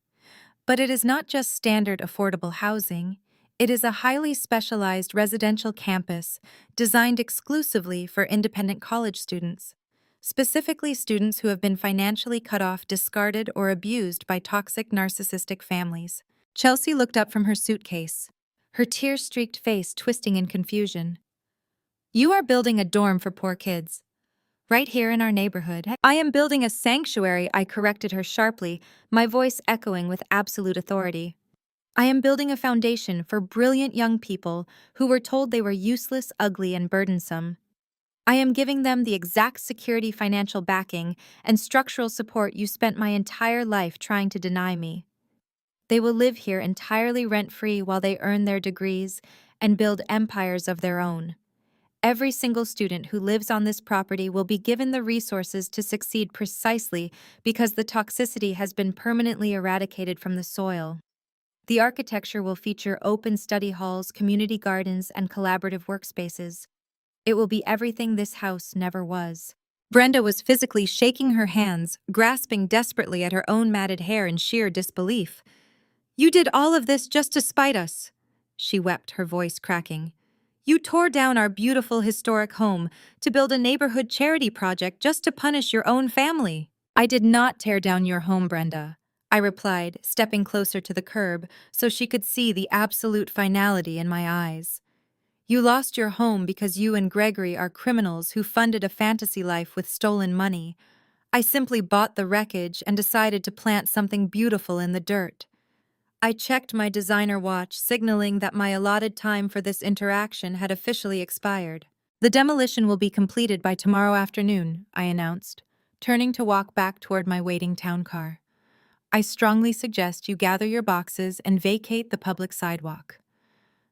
But it is not just standard affordable housing. It is a highly specialized residential campus designed exclusively for independent college students, specifically students who have been financially cut off, discarded, or abused by toxic narcissistic families." Chelsea looked up from her suitcase, her tear-streaked face twisting in confusion. "You are building a dorm for poor kids, right here in our neighborhood." "I am building a sanctuary," I corrected her sharply, my voice echoing with absolute authority. "I am building a foundation for brilliant young people who were told they were useless, ugly, and burdensome. I am giving them the exact security, financial backing, and structural support you spent my entire life trying to deny me. They will live here entirely rent-free while they earn their degrees and build empires of their own. Every single student who lives on this property will be given the resources to succeed precisely because the toxicity has been permanently eradicated from the soil. The architecture will feature open study halls, community gardens, and collaborative workspaces. It will be everything this house never was." Brenda was physically shaking her hands, grasping desperately at her own matted hair in sheer disbelief. "You did all of this just to spite us," she wept, her voice cracking. "You tore down our beautiful historic home to build a neighborhood charity project just to punish your own family." "I did not tear down your home, Brenda," I replied, stepping closer to the curb so she could see the absolute finality in my eyes. You lost your home because you and Gregory are criminals who funded a fantasy life with stolen money. I simply bought the wreckage and decided to plant something beautiful in the dirt. I checked my designer watch, signaling that my allotted time for this interaction had officially expired. The demolition will be completed by tomorrow afternoon, I announced, turning to walk back toward my waiting town car. I strongly suggest you gather your boxes and vacate the public sidewalk.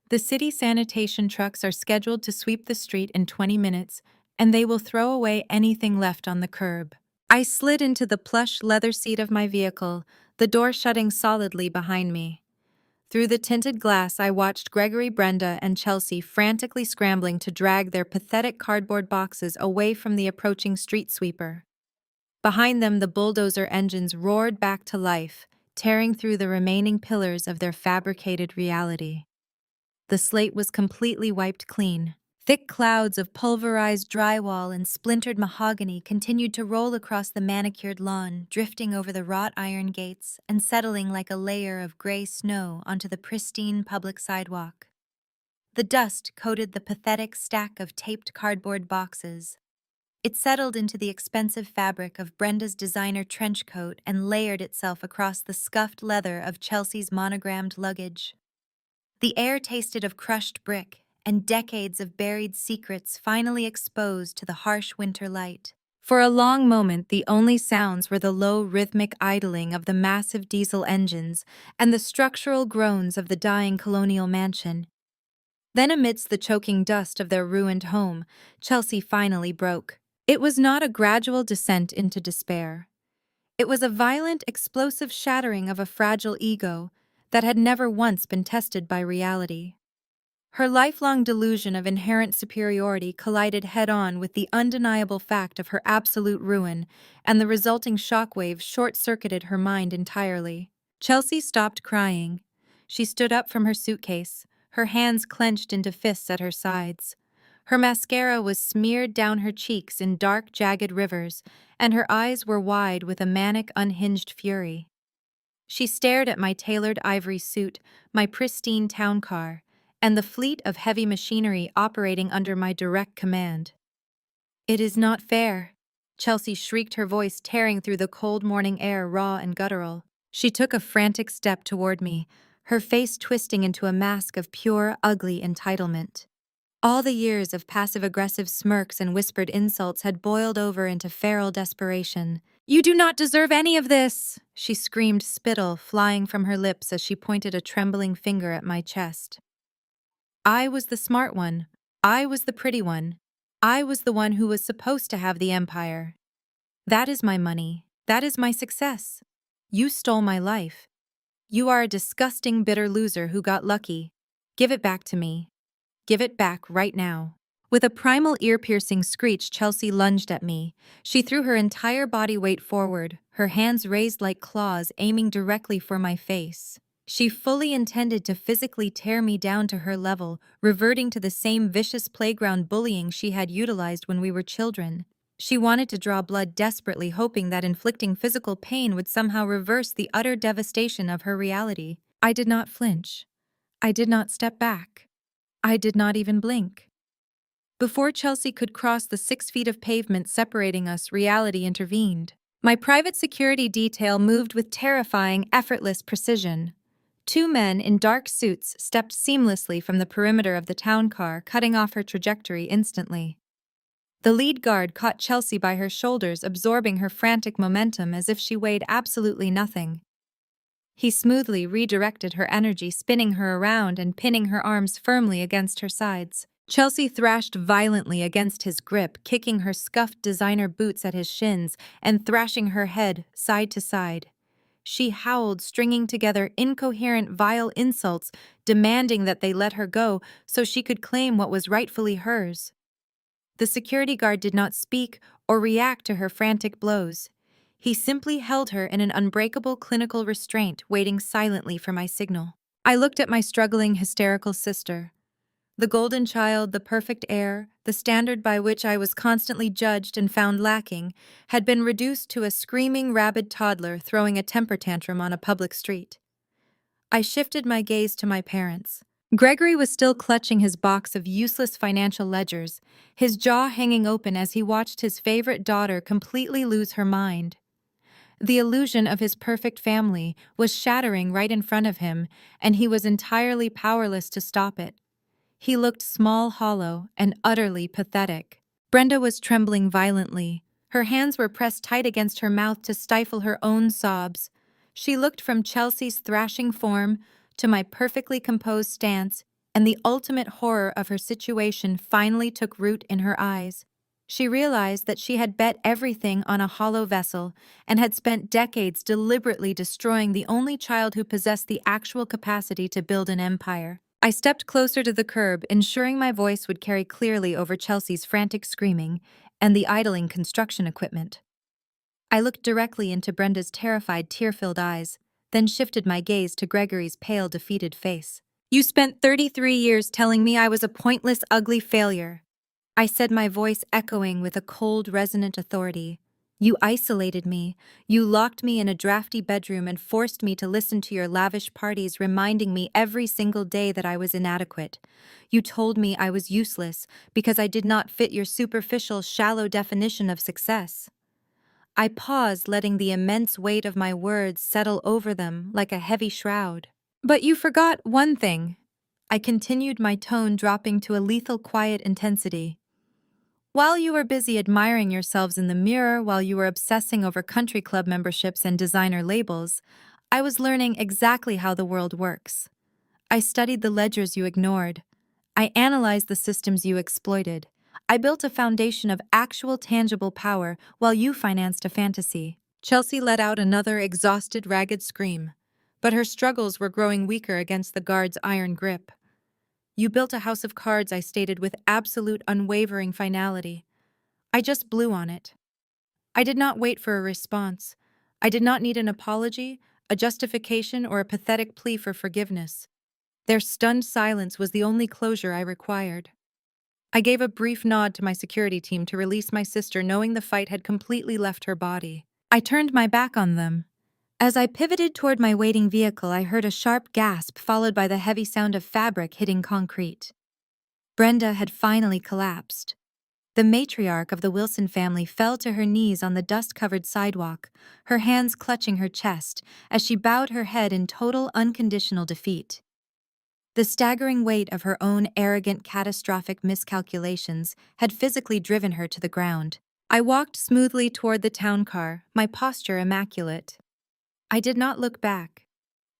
The city sanitation trucks are scheduled to sweep the street in 20 minutes, and they will throw away anything left on the curb. I slid into the plush leather seat of my vehicle, the door shutting solidly behind me. Through the tinted glass, I watched Gregory, Brenda, and Chelsea frantically scrambling to drag their pathetic cardboard boxes away from the approaching street sweeper. Behind them, the bulldozer engines roared back to life, tearing through the remaining pillars of their fabricated reality. The slate was completely wiped clean. Thick clouds of pulverized drywall and splintered mahogany continued to roll across the manicured lawn, drifting over the wrought iron gates and settling like a layer of gray snow onto the pristine public sidewalk. The dust coated the pathetic stack of taped cardboard boxes. It settled into the expensive fabric of Brenda's designer trench coat and layered itself across the scuffed leather of Chelsea's monogrammed luggage. The air tasted of crushed brick, and decades of buried secrets finally exposed to the harsh winter light. For a long moment, the only sounds were the low rhythmic idling of the massive diesel engines and the structural groans of the dying colonial mansion. Then, amidst the choking dust of their ruined home, Chelsea finally broke. It was not a gradual descent into despair. It was a violent, explosive shattering of a fragile ego that had never once been tested by reality. Her lifelong delusion of inherent superiority collided head-on with the undeniable fact of her absolute ruin, and the resulting shockwaves short-circuited her mind entirely. Chelsea stopped crying. She stood up from her suitcase, her hands clenched into fists at her sides. Her mascara was smeared down her cheeks in dark, jagged rivers, and her eyes were wide with a manic, unhinged fury. She stared at my tailored ivory suit, my pristine town car, and the fleet of heavy machinery operating under my direct command. "It is not fair," Chelsea shrieked, her voice tearing through the cold morning air, raw and guttural. She took a frantic step toward me, her face twisting into a mask of pure, ugly entitlement. All the years of passive-aggressive smirks and whispered insults had boiled over into feral desperation. "You do not deserve any of this!" she screamed, spittle flying from her lips as she pointed a trembling finger at my chest. I was the smart one. I was the pretty one. I was the one who was supposed to have the empire. That is my money. That is my success. You stole my life. You are a disgusting, bitter loser who got lucky. Give it back to me. Give it back right now." With a primal ear-piercing screech, Chelsea lunged at me. She threw her entire body weight forward, her hands raised like claws aiming directly for my face. She fully intended to physically tear me down to her level, reverting to the same vicious playground bullying she had utilized when we were children. She wanted to draw blood desperately, hoping that inflicting physical pain would somehow reverse the utter devastation of her reality. I did not flinch. I did not step back. I did not even blink. Before Chelsea could cross the 6 feet of pavement separating us, reality intervened. My private security detail moved with terrifying, effortless precision. 2 men in dark suits stepped seamlessly from the perimeter of the town car, cutting off her trajectory instantly. The lead guard caught Chelsea by her shoulders, absorbing her frantic momentum as if she weighed absolutely nothing. He smoothly redirected her energy, spinning her around and pinning her arms firmly against her sides. Chelsea thrashed violently against his grip, kicking her scuffed designer boots at his shins and thrashing her head side to side. She howled, stringing together incoherent, vile insults, demanding that they let her go so she could claim what was rightfully hers. The security guard did not speak or react to her frantic blows. He simply held her in an unbreakable clinical restraint, waiting silently for my signal. I looked at my struggling, hysterical sister. The golden child, the perfect heir, the standard by which I was constantly judged and found lacking, had been reduced to a screaming, rabid toddler throwing a temper tantrum on a public street. I shifted my gaze to my parents. Gregory was still clutching his box of useless financial ledgers, his jaw hanging open as he watched his favorite daughter completely lose her mind. The illusion of his perfect family was shattering right in front of him, and he was entirely powerless to stop it. He looked small, hollow, and utterly pathetic. Brenda was trembling violently. Her hands were pressed tight against her mouth to stifle her own sobs. She looked from Chelsea's thrashing form to my perfectly composed stance, and the ultimate horror of her situation finally took root in her eyes. She realized that she had bet everything on a hollow vessel and had spent decades deliberately destroying the only child who possessed the actual capacity to build an empire. I stepped closer to the curb, ensuring my voice would carry clearly over Chelsea's frantic screaming and the idling construction equipment. I looked directly into Brenda's terrified, tear-filled eyes, then shifted my gaze to Gregory's pale, defeated face. "You spent 33 years telling me I was a pointless, ugly failure," I said, my voice echoing with a cold, resonant authority. "You isolated me. You locked me in a drafty bedroom and forced me to listen to your lavish parties, reminding me every single day that I was inadequate. You told me I was useless because I did not fit your superficial, shallow definition of success." I paused, letting the immense weight of my words settle over them like a heavy shroud. "But you forgot one thing," I continued, my tone dropping to a lethal quiet intensity. "While you were busy admiring yourselves in the mirror, while you were obsessing over country club memberships and designer labels, I was learning exactly how the world works. I studied the ledgers you ignored. I analyzed the systems you exploited. I built a foundation of actual tangible power while you financed a fantasy." Chelsea let out another exhausted, ragged scream, but her struggles were growing weaker against the guard's iron grip. "You built a house of cards," I stated with absolute, unwavering finality. "I just blew on it." I did not wait for a response. I did not need an apology, a justification, or a pathetic plea for forgiveness. Their stunned silence was the only closure I required. I gave a brief nod to my security team to release my sister, knowing the fight had completely left her body. I turned my back on them. As I pivoted toward my waiting vehicle, I heard a sharp gasp followed by the heavy sound of fabric hitting concrete. Brenda had finally collapsed. The matriarch of the Wilson family fell to her knees on the dust-covered sidewalk, her hands clutching her chest as she bowed her head in total, unconditional defeat. The staggering weight of her own arrogant, catastrophic miscalculations had physically driven her to the ground. I walked smoothly toward the town car, my posture immaculate. I did not look back.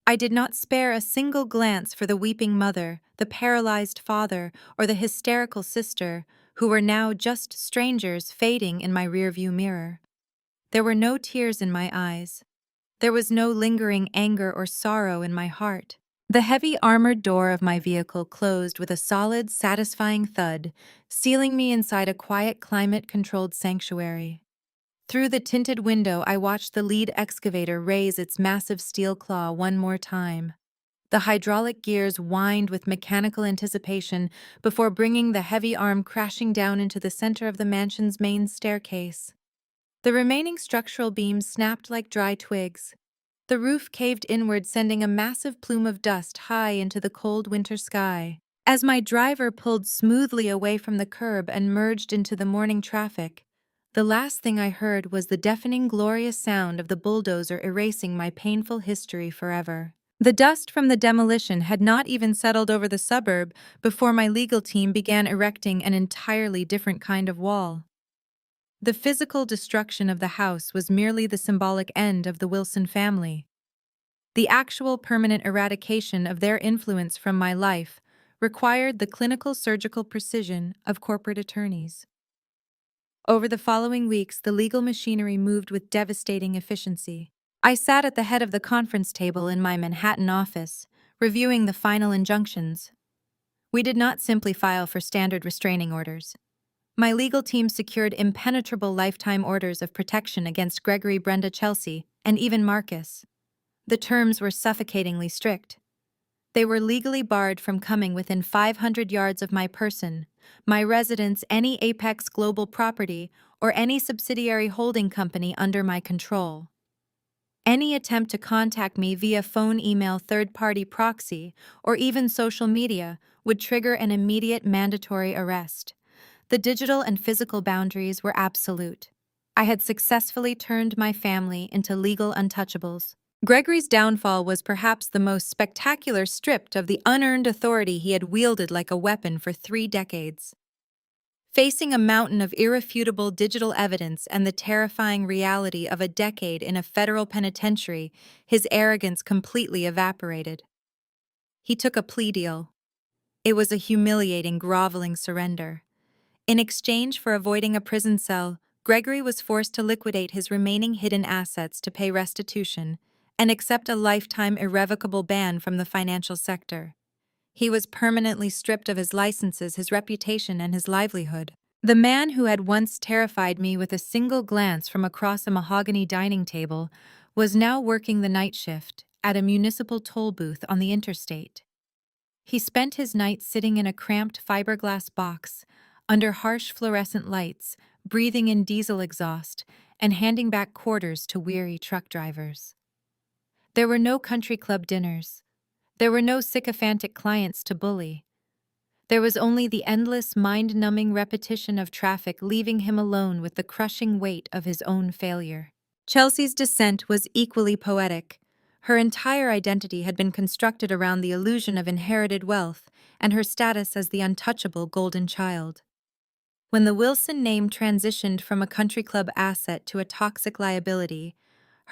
I did not spare a single glance for the weeping mother, the paralyzed father, or the hysterical sister, who were now just strangers fading in my rearview mirror. There were no tears in my eyes. There was no lingering anger or sorrow in my heart. The heavy armored door of my vehicle closed with a solid, satisfying thud, sealing me inside a quiet, climate-controlled sanctuary. Through the tinted window, I watched the lead excavator raise its massive steel claw one more time. The hydraulic gears whined with mechanical anticipation before bringing the heavy arm crashing down into the center of the mansion's main staircase. The remaining structural beams snapped like dry twigs. The roof caved inward, sending a massive plume of dust high into the cold winter sky. As my driver pulled smoothly away from the curb and merged into the morning traffic, the last thing I heard was the deafening, glorious sound of the bulldozer erasing my painful history forever. The dust from the demolition had not even settled over the suburb before my legal team began erecting an entirely different kind of wall. The physical destruction of the house was merely the symbolic end of the Wilson family. The actual permanent eradication of their influence from my life required the clinical surgical precision of corporate attorneys. Over the following weeks, the legal machinery moved with devastating efficiency. I sat at the head of the conference table in my Manhattan office, reviewing the final injunctions. We did not simply file for standard restraining orders. My legal team secured impenetrable lifetime orders of protection against Gregory, Brenda, Chelsea, and even Marcus. The terms were suffocatingly strict. They were legally barred from coming within 500 yards of my person, my residence, any Apex Global property, or any subsidiary holding company under my control. Any attempt to contact me via phone, email, third-party proxy, or even social media would trigger an immediate mandatory arrest. The digital and physical boundaries were absolute. I had successfully turned my family into legal untouchables. Gregory's downfall was perhaps the most spectacular, stripped of the unearned authority he had wielded like a weapon for 3 decades. Facing a mountain of irrefutable digital evidence and the terrifying reality of a decade in a federal penitentiary, his arrogance completely evaporated. He took a plea deal. It was a humiliating, groveling surrender. In exchange for avoiding a prison cell, Gregory was forced to liquidate his remaining hidden assets to pay restitution and accept a lifetime irrevocable ban from the financial sector. He was permanently stripped of his licenses, his reputation, and his livelihood. The man who had once terrified me with a single glance from across a mahogany dining table was now working the night shift at a municipal toll booth on the interstate. He spent his nights sitting in a cramped fiberglass box, under harsh fluorescent lights, breathing in diesel exhaust, and handing back quarters to weary truck drivers. There were no country club dinners. There were no sycophantic clients to bully. There was only the endless, mind-numbing repetition of traffic, leaving him alone with the crushing weight of his own failure. Chelsea's descent was equally poetic. Her entire identity had been constructed around the illusion of inherited wealth and her status as the untouchable golden child. When the Wilson name transitioned from a country club asset to a toxic liability,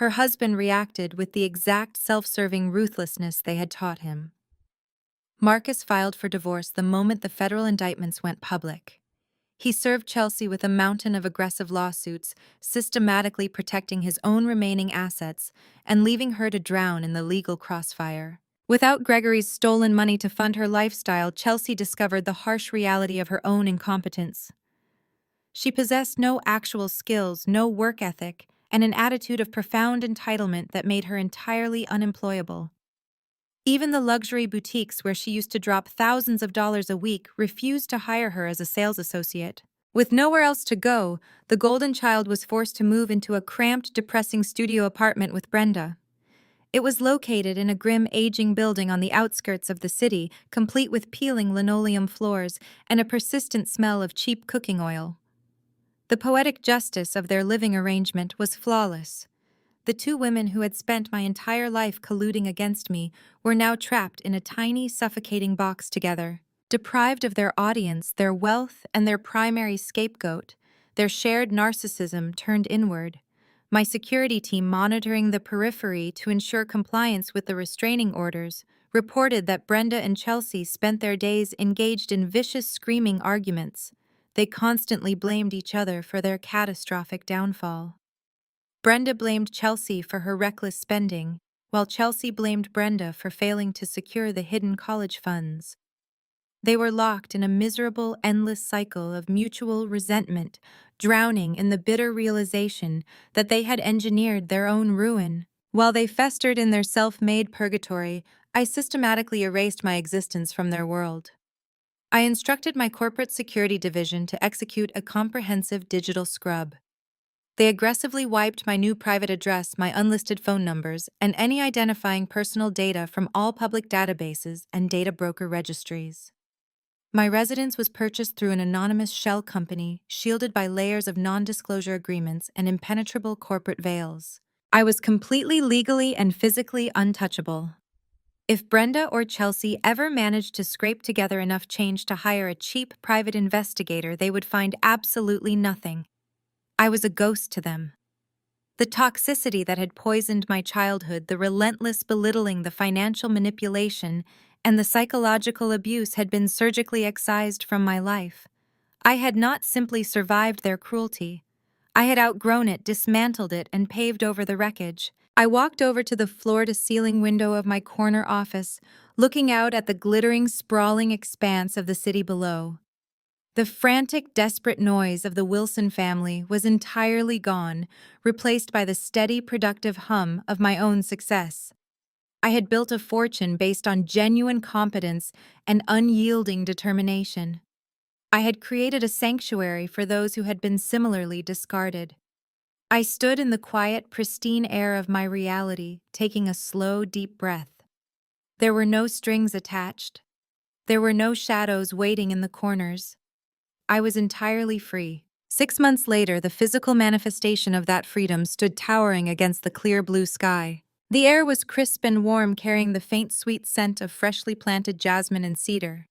her husband reacted with the exact self-serving ruthlessness they had taught him. Marcus filed for divorce the moment the federal indictments went public. He served Chelsea with a mountain of aggressive lawsuits, systematically protecting his own remaining assets and leaving her to drown in the legal crossfire. Without Gregory's stolen money to fund her lifestyle, Chelsea discovered the harsh reality of her own incompetence. She possessed no actual skills, no work ethic, and an attitude of profound entitlement that made her entirely unemployable. Even the luxury boutiques where she used to drop thousands of dollars a week refused to hire her as a sales associate. With nowhere else to go, the golden child was forced to move into a cramped, depressing studio apartment with Brenda. It was located in a grim, aging building on the outskirts of the city, complete with peeling linoleum floors and a persistent smell of cheap cooking oil. The poetic justice of their living arrangement was flawless. The two women who had spent my entire life colluding against me were now trapped in a tiny, suffocating box together. Deprived of their audience, their wealth, and their primary scapegoat, their shared narcissism turned inward. My security team, monitoring the periphery to ensure compliance with the restraining orders, reported that Brenda and Chelsea spent their days engaged in vicious, screaming arguments. They constantly blamed each other for their catastrophic downfall. Brenda blamed Chelsea for her reckless spending, while Chelsea blamed Brenda for failing to secure the hidden college funds. They were locked in a miserable, endless cycle of mutual resentment, drowning in the bitter realization that they had engineered their own ruin. While they festered in their self-made purgatory, I systematically erased my existence from their world. I instructed my corporate security division to execute a comprehensive digital scrub. They aggressively wiped my new private address, my unlisted phone numbers, and any identifying personal data from all public databases and data broker registries. My residence was purchased through an anonymous shell company, shielded by layers of non-disclosure agreements and impenetrable corporate veils. I was completely legally and physically untouchable. If Brenda or Chelsea ever managed to scrape together enough change to hire a cheap private investigator, they would find absolutely nothing. I was a ghost to them. The toxicity that had poisoned my childhood, the relentless belittling, the financial manipulation, and the psychological abuse had been surgically excised from my life. I had not simply survived their cruelty. I had outgrown it, dismantled it, and paved over the wreckage. I walked over to the floor-to-ceiling window of my corner office, looking out at the glittering, sprawling expanse of the city below. The frantic, desperate noise of the Wilson family was entirely gone, replaced by the steady, productive hum of my own success. I had built a fortune based on genuine competence and unyielding determination. I had created a sanctuary for those who had been similarly discarded. I stood in the quiet, pristine air of my reality, taking a slow, deep breath. There were no strings attached. There were no shadows waiting in the corners. I was entirely free. 6 months later, the physical manifestation of that freedom stood towering against the clear blue sky. The air was crisp and warm, carrying the faint sweet scent of freshly planted jasmine and cedar.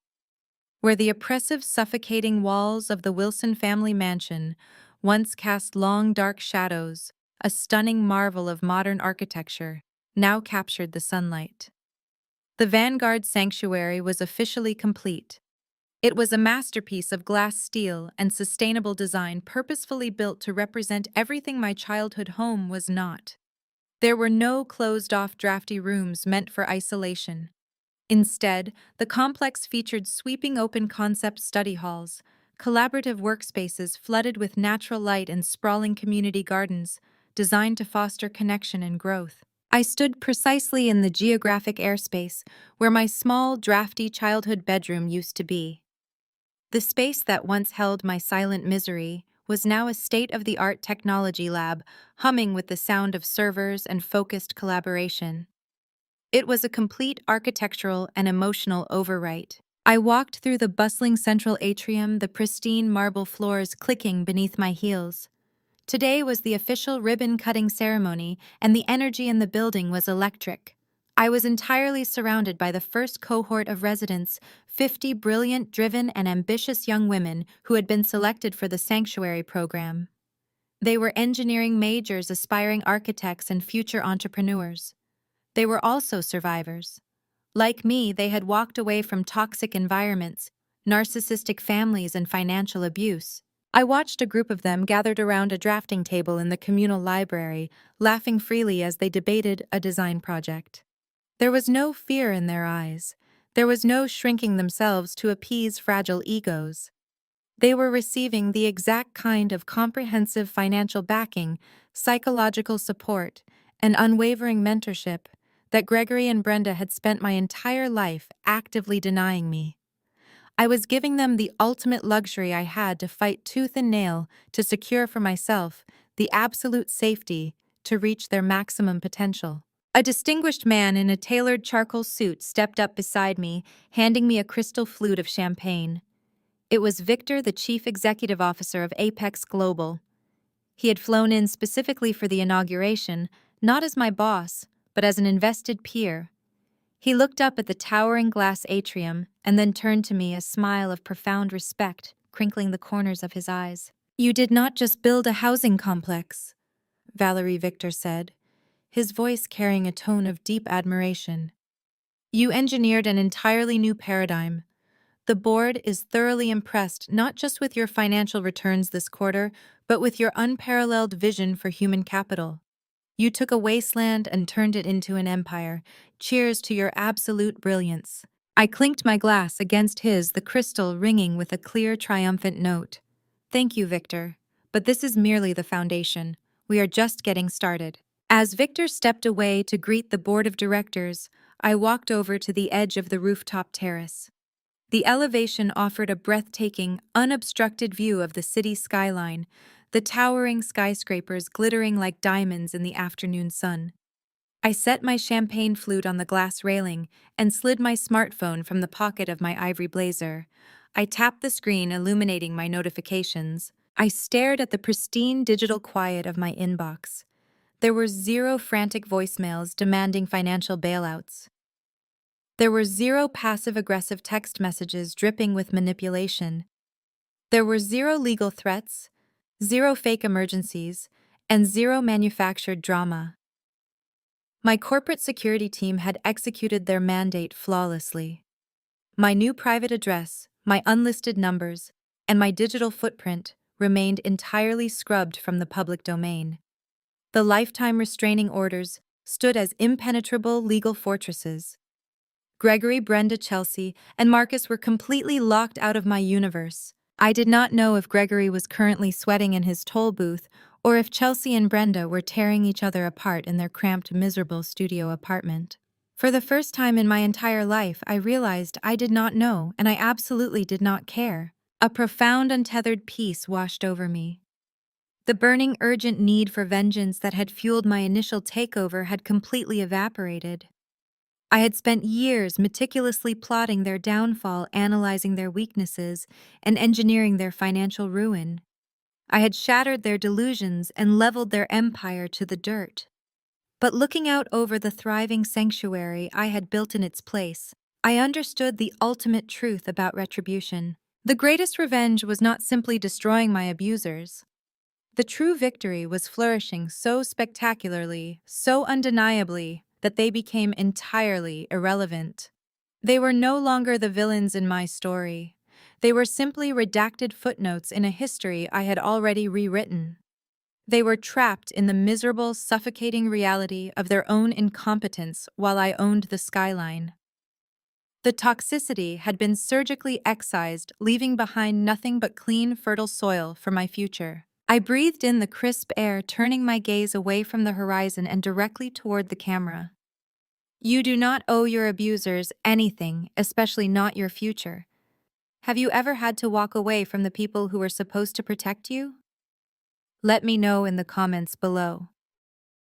Where the oppressive, suffocating walls of the Wilson family mansion once cast long, dark shadows, a stunning marvel of modern architecture now captured the sunlight. The Vanguard Sanctuary was officially complete. It was a masterpiece of glass steel and sustainable design purposefully built to represent everything my childhood home was not. There were no closed-off drafty rooms meant for isolation. Instead, the complex featured sweeping open-concept study halls, collaborative workspaces flooded with natural light and sprawling community gardens designed to foster connection and growth. I stood precisely in the geographic airspace where my small, drafty childhood bedroom used to be. The space that once held my silent misery was now a state-of-the-art technology lab, humming with the sound of servers and focused collaboration. It was a complete architectural and emotional overwrite. I walked through the bustling central atrium, the pristine marble floors clicking beneath my heels. Today was the official ribbon-cutting ceremony, and the energy in the building was electric. I was entirely surrounded by the first cohort of residents, 50 brilliant, driven, and ambitious young women who had been selected for the sanctuary program. They were engineering majors, aspiring architects, and future entrepreneurs. They were also survivors. Like me, they had walked away from toxic environments, narcissistic families, and financial abuse. I watched a group of them gathered around a drafting table in the communal library, laughing freely as they debated a design project. There was no fear in their eyes. There was no shrinking themselves to appease fragile egos. They were receiving the exact kind of comprehensive financial backing, psychological support, and unwavering mentorship that Gregory and Brenda had spent my entire life actively denying me. I was giving them the ultimate luxury I had to fight tooth and nail to secure for myself the absolute safety to reach their maximum potential. A distinguished man in a tailored charcoal suit stepped up beside me, handing me a crystal flute of champagne. It was Victor, the chief executive officer of Apex Global. He had flown in specifically for the inauguration, not as my boss, but as an invested peer. He looked up at the towering glass atrium and then turned to me, a smile of profound respect crinkling the corners of his eyes. "You did not just build a housing complex," Valerie Victor said, his voice carrying a tone of deep admiration. "You engineered an entirely new paradigm. The board is thoroughly impressed not just with your financial returns this quarter, but with your unparalleled vision for human capital. You took a wasteland and turned it into an empire. Cheers to your absolute brilliance." I clinked my glass against his, the crystal ringing with a clear, triumphant note. "Thank you, Victor. But this is merely the foundation. We are just getting started." As Victor stepped away to greet the board of directors, I walked over to the edge of the rooftop terrace. The elevation offered a breathtaking, unobstructed view of the city skyline, the towering skyscrapers glittering like diamonds in the afternoon sun. I set my champagne flute on the glass railing and slid my smartphone from the pocket of my ivory blazer. I tapped the screen, illuminating my notifications. I stared at the pristine digital quiet of my inbox. There were zero frantic voicemails demanding financial bailouts. There were zero passive-aggressive text messages dripping with manipulation. There were zero legal threats, zero fake emergencies, and zero manufactured drama. My corporate security team had executed their mandate flawlessly. My new private address, my unlisted numbers, and my digital footprint remained entirely scrubbed from the public domain. The lifetime restraining orders stood as impenetrable legal fortresses. Gregory, Brenda, Chelsea, and Marcus were completely locked out of my universe. I did not know if Gregory was currently sweating in his toll booth or if Chelsea and Brenda were tearing each other apart in their cramped, miserable studio apartment. For the first time in my entire life, I realized I did not know, and I absolutely did not care. A profound, untethered peace washed over me. The burning, urgent need for vengeance that had fueled my initial takeover had completely evaporated. I had spent years meticulously plotting their downfall, analyzing their weaknesses, and engineering their financial ruin. I had shattered their delusions and leveled their empire to the dirt. But looking out over the thriving sanctuary I had built in its place, I understood the ultimate truth about retribution. The greatest revenge was not simply destroying my abusers. The true victory was flourishing so spectacularly, so undeniably, that they became entirely irrelevant. They were no longer the villains in my story. They were simply redacted footnotes in a history I had already rewritten. They were trapped in the miserable, suffocating reality of their own incompetence while I owned the skyline. The toxicity had been surgically excised, leaving behind nothing but clean, fertile soil for my future. I breathed in the crisp air, turning my gaze away from the horizon and directly toward the camera. You do not owe your abusers anything, especially not your future. Have you ever had to walk away from the people who were supposed to protect you? Let me know in the comments below.